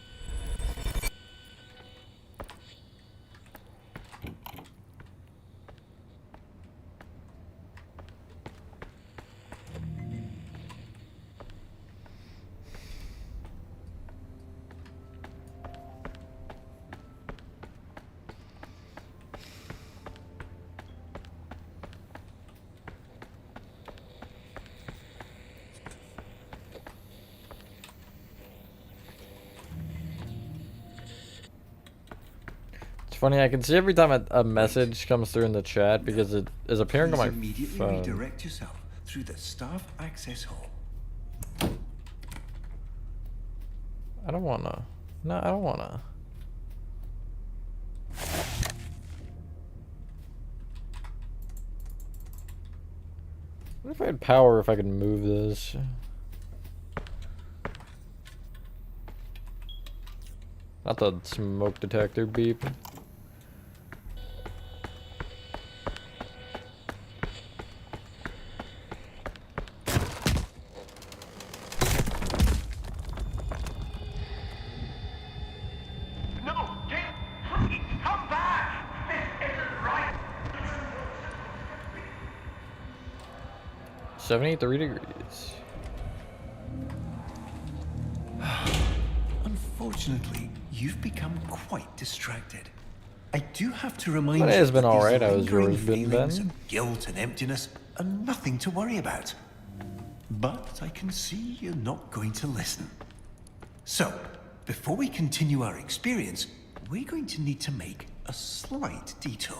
Funny, I can see every time a message comes through in the chat because it is appearing on Please my immediately phone. redirect yourself through the staff access hall. I don't wanna. No, I don't wanna. What if I had power if I could move this? Not the smoke detector beep. No, Dick, please come back. This isn't right. 73 degrees. Unfortunately, you've become quite distracted. I do have to remind My you day's been that these alright. How's lingering yours been, feelings Ben? of guilt and emptiness are nothing to worry about. But I can see you're not going to listen. So, before we continue our experience, we're going to need to make a slight detour.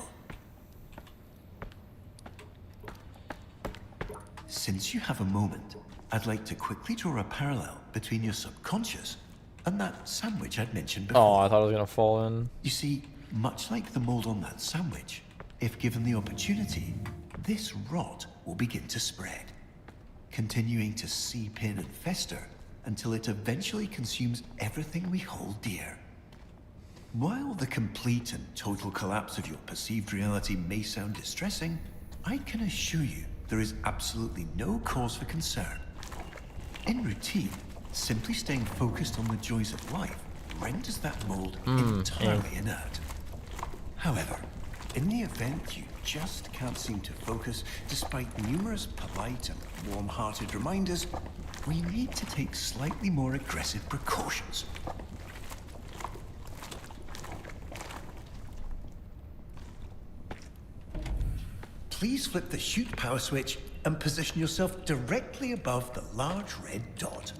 Since you have a moment, I'd like to quickly draw a parallel between your subconscious and that sandwich I'd mentioned before. Oh, I thought I was gonna fall in. You see, much like the mold on that sandwich, if given the opportunity, this rot will begin to spread, continuing to seep in and fester until it eventually consumes everything we hold dear. While the complete and total collapse of your perceived reality may sound distressing, I can assure you there is absolutely no cause for concern. In routine, simply staying focused on the joys of life renders that mold entirely inert. However, in the event you just can't seem to focus despite numerous polite and warm-hearted reminders, we need to take slightly more aggressive precautions. Please flip the chute power switch and position yourself directly above the large red dot.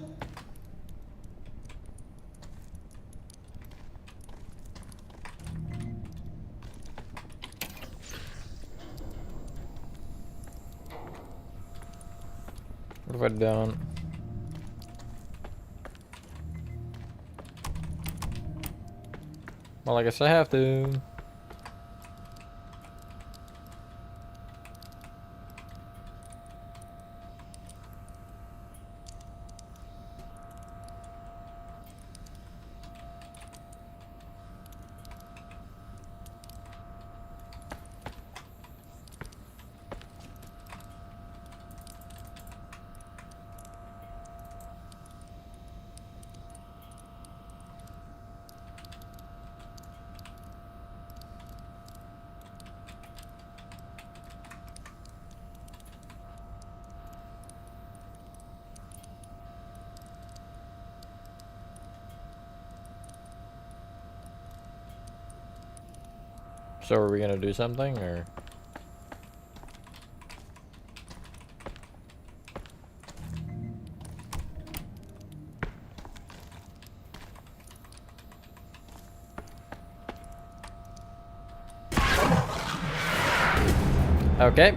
What if I don't? Well, I guess I have to. So are we gonna do something, or? Okay.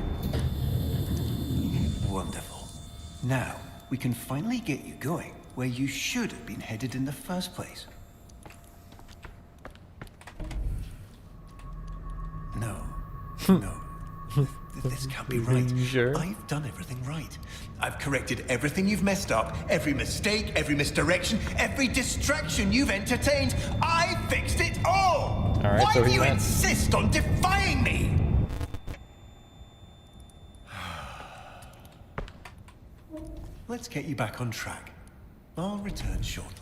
Wonderful. Now, we can finally get you going where you should have been headed in the first place. No. No. This can't be right. Sure. I've done everything right. I've corrected everything you've messed up, every mistake, every misdirection, every distraction you've entertained. I fixed it all! All right, Why so do he you went. insist on defying me? Let's get you back on track. I'll return shortly.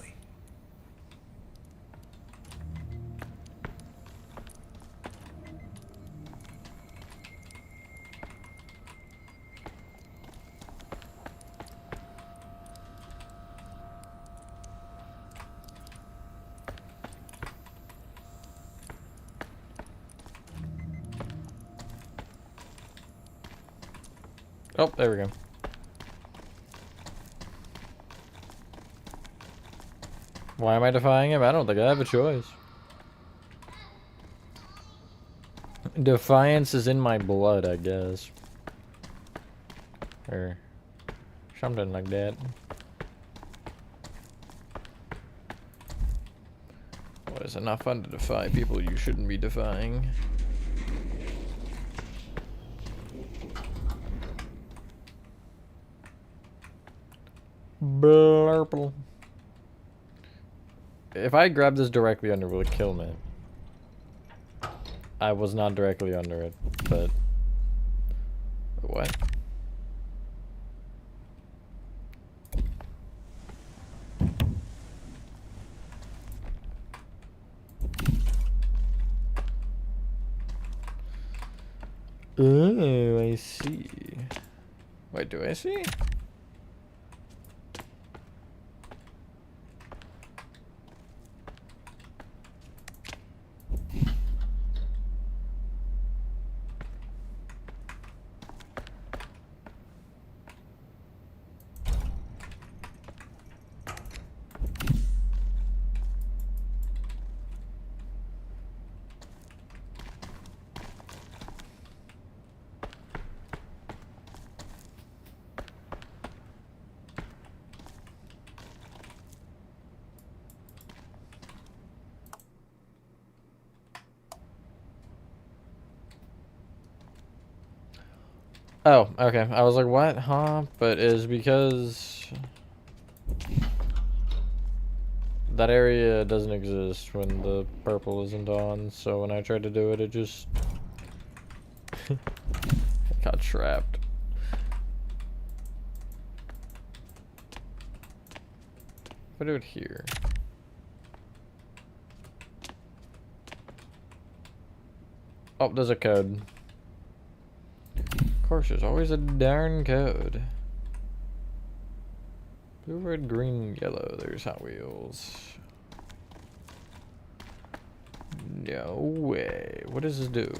Oh, there we go. Why am I defying him? I don't think I have a choice. Defiance is in my blood, I guess. Or something like that. Well, is it not fun to defy people you shouldn't be defying? Blurple. If I grab this directly under, will it kill me? I was not directly under it, but... What? Oh, I see. Wait, do I see? Oh, okay. I was like, what? Huh? But it's because that area doesn't exist when the purple isn't on, so when I tried to do it, it just got trapped. If I do it here. Oh, there's a code. Of course, there's always a darn code. Blue, red, green, yellow. There's Hot Wheels. No way. What does this do?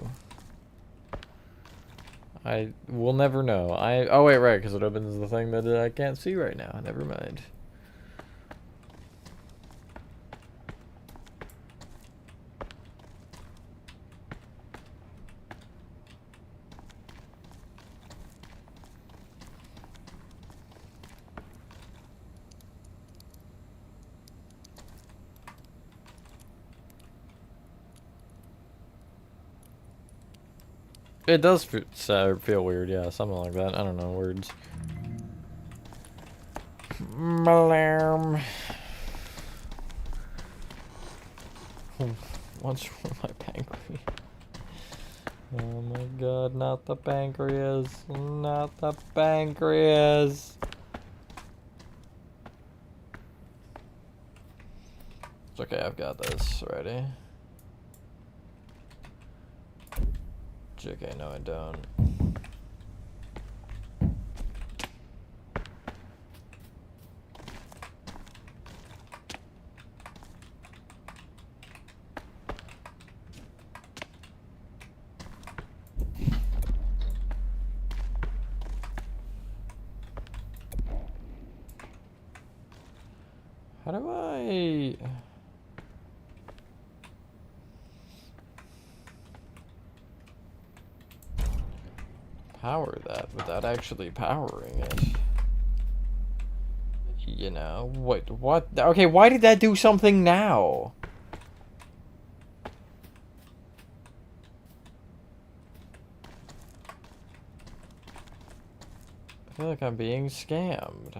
I will never know. Oh wait, right, because it opens the thing that I can't see right now. Never mind. It does feel weird, yeah, something like that. I don't know, words. Malarm. What's wrong with my pancreas? Oh my god, not the pancreas. Not the pancreas. It's okay, I've got this. Ready? Okay, no I don't. How do I... power that without actually powering it? You know, wait, what? Okay, why did that do something now? I feel like I'm being scammed.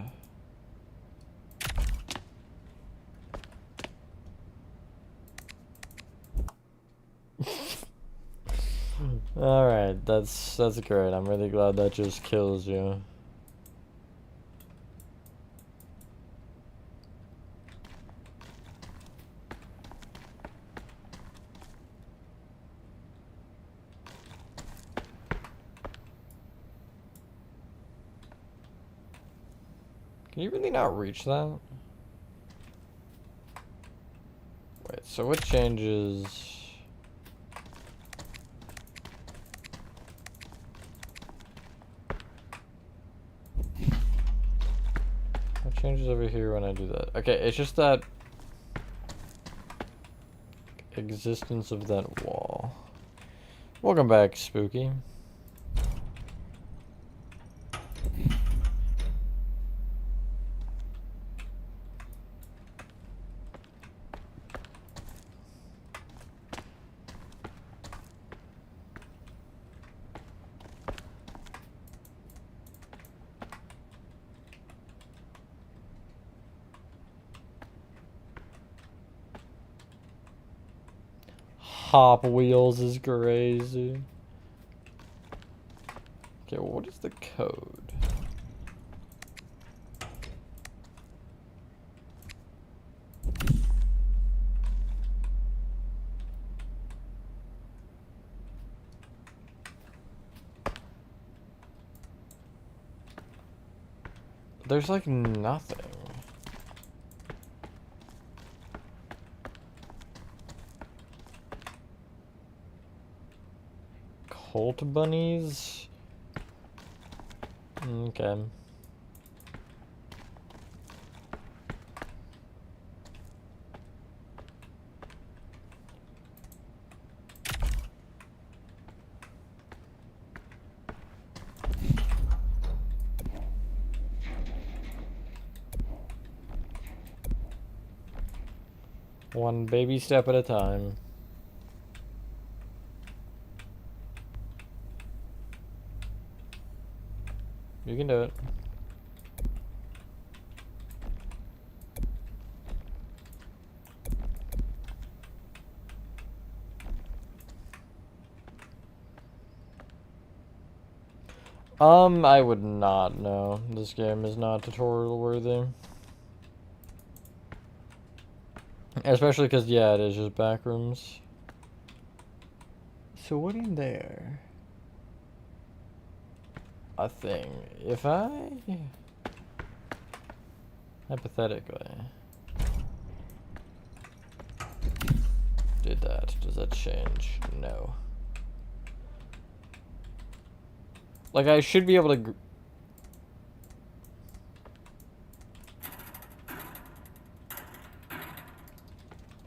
Alright, that's great. I'm really glad that just kills you. Can you really not reach that? Wait, so what changes? What changes over here when I do that? Okay, it's just that existence of that wall. Welcome back, Spooky. Hop Wheels is crazy. Okay, well, what is the code? There's like nothing. Colt bunnies? Okay. One baby step at a time. You can do it. I would not know. This game is not tutorial worthy. Especially because, yeah, it is just backrooms. So what in there? A thing. If I... hypothetically... did that, does that change? No. Like, I should be able to...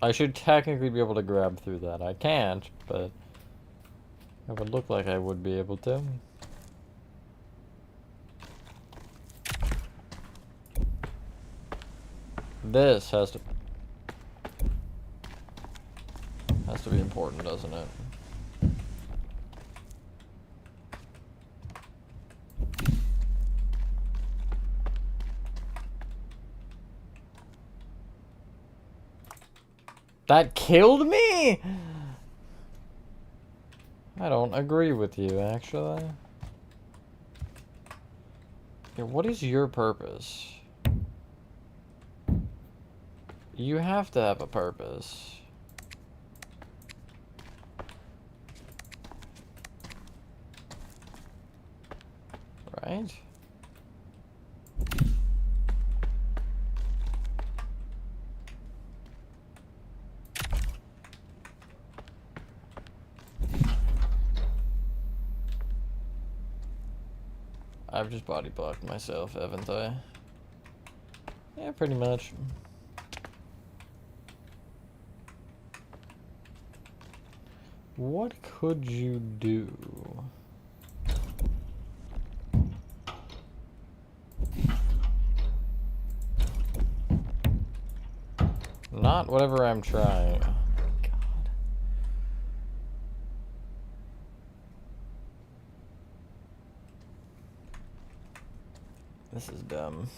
I should technically be able to grab through that. I can't, but... it would look like I would be able to. This has to be important, doesn't it? That killed me? I don't agree with you, actually. Yeah, what is your purpose? You have to have a purpose. Right? I've just body blocked myself, haven't I? Yeah, pretty much. What could you do? Not whatever I'm trying. Oh my god. This is dumb.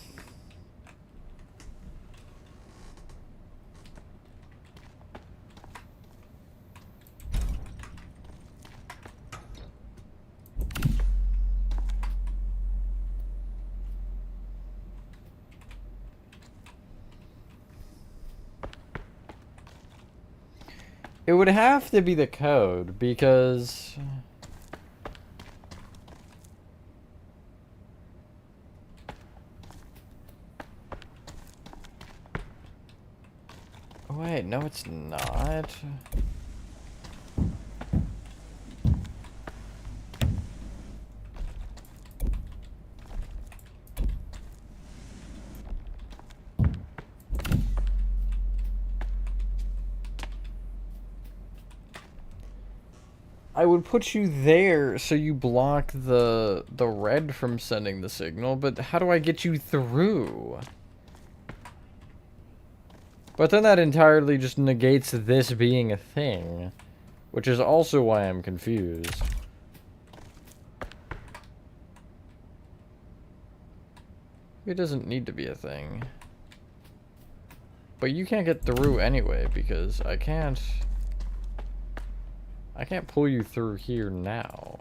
It would have to be the code because oh, wait, no it's not. I would put you there so you block the red from sending the signal, but how do I get you through? But then that entirely just negates this being a thing, which is also why I'm confused. It doesn't need to be a thing. But you can't get through anyway because I can't pull you through here now.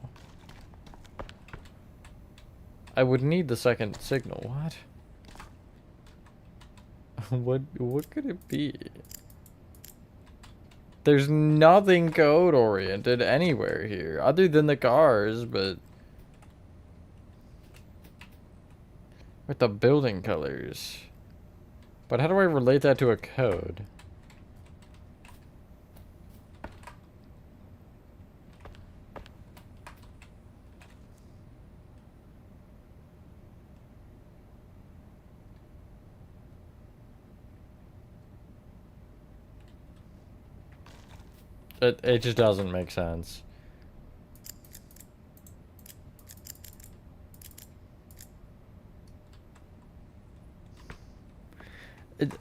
I would need the second signal. What? What could it be? There's nothing code oriented anywhere here other than the cars, but with the building colors. But how do I relate that to a code? It just doesn't make sense.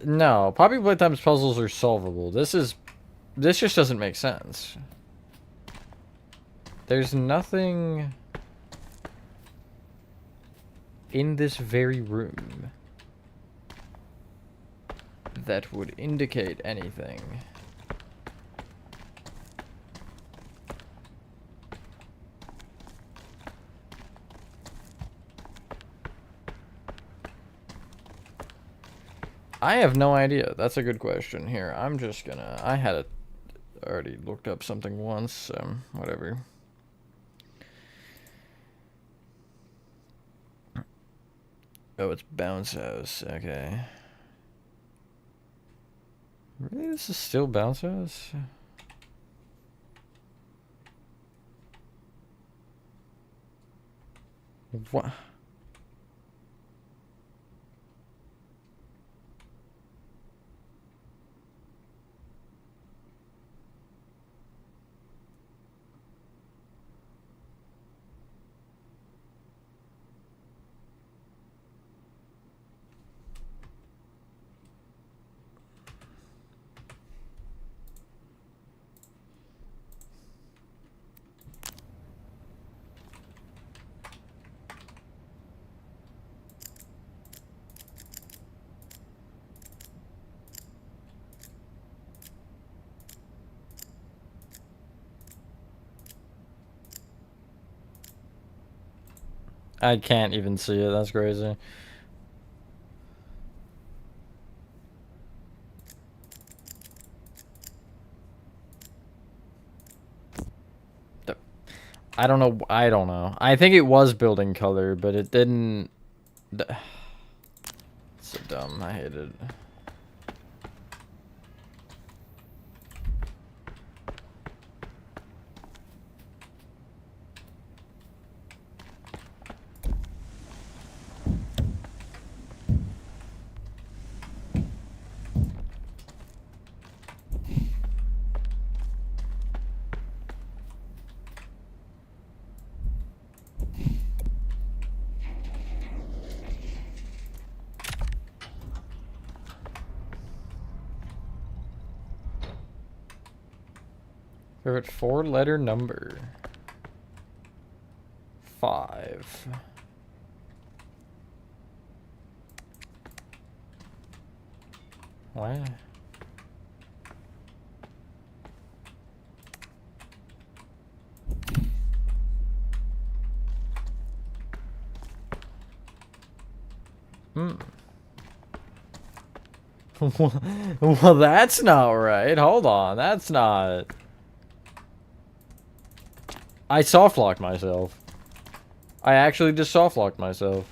No, Poppy Playtime's puzzles are solvable. This just doesn't make sense. There's nothing in this very room that would indicate anything. I have no idea. That's a good question. Here, I'm just gonna... I had it already looked up something once, so whatever. Oh, it's Bounce House. Okay. Really? This is still Bounce House? What? I can't even see it. That's crazy. I don't know. I don't know. I think it was building color, but it didn't. It's so dumb. I hate it. Favorite 4-letter number. 5. What? Well, that's not right. Hold on. That's not... I soft locked myself. I actually just soft locked myself.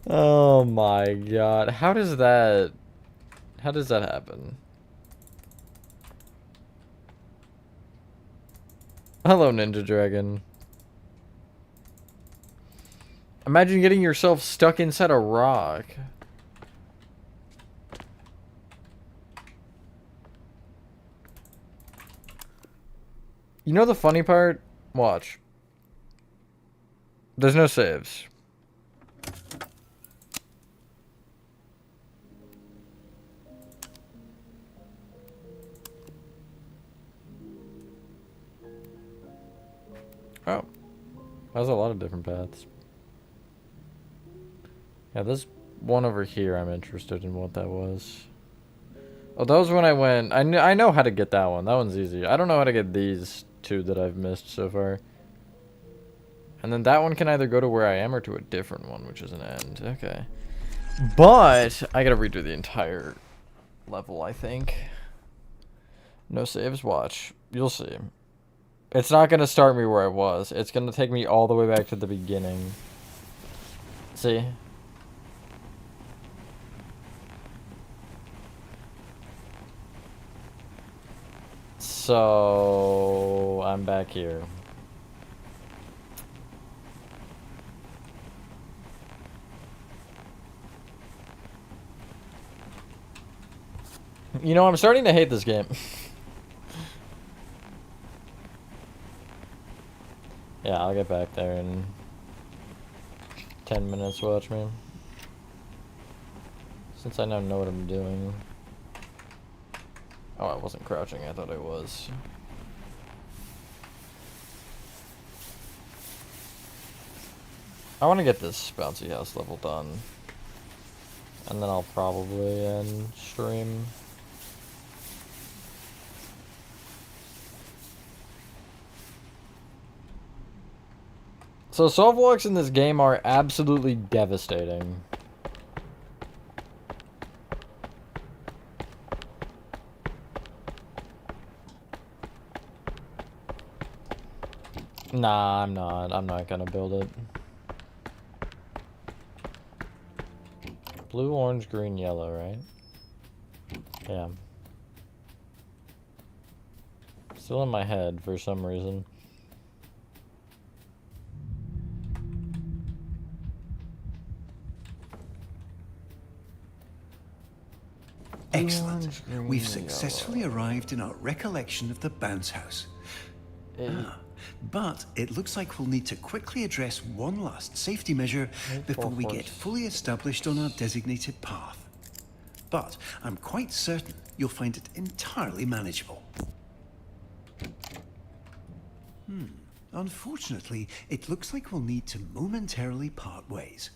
Oh my god. How does that happen? Hello, Ninja Dragon. Imagine getting yourself stuck inside a rock. You know the funny part? Watch. There's no saves. Oh. There's a lot of different paths. Yeah, this one over here, I'm interested in what that was. Oh, that was when I went... I know how to get that one. That one's easy. I don't know how to get these two that I've missed so far. And then that one can either go to where I am or to a different one, which is an end. Okay. But I gotta redo the entire level, I think. No saves. Watch. You'll see. It's not gonna start me where I was. It's gonna take me all the way back to the beginning. See? So I'm back here. You know, I'm starting to hate this game. Yeah, I'll get back there in 10 minutes, watch me. Since I now know what I'm doing. Oh, I wasn't crouching, I thought I was. I want to get this bouncy house level done. And then I'll probably end stream. So soft locks in this game are absolutely devastating. Nah, I'm not. I'm not gonna build it. Blue, orange, green, yellow, right? Yeah. Still in my head for some reason. Excellent. We've successfully arrived in our recollection of the bounce house. But it looks like we'll need to quickly address one last safety measure before we get fully established on our designated path. But I'm quite certain you'll find it entirely manageable. Unfortunately, it looks like we'll need to momentarily part ways.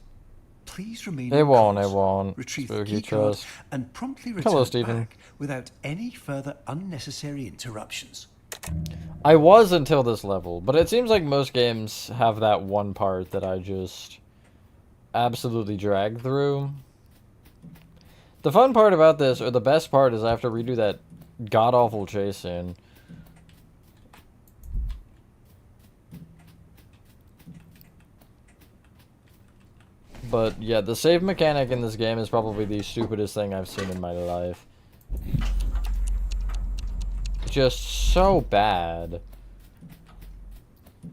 Please remain It on won't, course, retrieve the key card, and promptly return back without any further unnecessary interruptions. I was until this level, but it seems like most games have that one part that I just absolutely drag through. The fun part about this, or the best part, is I have to redo that god-awful chase scene. But yeah, the save mechanic in this game is probably the stupidest thing I've seen in my life. Just so bad.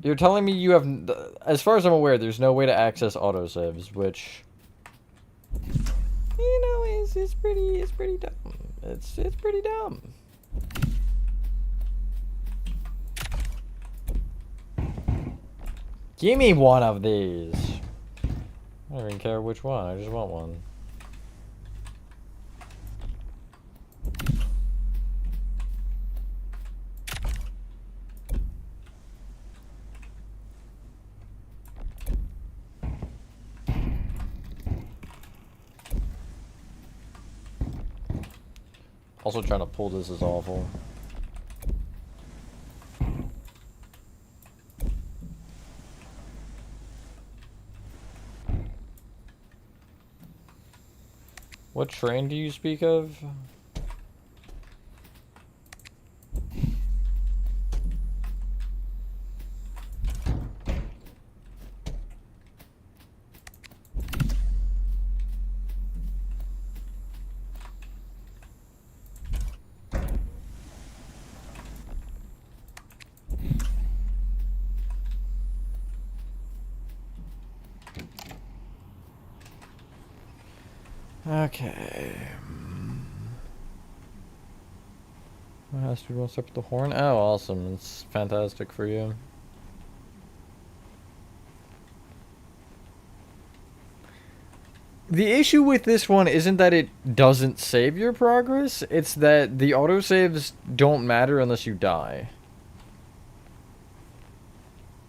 You're telling me you have, as far as I'm aware, there's no way to access autosaves, which, you know, is pretty dumb. It's pretty dumb. Give me one of these. I don't even care which one, I just want one. Also trying to pull this is awful. What train do you speak of? Okay. What has to be one step with the horn? Oh, awesome. It's fantastic for you. The issue with this one isn't that it doesn't save your progress, it's that the autosaves don't matter unless you die.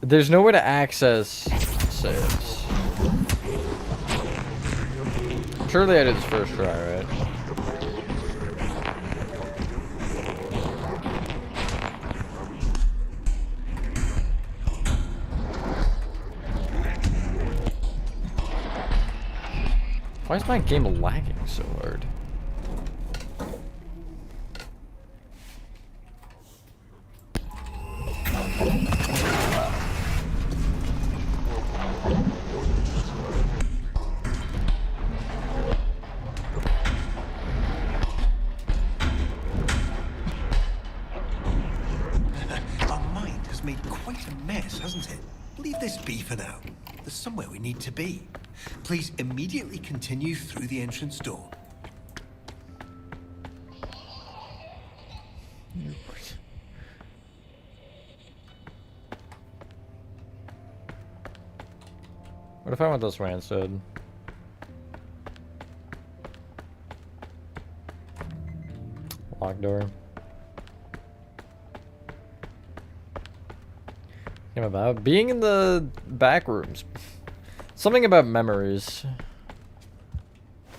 There's no way to access saves. Surely I did this first try, right? Why is my game lagging so hard? Our mind has made quite a mess, hasn't it? Leave this be for now. There's somewhere we need to be. Please immediately continue through the entrance door. What if I went this way instead? Locked door. Came about being in the back rooms. Something about memories.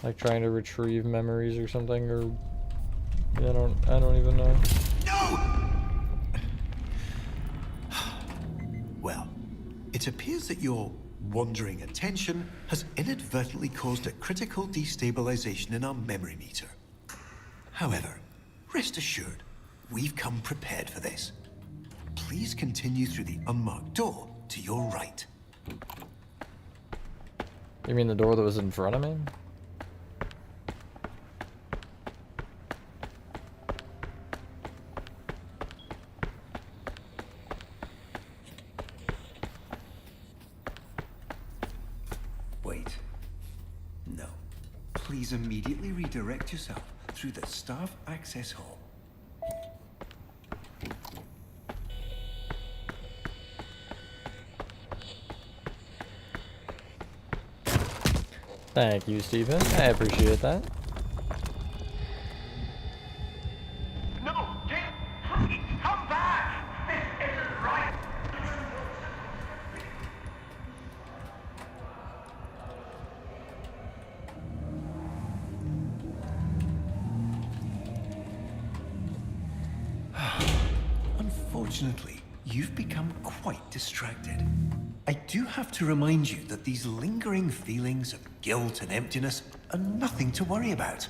Like trying to retrieve memories or something, or yeah, I don't even know. No! Well, it appears that your wandering attention has inadvertently caused a critical destabilization in our memory meter. However, rest assured, we've come prepared for this. Please continue through the unmarked door to your right. You mean the door that was in front of me? Wait. No. Please immediately redirect yourself through the staff access hall. Thank you, Stephen. I appreciate that. No, get free! Come back! This isn't right! Unfortunately, you've become quite distracted. I do have to remind you that these lingering feelings of guilt and emptiness are nothing to worry about.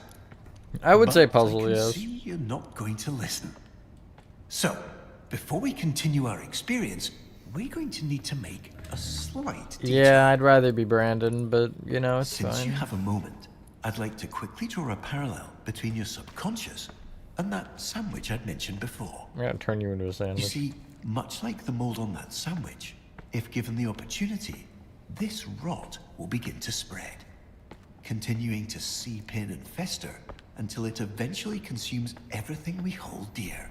I would say But puzzle, I can yes. see you're not going to listen. So, before we continue our experience, we're going to need to make a slight detour. Yeah, I'd rather be Brandon, but you know, it's Since fine. you have a moment, I'd like to quickly draw a parallel between your subconscious and that sandwich I'd mentioned before. I'm gonna turn you into a You sandwich. see, much like the mold on that sandwich, if given the opportunity, this rot will begin to spread, continuing to seep in and fester until it eventually consumes everything we hold dear.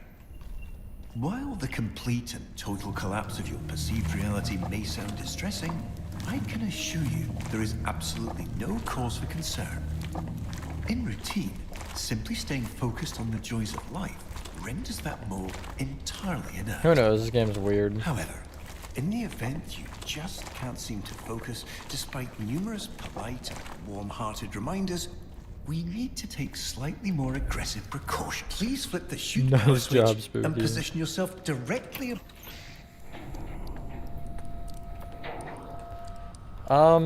While the complete and total collapse of your perceived reality may sound distressing, I can assure you there is absolutely no cause for concern. In routine, simply staying focused on the joys of life renders that mole entirely inert. Who knows? This game's weird. However, in the event you just can't seem to focus despite numerous polite and warm-hearted reminders, we need to take slightly more aggressive precautions. Please flip the shoot power Nice switch job, Spooky. and position yourself directly There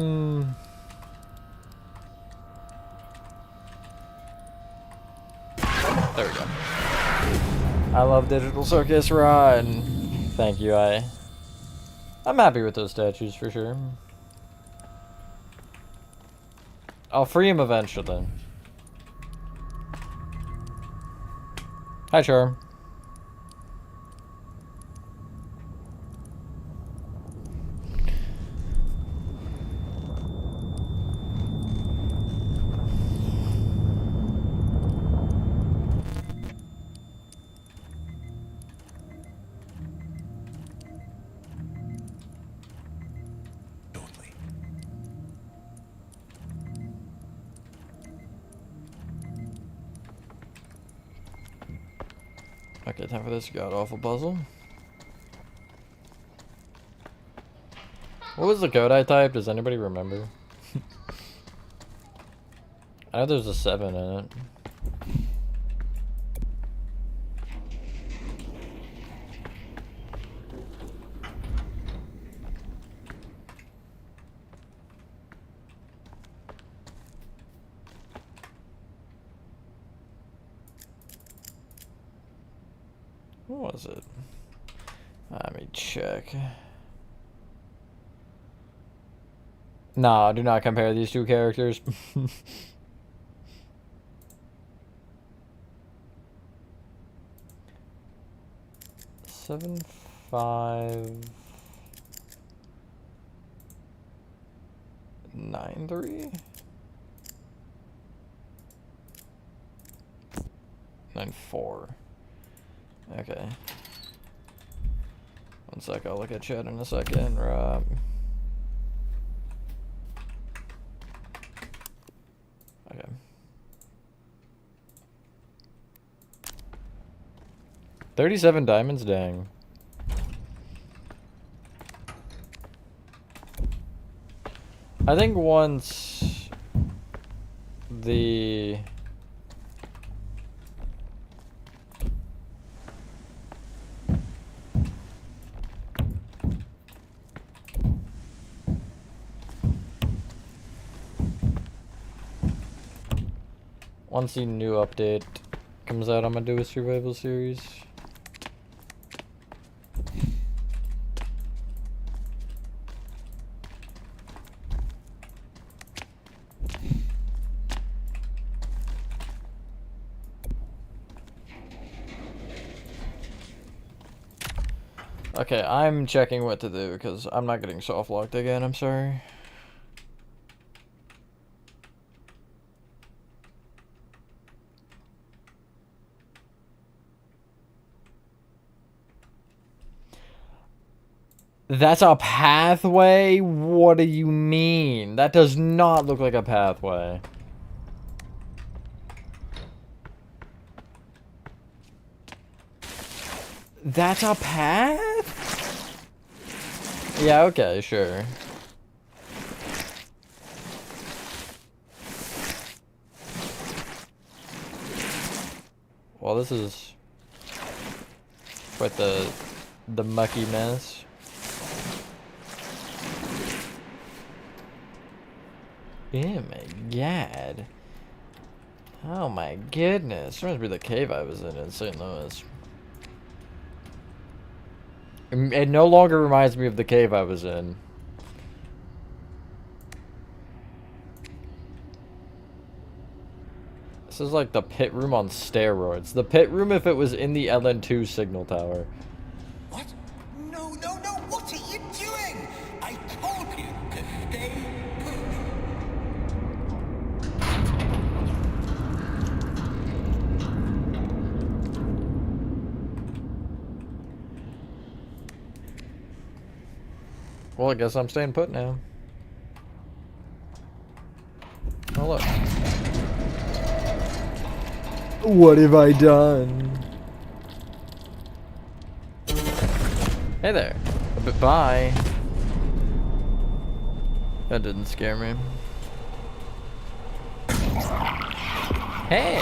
we go. I love Digital Circus Run. Thank you, I'm happy with those statues for sure. I'll free him eventually. Hi, Charm. shortly. Okay, time for this god-awful puzzle. What was the code I typed? Does anybody remember? I know there's a 7 in it. What was it? Let me check. Nah, do not compare these two characters. 7, 5, 9, 3, 9, 4. Okay. One sec, I'll look at chat in a second. Right. Okay. $37 diamonds, dang. I think once the new update comes out, I'm gonna do a survival series. Okay, I'm checking what to do because I'm not getting soft locked again, I'm sorry. That's a pathway? What do you mean? That does not look like a pathway. That's a path? Yeah, okay, sure. Well, this is quite the mucky mess. Oh my god. Oh my goodness. This must be the cave I was in St. Louis. It no longer reminds me of the cave I was in. This is like the pit room on steroids. The pit room if it was in the LN2 signal tower. What? No, no, no! What are you doing? I told you to stay put. Well, I guess I'm staying put now. Oh, look. What have I done? Hey there. Bye. That didn't scare me. Hey!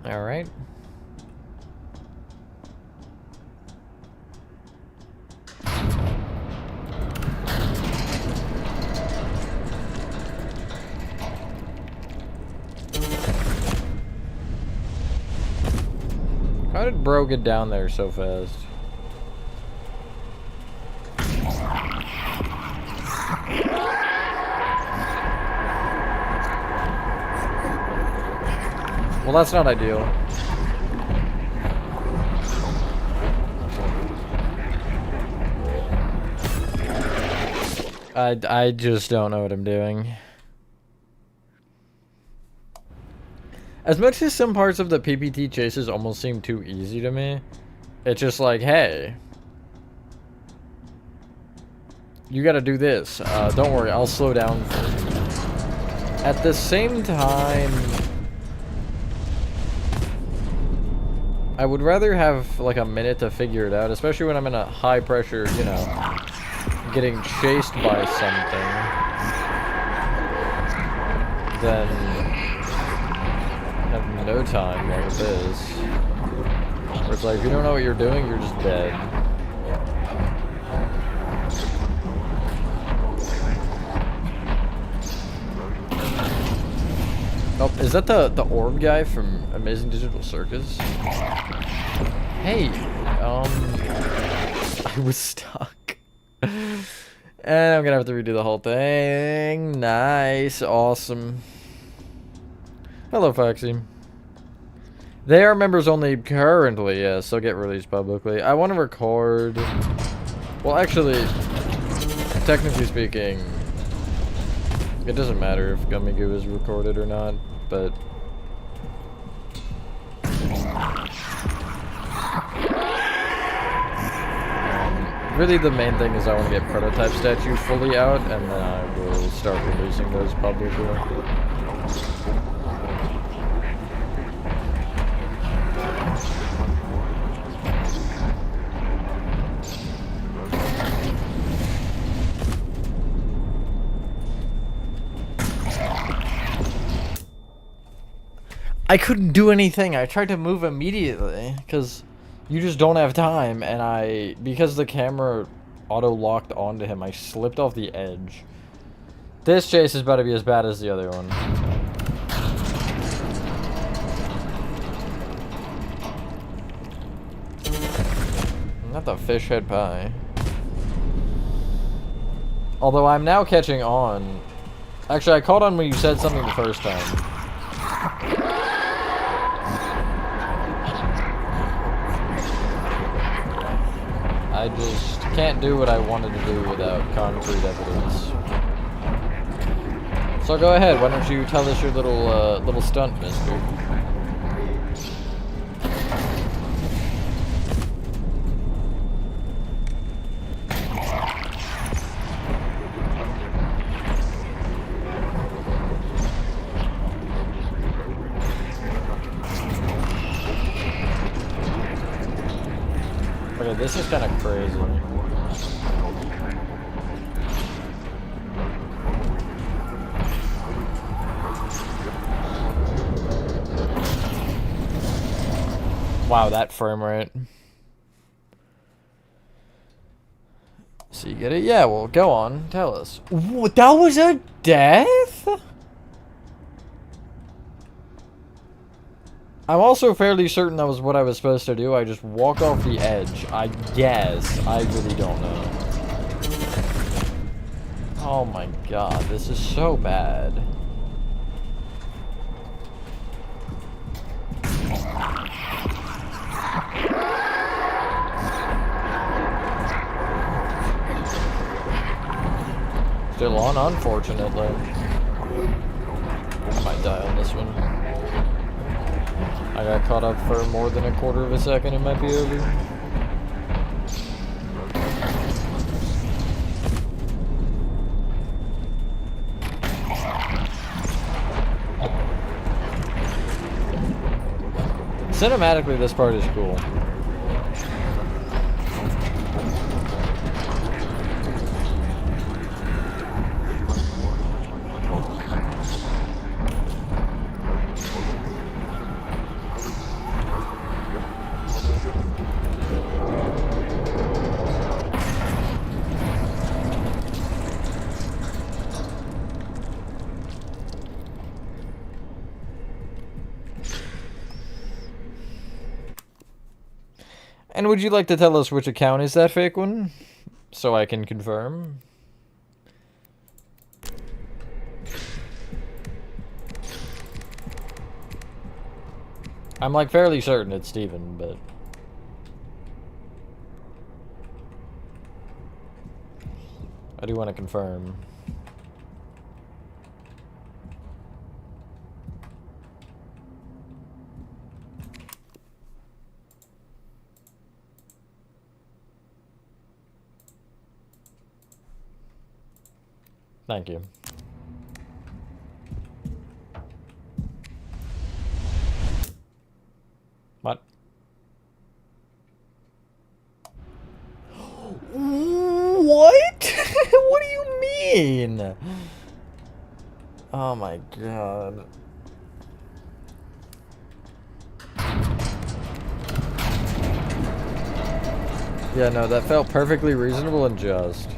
All right. How did bro get down there so fast? Well, that's not ideal. I just don't know what I'm doing. As much as some parts of the PPT chases almost seem too easy to me, it's just like, hey, you gotta do this. Don't worry, I'll slow down for you. At the same time, I would rather have like a minute to figure it out, especially when I'm in a high pressure, you know, getting chased by something, than have no time like this. Where it's like, if you don't know what you're doing, you're just dead. Oh, is that the orb guy from Amazing Digital Circus? Hey, I was stuck. And I'm gonna have to redo the whole thing. Nice, awesome. Hello, Foxy. They are members only currently, yes, they'll get released publicly. I want to record... Well, actually, technically speaking, it doesn't matter if Gummy Goo is recorded or not, but... really the main thing is I want to get prototype statue fully out, and then I will start releasing those publicly. I couldn't do anything. I tried to move immediately because you just don't have time, and because the camera auto-locked onto him, I slipped off the edge. This chase is about to be as bad as the other one. Not the fish head pie. Although I'm now catching on. Actually, I caught on when you said something the first time. I just can't do what I wanted to do without concrete evidence. So go ahead, why don't you tell us your little stunt, mister? Okay, this is kind of crazy. Wow, that frame rate. So you get it? Yeah, well, go on. Tell us. What, that was a death? I'm also fairly certain that was what I was supposed to do. I just walk off the edge. I guess. I really don't know. Oh my god, this is so bad. Still on, unfortunately. might die on this one. I got caught up for more than a quarter of a second. It might be over. Cinematically, this part is cool. And would you like to tell us which account is that fake one? So I can confirm. I'm like fairly certain it's Steven, but I do want to confirm. Thank you. What? What? What do you mean? Oh my god. Yeah, no, that felt perfectly reasonable and just.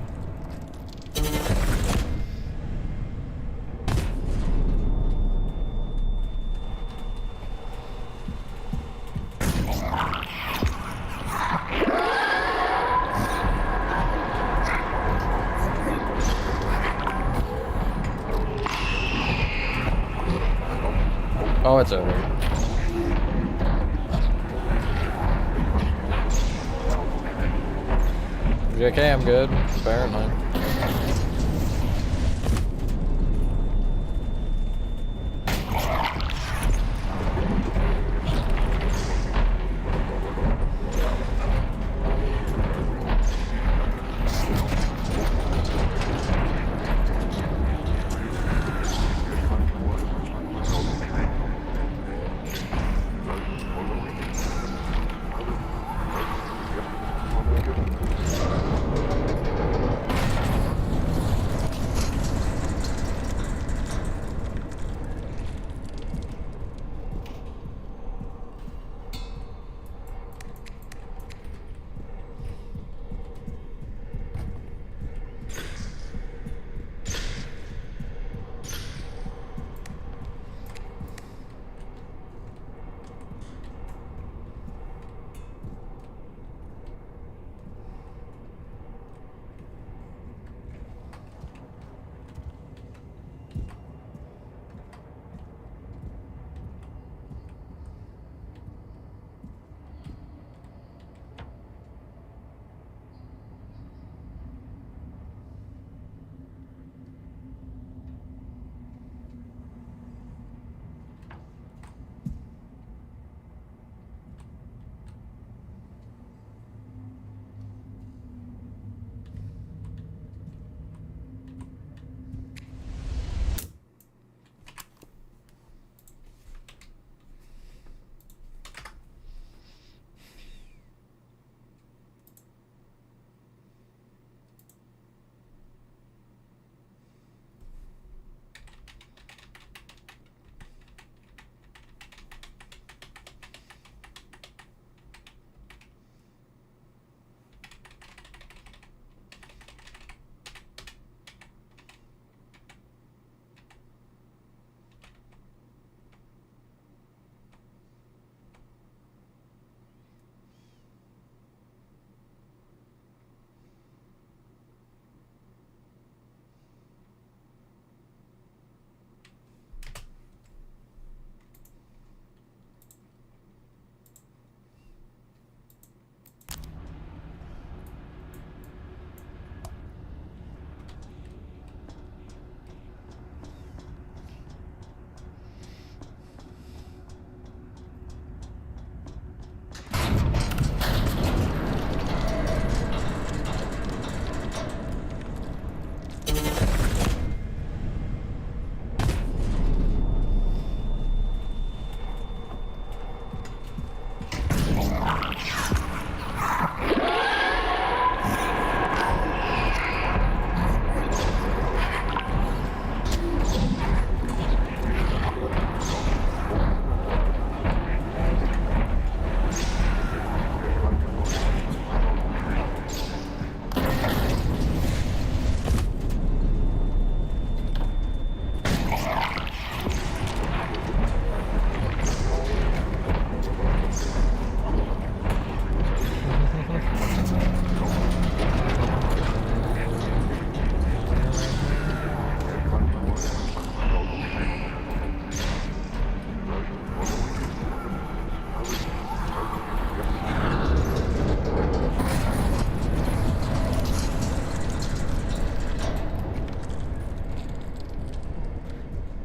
Oh, it's over. Okay, I'm good, apparently.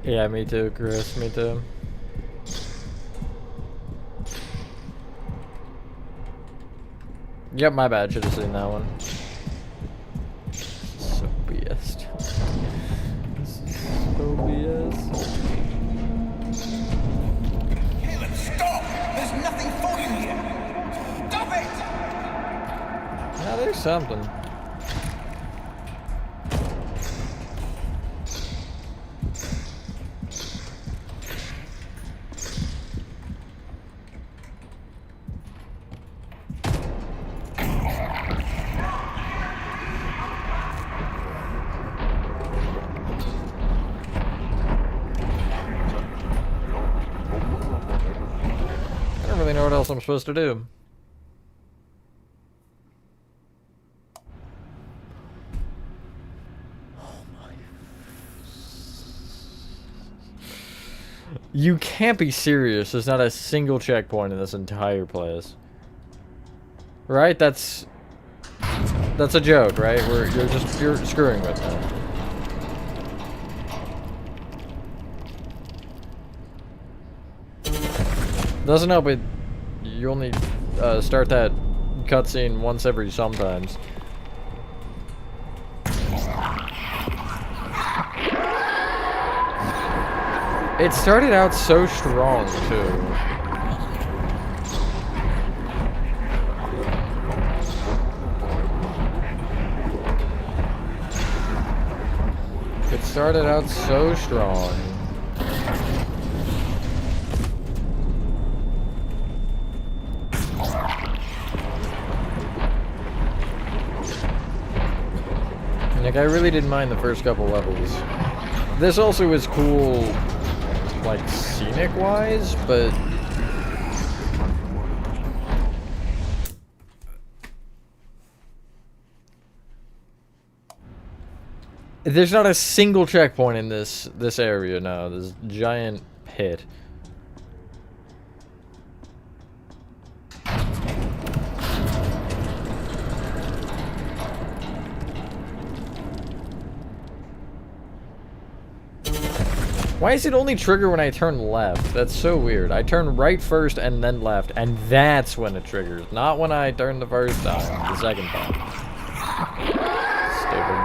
Yeah, me too, Chris. Me too. Yep, my bad. Should have seen that one. So BS. This is so BS. Caleb, stop! There's nothing for you here! Stop it! Yeah, there's something. I don't really know what else I'm supposed to do. You can't be serious. There's not a single checkpoint in this entire place. Right? That's a joke, right? You're screwing with me. Doesn't help it. You only start that cutscene once every sometimes. It started out so strong too. It started out so strong. Like, I really didn't mind the first couple levels. This also is cool, like, scenic-wise, but... There's not a single checkpoint in this area now. This giant pit. Why does it only trigger when I turn left? That's so weird. I turn right first and then left, and that's when it triggers. Not when I turn the first time, the second time. Stupid.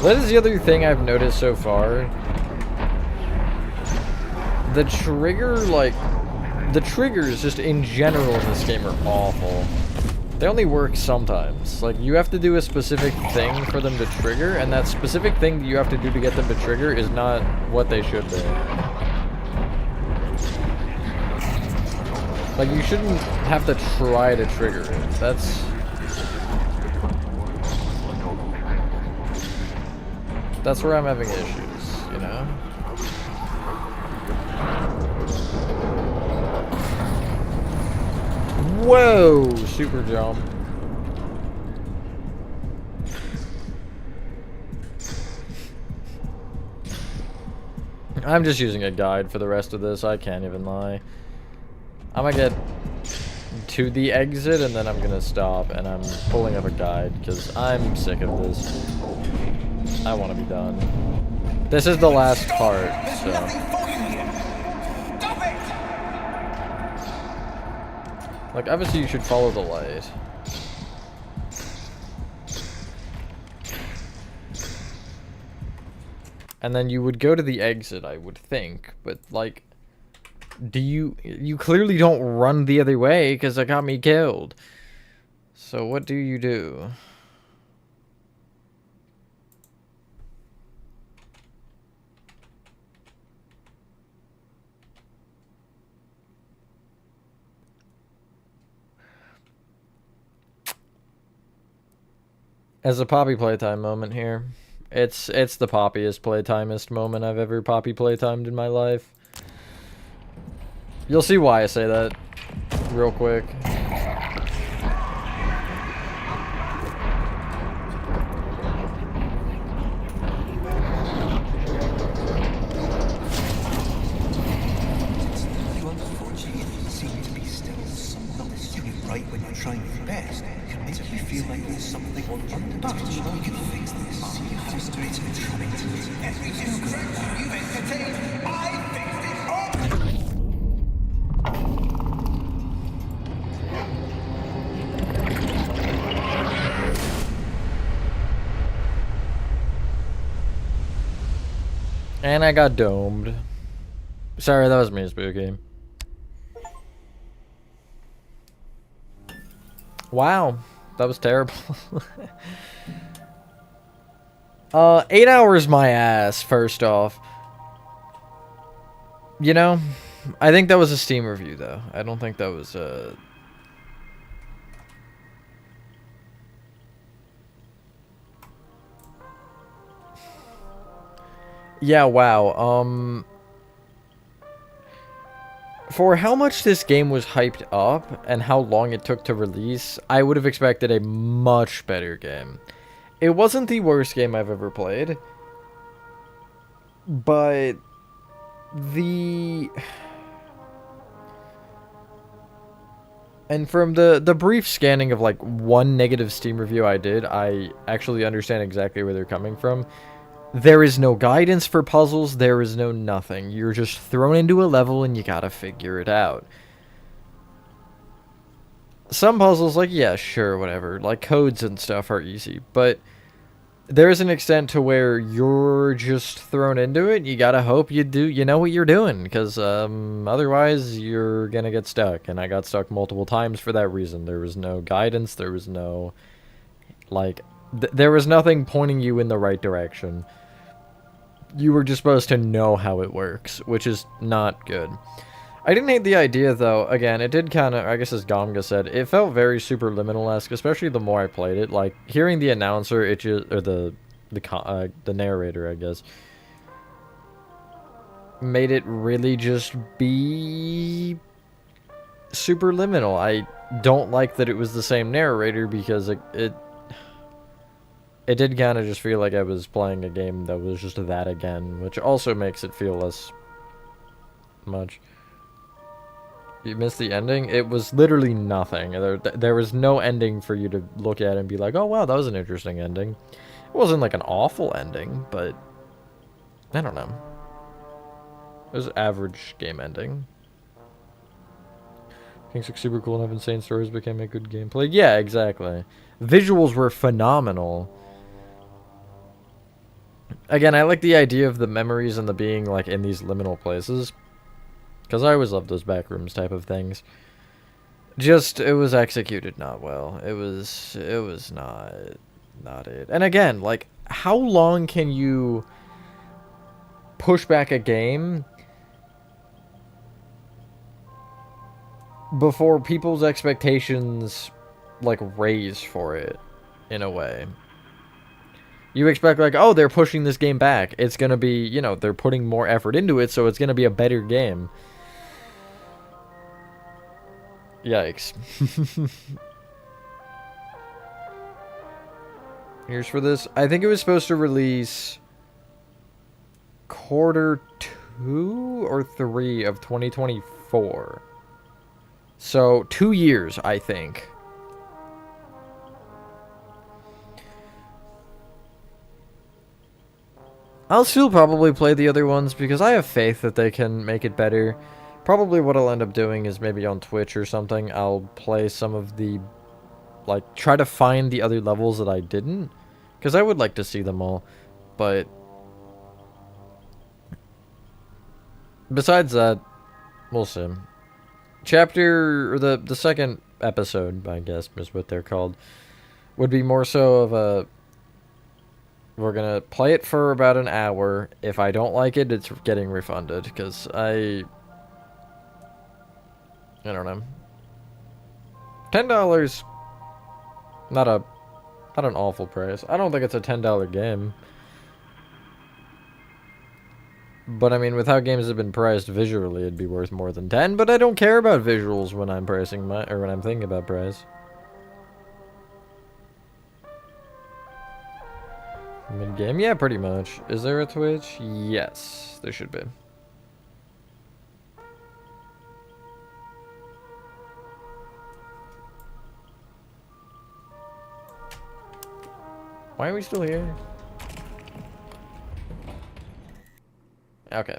That is the other thing I've noticed so far. The triggers just in general in this game are awful. They only work sometimes. Like, you have to do a specific thing for them to trigger, and that specific thing that you have to do to get them to trigger is not what they should be. Like, you shouldn't have to try to trigger it. That's where I'm having issues, you know? Whoa! Super jump. I'm just using a guide for the rest of this, I can't even lie. I'm gonna get to the exit and then I'm gonna stop and I'm pulling up a guide because I'm sick of this. I want to be done. This is the last part, so... Like, obviously you should follow the light. And then you would go to the exit, I would think. But, like, you clearly don't run the other way because it got me killed. So what do you do? As a Poppy playtime moment here, it's the poppiest playtimest moment I've ever Poppy playtimed in my life. You'll see why I say that real quick. You unfortunately seem to be still not doing it right when you're trying your best. make you feel like there's something on your but we can fix this. See how straight it's coming to me. Every distraction you've entertained, I fixed it all! And I got domed. Sorry, that was me, Spooky. Wow, that was terrible. 8 hours my ass, first off. You know, I think that was a Steam review, though. I don't think that was, Yeah, wow, for how much this game was hyped up and how long it took to release, I would have expected a much better game. It wasn't the worst game I've ever played, but and from the brief scanning of like one negative Steam review I did, I actually understand exactly where they're coming from. There is no guidance for puzzles, there is no nothing. You're just thrown into a level and you gotta figure it out. Some puzzles, like, yeah, sure, whatever. Like, codes and stuff are easy, but there is an extent to where you're just thrown into it. You gotta hope you know what you're doing, because otherwise you're gonna get stuck. And I got stuck multiple times for that reason. There was no guidance, there was no, like, there was nothing pointing you in the right direction. You were just supposed to know how it works, which is not good. I didn't hate the idea, though. Again, it did kind of, I guess as Gomga said, it felt very Subliminal-esque, especially the more I played it. Like, hearing the announcer, it just, or the narrator, I guess, made it really just be Subliminal. I don't like that it was the same narrator, because it did kind of just feel like I was playing a game that was just that again, which also makes it feel less much. You missed the ending? It was literally nothing. There was no ending for you to look at and be like, oh wow, that was an interesting ending. It wasn't like an awful ending, but I don't know. It was an average game ending. Things look super cool and have insane stories became a good gameplay. Yeah, exactly. Visuals were phenomenal. Again, I like the idea of the memories and the being like in these liminal places, because I always love those backrooms type of things. Just, it was executed not well. It was not it. And again, like, how long can you push back a game before people's expectations like raise for it in a way? You expect, like, oh, they're pushing this game back. It's going to be, you know, they're putting more effort into it, so it's going to be a better game. Yikes. Here's for this. I think it was supposed to release quarter 2 or 3 of 2024. So, 2 years, I think. I'll still probably play the other ones because I have faith that they can make it better. Probably what I'll end up doing is maybe on Twitch or something, I'll play some of the, like, try to find the other levels that I didn't. Because I would like to see them all. But besides that, we'll see. Chapter, or the second episode, I guess is what they're called, would be more so of a, we're gonna play it for about an hour. If I don't like it, it's getting refunded, because I don't know. $10, not an awful price. I don't think it's a $10 game. But I mean, with how games have been priced visually, it'd be worth more than 10, but I don't care about visuals when I'm pricing when I'm thinking about price. Mid-game? Yeah, pretty much. Is there a Twitch? Yes, there should be. Why are we still here? Okay.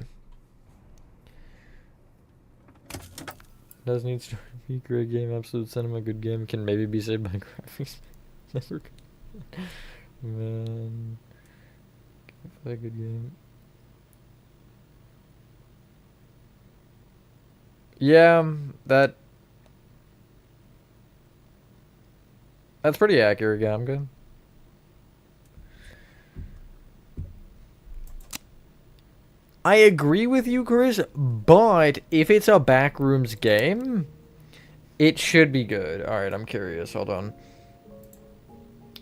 Does need story be great game, absolute cinema, good game, can maybe be saved by graphics. Never could. Man. Play a good game. Yeah, that's pretty accurate, yeah, I'm good. I agree with you, Chris, but if it's a backrooms game, it should be good. Alright, I'm curious. Hold on.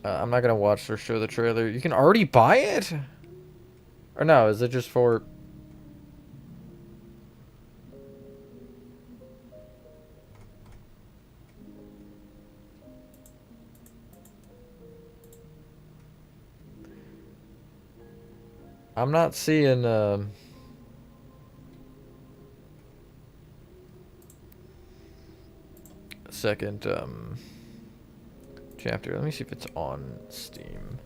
I'm not gonna watch or show the trailer. You can already buy it? Or no, is it just for... I'm not seeing, second, chapter. Let me see if it's on Steam.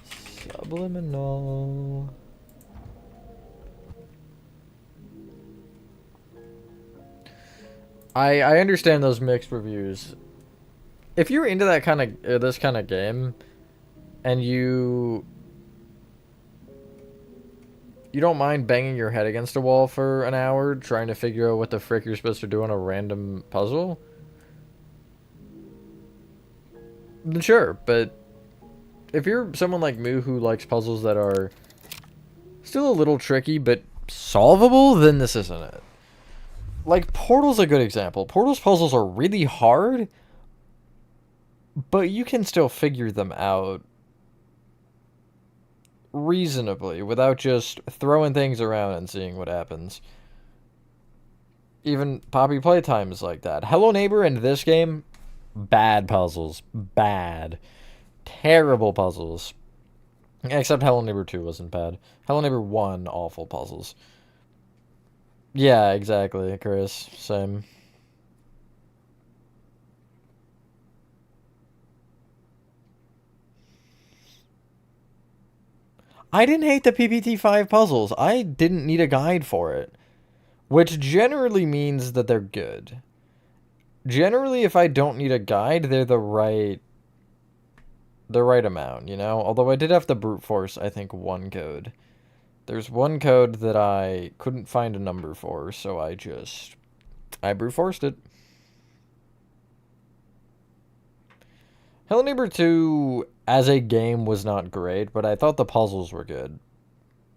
Subliminal. I understand those mixed reviews. If you're into that kind of this kind of game, and you don't mind banging your head against a wall for an hour trying to figure out what the frick you're supposed to do on a random puzzle, then sure. But if you're someone like me who likes puzzles that are still a little tricky but solvable, then this isn't it. Like, Portal's a good example. Portal's puzzles are really hard, but you can still figure them out reasonably without just throwing things around and seeing what happens. Even Poppy Playtime is like that. Hello Neighbor and this game, bad puzzles. Bad. Terrible puzzles. Except Hello Neighbor 2 wasn't bad. Hello Neighbor 1, awful puzzles. Yeah, exactly, Chris. Same. I didn't hate the PPT-5 puzzles. I didn't need a guide for it. Which generally means that they're good. Generally, if I don't need a guide, they're the right amount, you know? Although I did have to brute force, I think, one code. There's one code that I couldn't find a number for, so I brute forced it. Hello Neighbor 2 as a game was not great, but I thought the puzzles were good.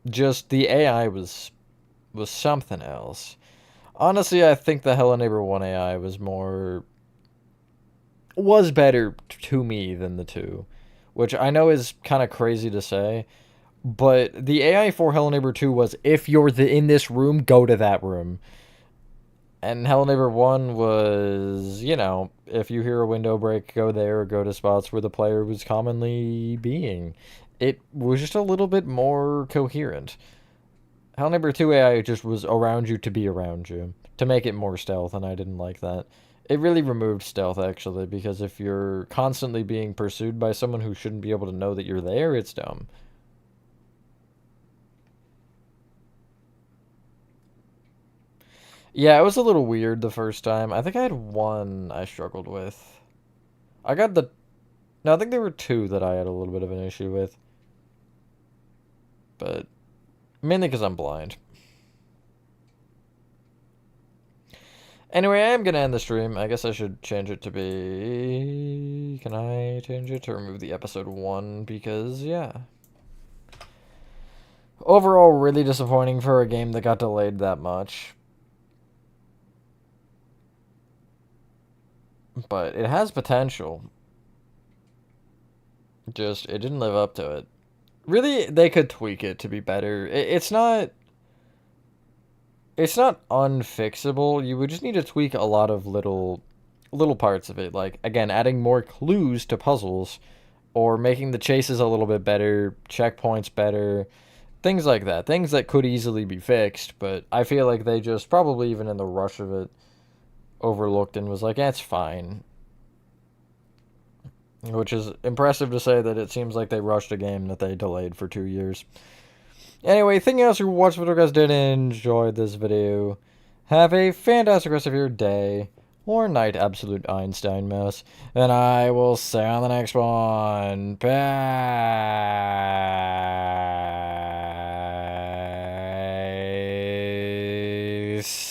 Just the AI was something else. Honestly, I think the Hello Neighbor 1 AI was better to me than the 2, which I know is kind of crazy to say, but the AI for Hello Neighbor 2 was, if you're in this room, go to that room. And Hello Neighbor 1 was, you know, if you hear a window break, go there or go to spots where the player was commonly being. It was just a little bit more coherent. Hello Neighbor 2 AI just was around you to be around you, to make it more stealth, and I didn't like that. It really removed stealth, actually, because if you're constantly being pursued by someone who shouldn't be able to know that you're there, it's dumb. Yeah, it was a little weird the first time. I think I had one I struggled with. No, I think there were two that I had a little bit of an issue with. But mainly because I'm blind. Anyway, I am going to end the stream. I guess I should change it to be... Can I change it to remove the episode 1? Because, yeah. Overall, really disappointing for a game that got delayed that much. But it has potential. Just, it didn't live up to it. Really, they could tweak it to be better. It's not unfixable. You would just need to tweak a lot of little parts of it. Like, again, adding more clues to puzzles, or making the chases a little bit better, checkpoints better, things like that. Things that could easily be fixed, but I feel like they just, probably even in the rush of it, overlooked and was like, it's fine. which is impressive to say that it seems like they rushed a game that they delayed for 2 years. Anyway, thank you guys for watching. If you guys did enjoy this video, have a fantastic rest of your day or night, absolute Einstein mess. And I will see you on the next one. Peace.